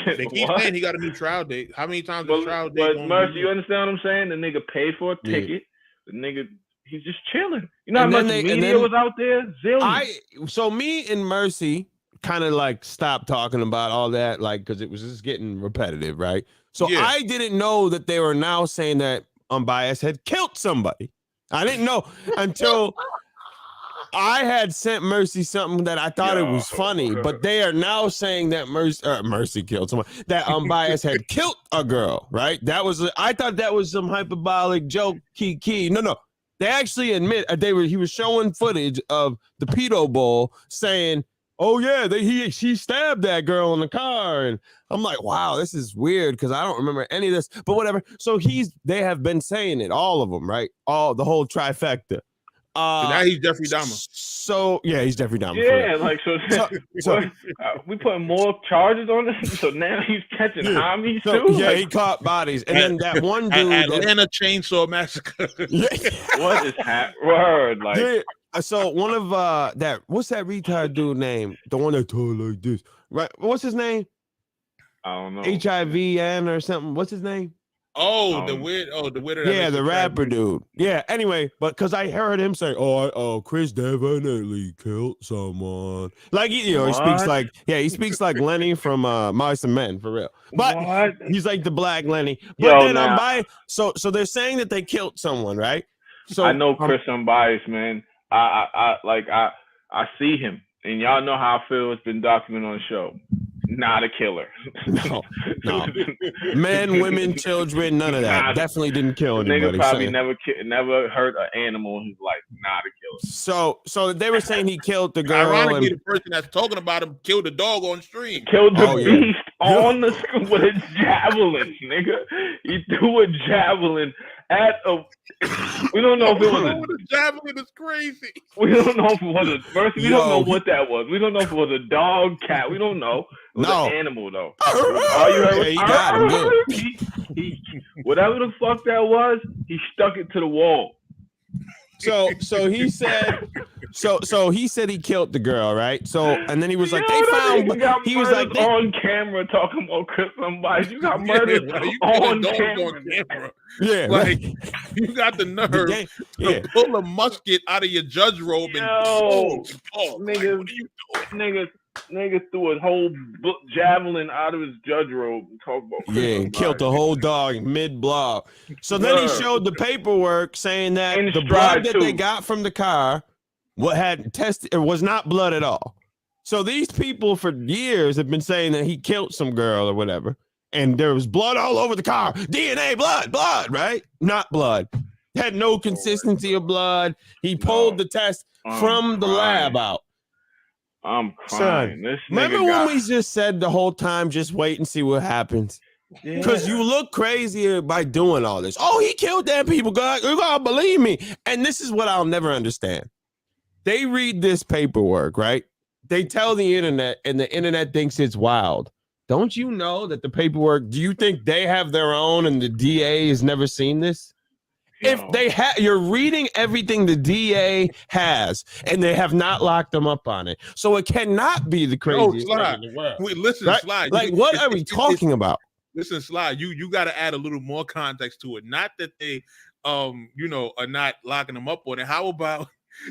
They keep saying he got a new trial date. How many times the trial date? But Mercy, you understand what I'm saying? The nigga paid for a ticket. The nigga, he's just chilling. You know how much media was out there? Zillion. So me and Mercy kind of like stopped talking about all that, like, because it was just getting repetitive, right? So I didn't know that they were now saying that Unbiased had killed somebody. I didn't know until I had sent Mercy something that I thought it was funny, but they are now saying that Mercy killed someone, that Unbiased had killed a girl, right? I thought that was some hyperbolic joke, key. No. They actually admit he was showing footage of the pedo bowl saying, oh yeah, she stabbed that girl in the car. And I'm like, wow, this is weird because I don't remember any of this, but whatever. So they have been saying it, all of them, right? The whole trifecta. So now he's Jeffrey Dahmer. So yeah, he's Jeffrey Dahmer. Yeah, like so we putting more charges on him. So now he's catching homies too. Yeah, he caught bodies, and then that one dude, Atlanta Chainsaw Massacre. What is word like? Yeah. So one of that, what's that retard dude name? The one that told like this, right? What's his name? I don't know. HIVN or something. What's his name? The weird. Yeah, the rapper dude. Yeah. Anyway, but because I heard him say, "Oh, Chris definitely killed someone." Like he speaks like Lenny from Mice and Men for real. But he's like the black Lenny. But so they're saying that they killed someone, right? So I know Chris Unbiased, man. I see him, and y'all know how I feel. It's been documented on the show. Not a killer. No. Men, women, children, none of that. Definitely didn't kill anybody. Nigga probably never hurt an animal in his life. Not a killer. So they were saying he killed the girl. Ironically, the person that's talking about him killed the dog on stream. Killed the beast on the with a javelin, nigga. He threw a javelin at a. We don't know if it was a javelin. Is crazy. We don't know if it was first. We don't know what that was. We don't know if it was a dog, cat. We don't know. It was an animal though. All you heard was, he got him. He whatever the fuck that was, he stuck it to the wall. So he said he killed the girl, right? So and then he was like, they found. He was like on camera talking about Chris Unbiased. You got murdered on camera. Yeah, like you got the nerve to pull a musket out of your judge robe and nigga threw a whole javelin out of his judge robe and talked about Chris and killed the whole dog mid-blow. So then he showed the paperwork saying that the blood that they got from the car was not blood at all. So these people for years have been saying that he killed some girl or whatever, and there was blood all over the car. DNA, blood, right? Not blood. Had no consistency of blood. He pulled the test from the lab out. I'm crying. Son, remember when we just said the whole time, just wait and see what happens? Because you look crazier by doing all this. Oh, he killed them people. God, you gotta believe me. And this is what I'll never understand. They read this paperwork, right? They tell the internet, and the internet thinks it's wild. Don't you know that the paperwork, do you think they have their own and the DA has never seen this? If they you're reading everything the DA has, and they have not locked them up on it, so it cannot be the craziest thing in the world. Wait, listen, right? Sly. Like, what are we talking about? Listen, Sly. You got to add a little more context to it. Not that they, are not locking them up on it. How about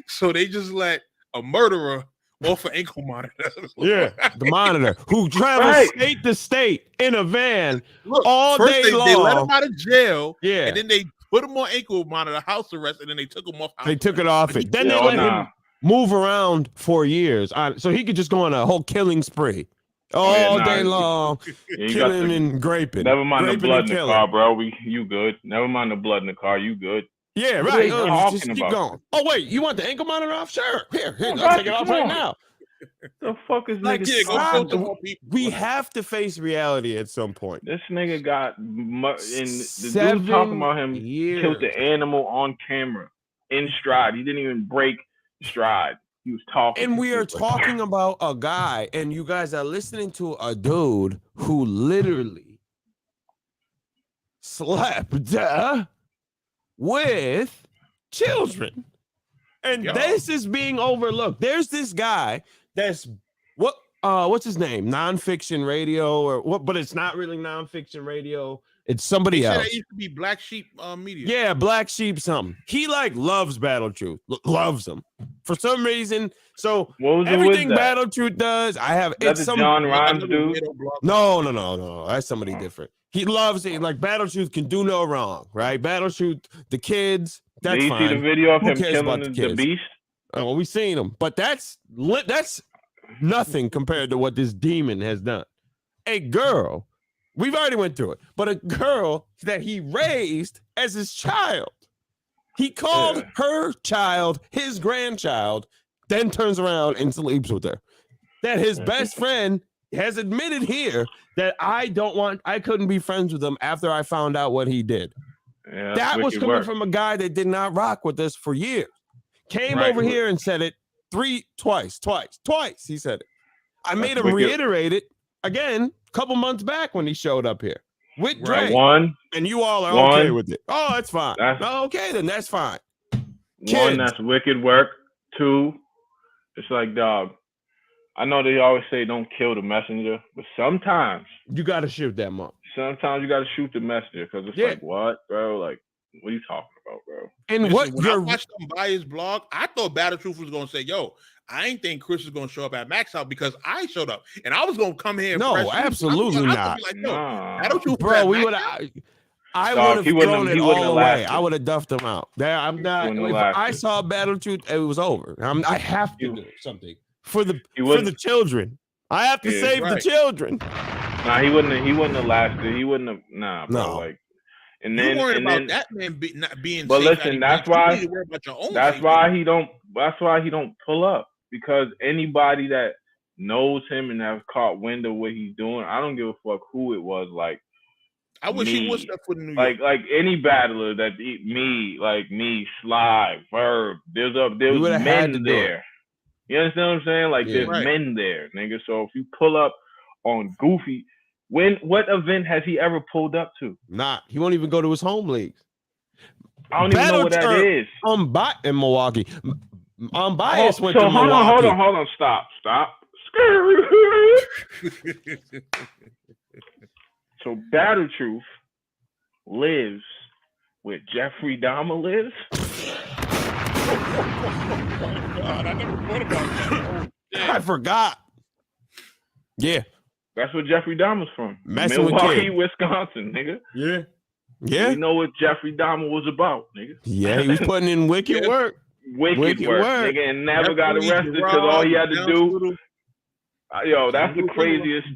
so they just let a murderer off an ankle monitor? Yeah, the monitor who travels state to state in a van all day long. They let him out of jail. Yeah, and then they put him on ankle monitor, house arrest, and then they took him off. They took it off it. Then they let him move around for years, so he could just go on a whole killing spree all day long, killing and graping. Never mind the blood in the car, bro. You good? Never mind the blood in the car. You good? Yeah, right. Just keep going. Oh wait, you want the ankle monitor off? Sure. Here, I'll take it off right now. The fuck is like, we have to face reality at some point. This nigga got the dude talking about him killed the animal on camera in stride. He didn't even break stride. He was talking. And we are talking about a guy, and you guys are listening to a dude who literally slept with children. And this is being overlooked. There's this guy that's what's his name? Nonfiction radio or what? But it's not really nonfiction radio. It's somebody else. It used to be Black Sheep Media. Yeah, Black Sheep something. He like loves Battle Truth. Loves them for some reason. So everything Battle Truth does, I have. That's it's some John Rhimes dude. No. That's somebody different. He loves it. Like Battle Truth can do no wrong, right? Battle Truth, the kids. That's Did you fine. see the video of Who him cares killing about the beast? Oh, we seen him, but that's nothing compared to what this demon has done. A girl, we've already went through it, but a girl that he raised as his child. He called her child his grandchild, then turns around and sleeps with her. That his best friend has admitted here that I couldn't be friends with him after I found out what he did. Yeah, that was coming from a guy that did not rock with us for years. Came over here and said it twice. He said it. I made him reiterate it again a couple months back when he showed up here with Dre. And you all are okay with it. Oh, that's fine. Okay, then that's fine. One, that's wicked work. Two, it's like, dog, I know they always say don't kill the messenger, but sometimes you got to shoot that mom. Sometimes you got to shoot the messenger because it's like, what, bro? Like, what are you talking about, bro? And when I watched him buy his blog, I thought Battle Truth was going to say, yo, I ain't think Chris was going to show up at Max House because I showed up. And I was going to come here. No, absolutely not. Like, Battle Truth, bro, we would have. I would have thrown it all away. I would have duffed him out. I'm not. If I saw Battle Truth, it was over. I have to do something for the children. I have to save the children. Nah, he wouldn't have lasted. He wouldn't have. Nah, bro. No. Like, and then worried about that man not being. But safe listen, that's why he don't. That's why he don't pull up, because anybody that knows him and have caught wind of what he's doing, I don't give a fuck who it was. Like, I wish he would step foot in New York. Like any battler that me, Sly, Verb, there's men there. You understand what I'm saying? Like, there's men there, nigga. So if you pull up on Goofy, what event has he ever pulled up to? Nah, he won't even go to his home leagues. I don't even know what that is. In Milwaukee. Unbiased went to Milwaukee. Hold on, stop. So Battle Truth lives where Jeffrey Dahmer lives? God, I never thought about that. I forgot. Yeah. That's where Jeffrey Dahmer's from. Milwaukee, Wisconsin, nigga. Yeah. Yeah. You know what Jeffrey Dahmer was about, nigga. Yeah, he was putting in wicked work. Wicked work, nigga, and never got arrested because all he had to do. Yo, that's the craziest.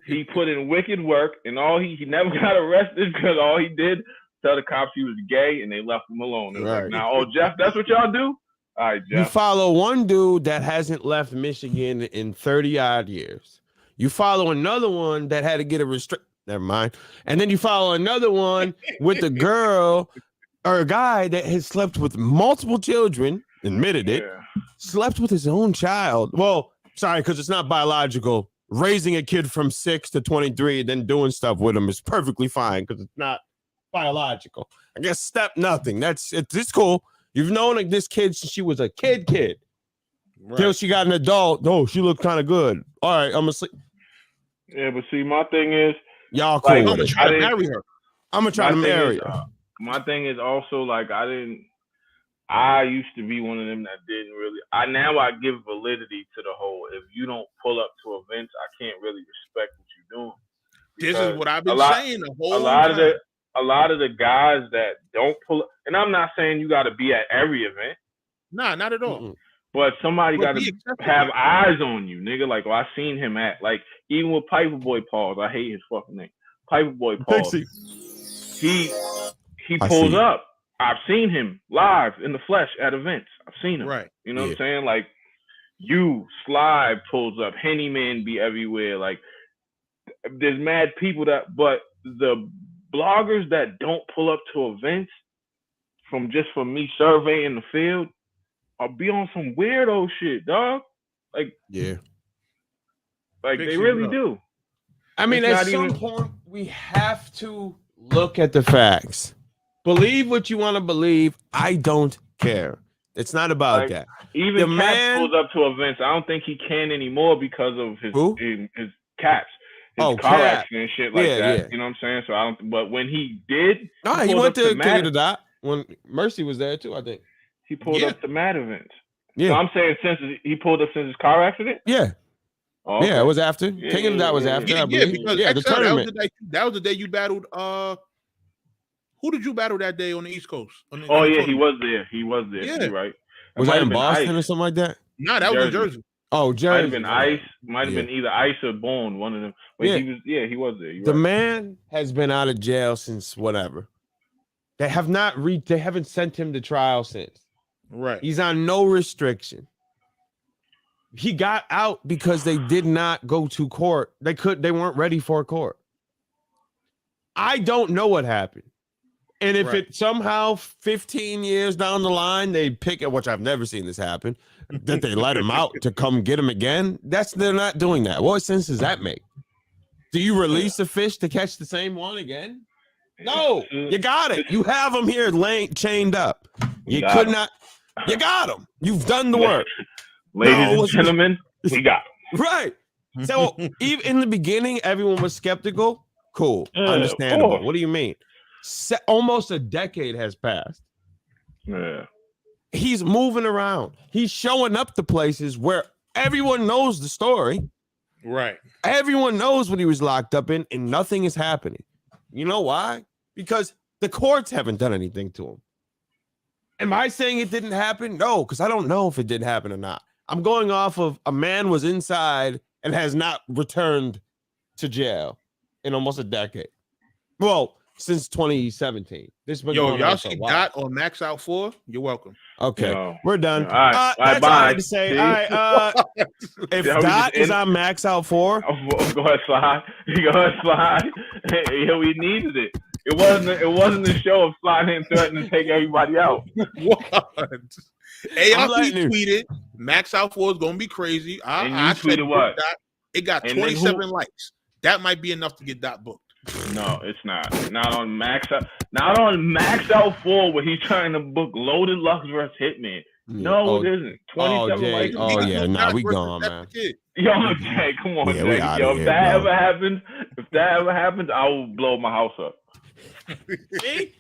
He put in wicked work, and he never got arrested because all he did tell the cops he was gay, and they left him alone. It was like, now, Jeff, that's what y'all do? All right, Jeff. You follow one dude that hasn't left Michigan in 30-odd years. You follow another one that had to get a never mind. And then you follow another one with a girl or a guy that has slept with multiple children, admitted it, slept with his own child. Well, sorry, because it's not biological. Raising a kid from 6 to 23 and then doing stuff with him is perfectly fine because it's not biological. I guess step nothing. It's cool. You've known this kid since she was a kid. Till she got an adult. No, she looked kind of good. All right, I'm gonna sleep. Yeah, but see, my thing is, y'all cool. I'm gonna try to marry her. I'm gonna try to marry her. My thing is also, like, I used to be one of them that didn't really. Now I give validity to the whole. If you don't pull up to events, I can't really respect what you're doing. This is what I've been saying the whole time. A lot of the guys that don't pull up, and I'm not saying you got to be at every event. Nah, not at all. Mm-mm. But somebody got to have eyes on you, nigga. Like, I seen him like, even with Piper Boy Pauls. I hate his fucking name. Piper Boy Pauls. He pulls up. I've seen him live in the flesh at events. I've seen him. Right. You know what I'm saying? Like, Sly pulls up. Henny Man be everywhere. Like, there's mad people but the bloggers that don't pull up to events from me surveying the field, I'll be on some weirdo shit, dog. Like, they really do. I mean, at some point, we have to look at the facts. Believe what you want to believe. I don't care. It's not about that. Even the Caps man pulls up to events. I don't think he can anymore because of his Caps. His car Cap. accident and shit like that. Yeah. You know what I'm saying? So I don't. But when he did, he went to King of the Dot when Mercy was there too. I think he pulled up to mad events. Yeah. So I'm saying since he pulled up since his car accident. Yeah. Oh, okay. Yeah, it was after. King of the Dot was after. I believe. Because the tournament. That was the day you battled. Who did you battle that day on the East Coast? He was there. Yeah. You're right. Was that in Boston or something like that? No, that was in Jersey. Oh, Jersey. Might have been Ice. Might have been either Ice or Bone. One of them. But he was there. The man has been out of jail since whatever. They have not They haven't sent him to trial since. Right. He's on no restriction. He got out because they did not go to court. They weren't ready for court. I don't know what happened. And if it somehow 15 years down the line, they pick it, which I've never seen this happen, that they let him out to come get him again. They're not doing that. What sense does that make? Do you release a fish to catch the same one again? No, you got it. You have him here chained up. You got him. You've done the work. Ladies and gentlemen, we got him. Right. So even in the beginning, everyone was skeptical. Cool. Understandable. What do you mean? Almost a decade has passed. Yeah. He's moving around. He's showing up to places where everyone knows the story. Right. Everyone knows what he was locked up in, and nothing is happening. You know why? Because the courts haven't done anything to him. Am I saying it didn't happen? No, because I don't know if it did happen or not. I'm going off of a man was inside and has not returned to jail in almost a decade. Well, since 2017. Y'all see Dot on Max Out 4? You're welcome. Okay, we're done. All right, that's bye. all I had to say. All right, if Dot is on Max Out 4, go ahead, slide. Yeah, we needed it. It wasn't a show of sliding and threatening to take everybody out. What? ARP tweeted Max Out 4 is gonna be crazy. I tweeted what? It got 27 likes. That might be enough to get Dot booked. No, it's not. Not on Max Out 4 where he's trying to book Loaded Lux versus Hitman. No, it isn't. 27 likes. Oh yeah, nah, we gone, man. Yo, Jay, come on, yeah, Jay. Yo, if that ever happens, I will blow my house up. See?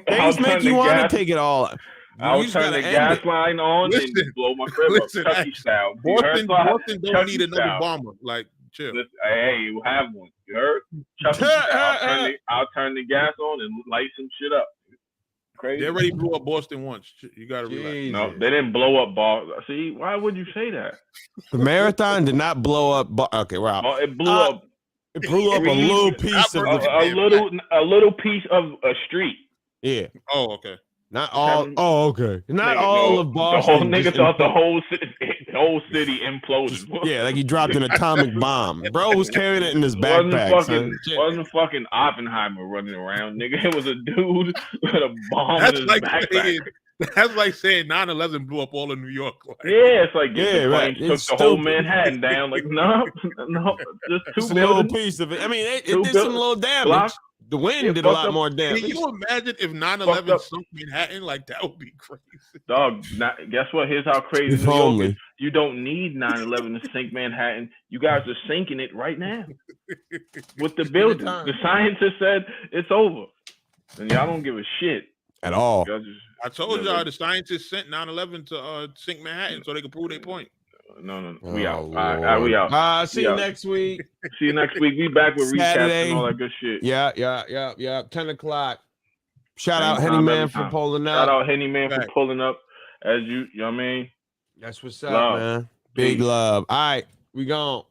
Things make you want to take it all. I'll turn the gas line on and blow my crib up, Chucky style. Boston don't need another bomber. Like, chill. Listen, hey, we'll have one. You heard? Chucky style. I'll turn the gas on and light some shit up. Crazy. They already blew up Boston once. You gotta relax. No, they didn't blow up Boston. See, why would you say that? The marathon did not blow up. Okay, wow. Oh, it blew up. It blew up a little piece of a little piece of a street. Yeah. Oh, okay. Not all. Oh, okay. Not all of Boston. The whole nigga thought the whole city imploded. Yeah, like he dropped an atomic bomb. Bro was carrying it in his backpack. Wasn't fucking Oppenheimer running around, nigga. It was a dude with a bomb in his backpack. That's like saying 9/11 blew up all of New York. Like. Yeah, it's like took the whole Manhattan down. Like no, just two little piece of it. I mean, it did some little damage. Blocks. The wind did a lot more damage. Can you imagine if 9/11 sunk Manhattan? Like that would be crazy. Dog, guess what? Here's how crazy New York is. You don't need 9/11 to sink Manhattan. You guys are sinking it right now with the building. The scientists said it's over, and y'all don't give a shit at all. I told y'all the scientists sent 9/11 to sink Manhattan so they could prove their point. No. We out. All right, we out. See you next week. See you next week. We back with recaps and all that good shit. Yeah. 10 o'clock. Shout out Henny Man for pulling up. Shout out Henny Man for pulling up. As you know what I mean? That's what's up, man. Big love. All right, we gone.